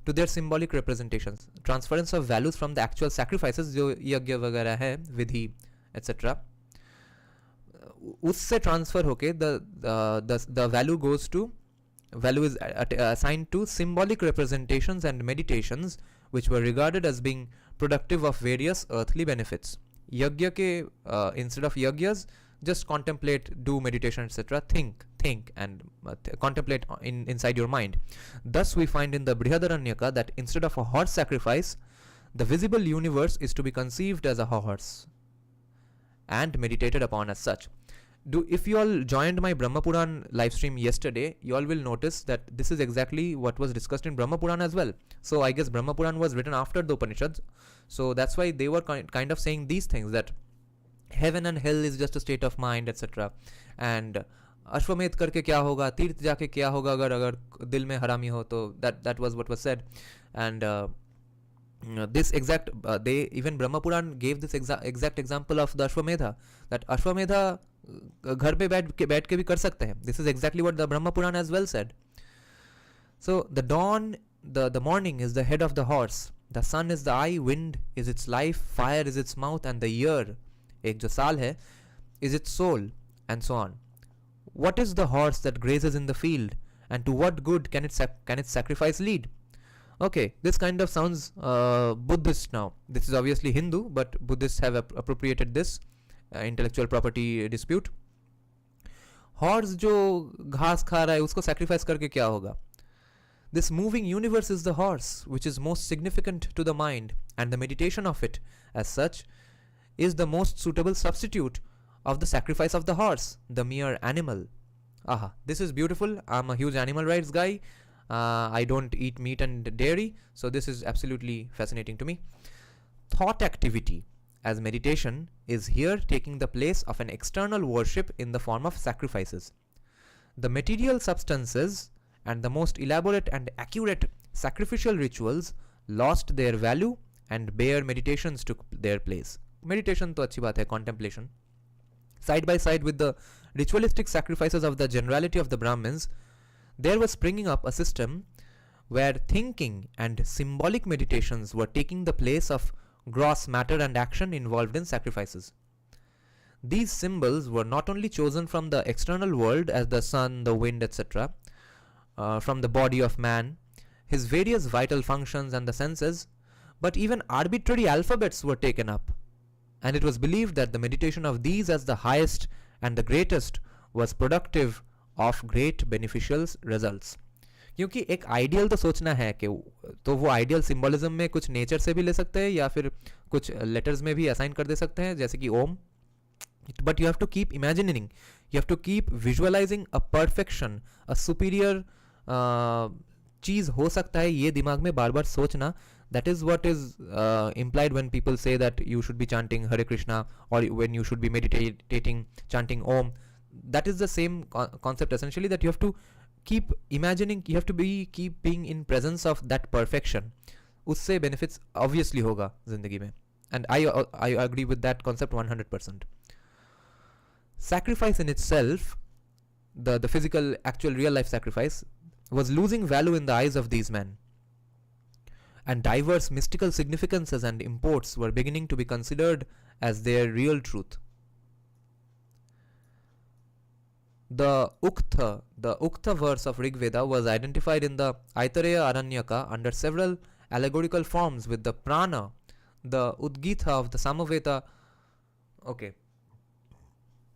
to their symbolic representations. Transference of values from the actual sacrifices, जो यज्ञ वगैरह है, विधि, etc. उससे transfer होके the value is assigned to symbolic representations and meditations which were regarded as being productive of various earthly benefits. यज्ञ के instead of yagyas, just contemplate, do meditation, etc. Think and contemplate inside your mind. Thus we find in the Brihadaranyaka that instead of a horse sacrifice, the visible universe is to be conceived as a horse and meditated upon as such. If you all joined my Brahma Puran live stream yesterday, you all will notice that this is exactly what was discussed in Brahma Puran as well. So I guess Brahma Puran was written after the Upanishads, so that's why they were kind of saying these things, that heaven and hell is just a state of mind, etc. And अश्वमेध करके क्या होगा, तीर्थ जाके क्या होगा अगर दिल में हरामी हो, तो that was what was said. And this exact they even Brahma Puran gave this exact example of the Ashwamedha, that Ashwamedha घर पे बैठ के भी कर सकते हैं. This is exactly what the Brahma Puran as well said. So the dawn, the morning is the head of the horse, the sun is the eye, wind is its life, fire is its mouth, and the year, एक जो साल है, is its soul, and so on. What is the horse that grazes in the field, and to what good can its sacrifice lead? Okay, this kind of sounds Buddhist now. This is obviously Hindu, but Buddhists have appropriated this intellectual property dispute. Horse जो घास खा रहा है उसको sacrifice करके क्या होगा? This moving universe is the horse, which is most significant to the mind, and the meditation of it, as such, is the most suitable substitute of the sacrifice of the horse, the mere animal. Aha, this is beautiful. I'm a huge animal rights guy. I don't eat meat and dairy, so this is absolutely fascinating to me. Thought activity as meditation is here taking the place of an external worship in the form of sacrifices. The material substances and the most elaborate and accurate sacrificial rituals lost their value and bare meditations took their place. Meditation to अच्छी बात है, contemplation. Side by side with the ritualistic sacrifices of the generality of the Brahmins, there was springing up a system where thinking and symbolic meditations were taking the place of gross matter and action involved in sacrifices. These symbols were not only chosen from the external world as the sun, the wind, etc., from the body of man, his various vital functions and the senses, but even arbitrary alphabets were taken up. And it was believed that the meditation of these as the highest and the greatest was productive of great beneficial results. क्योंकि एक ideal तो सोचना है कि तो वो ideal symbolism में कुछ नेचर से भी ले सकते हैं या फिर कुछ लेटर्स में भी असाइन कर दे सकते हैं, जैसे कि Om. But you have to keep imagining, you have to keep visualising a perfection, a superior चीज़ हो सकता है, ये दिमाग में बार बार सोचना. That is what is implied when people say that you should be chanting Hare Krishna, or when you should be meditating, chanting Om. That is the same concept essentially, that you have to keep imagining, you have to keep being in presence of that perfection. उससे benefits obviously होगा जिंदगी में. And I agree with that concept 100%. Sacrifice in itself, the physical, actual, real life sacrifice, was losing value in the eyes of these men. And diverse mystical significances and imports were beginning to be considered as their real truth. The Ukta verse of Rig Veda was identified in the Aitareya Aranyaka under several allegorical forms with the prana, the Udgita of the Samaveda. Okay.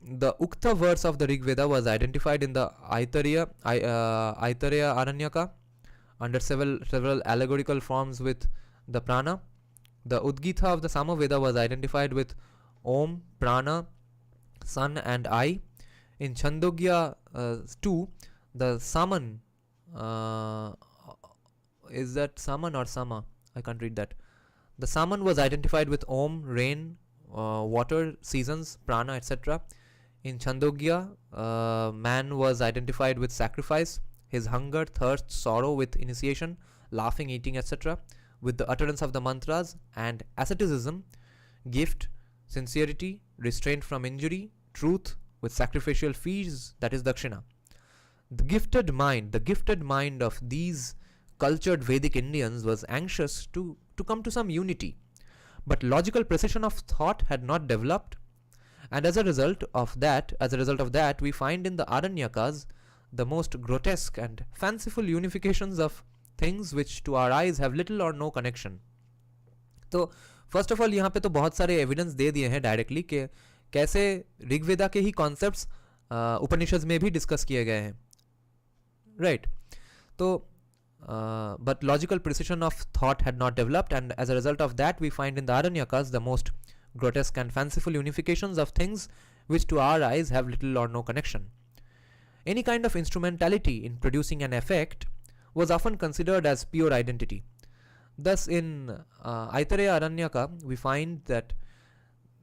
The Ukta verse of the Rig Veda was identified in the Aitareya Aranyaka under several allegorical forms with the prana. The Udgita of the Samaveda was identified with Om, prana, sun and I. In Chandogya 2, the Saman, is that Saman or Sama? I can't read that. The Saman was identified with Om, rain, water, seasons, prana, etc. In Chandogya, man was identified with sacrifice, his hunger, thirst, sorrow with initiation, laughing, eating, etc., with the utterance of the mantras, and asceticism, gift, sincerity, restraint from injury, truth, with sacrificial fees, that is dakshina. The gifted mind of these cultured Vedic Indians was anxious to come to some unity, but logical precision of thought had not developed, and as a result of that, we find in the Aranyakas the most grotesque and fanciful unifications of things which to our eyes have little or no connection. So first of all यहाँ पे तो बहुत सारे evidence दे दिए हैं directly कि कैसे ऋग्वेदा के ही कॉन्सेप्ट्स उपनिषद में भी डिस्कस किए गए हैं, राइट? तो but logical precision of thought had not developed, and as a result of that we find in the Aranyakas the most grotesque and fanciful unifications of things which to our eyes have little or no connection. Any kind of instrumentality in producing an effect was often considered as pure identity. Thus in Aitareya Aranyaka we find that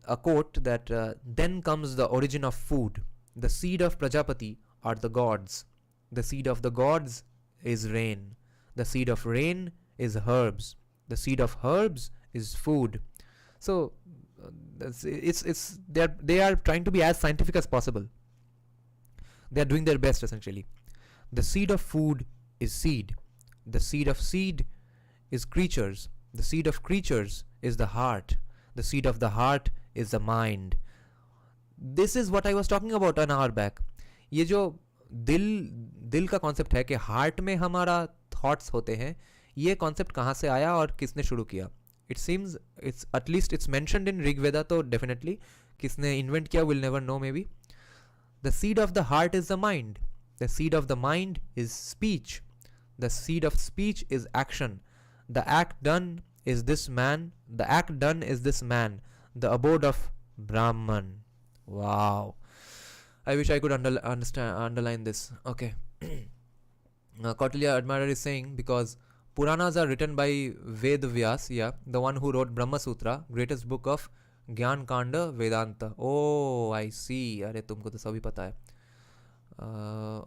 a quote that then comes the origin of food, the seed of Prajapati are the gods, the seed of the gods is rain, the seed of rain is herbs, the seed of herbs is food. So they are trying to be as scientific as possible. They are doing their best essentially. The seed of food is seed, the seed of seed is creatures, the seed of creatures is the heart, the seed of the heart is the mind. This is what I was talking about an hour back. ये जो दिल का concept है कि heart में हमारा thoughts होते हैं, ये कॉन्सेप्ट कहाँ से आया और किसने शुरू किया? It seems it's at least it's mentioned in Rigveda, तो डेफिनेटली किसने इन्वेंट किया will never know maybe. The seed of the heart is the mind, the seed of the mind is speech, the seed of speech is action, the act done is this man, the act done is this man, the abode of Brahman. Wow, I wish I could underline this. Okay. Kautilya Admirer is saying because Puranas are written by Ved Vyas, yeah, the one who wrote Brahma Sutra, greatest book of Gyan Kanda Vedanta. Oh, I see. अरे तुमको तो सभी पता है.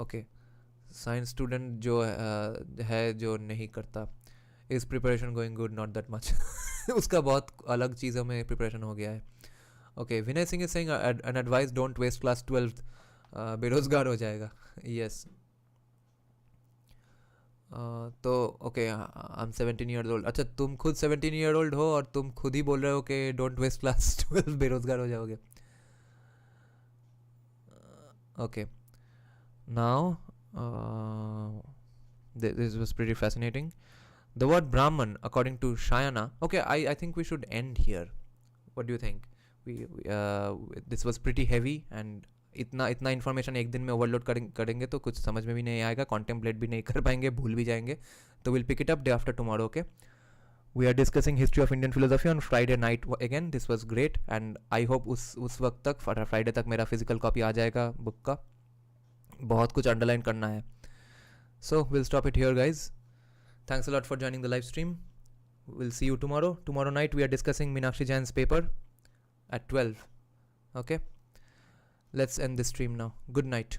Okay. Science student जो है जो नहीं करता. Is preparation going good? Not that much. उसका बहुत अलग चीज़ों में preparation हो गया है. Okay, Vinay Singh is saying an advice, don't waste class 12th. बेरोजगार हो जाएगा. Yes. तो okay, I'm 17 years old. अच्छा, तुम खुद 17 year old हो और तुम खुद ही बोल रहे हो कि don't waste class 12, बेरोजगार हो जाओगे. Okay. Now, this was pretty fascinating. The word Brahman, according to Shayana. Okay, I think we should end here. What do you think? This was pretty heavy and इतना information एक दिन में overload करेंगे तो कुछ समझ में भी नहीं आएगा, कॉन्टेम्पलेट भी नहीं कर पाएंगे, भूल भी जाएंगे. तो will pick it up day after tomorrow. Okay, we are discussing history of Indian philosophy on Friday night again. This was great and I hope उस वक्त तक, फ्राइडे तक मेरा फिजिकल कॉपी आ जाएगा बुक का. बहुत कुछ अंडरलाइन करना है. So will stop it here guys. Thanks a lot for joining the live stream. Will see you tomorrow night. We are discussing Meenakshi Jain's paper at 12. Okay, let's end this stream now. Good night.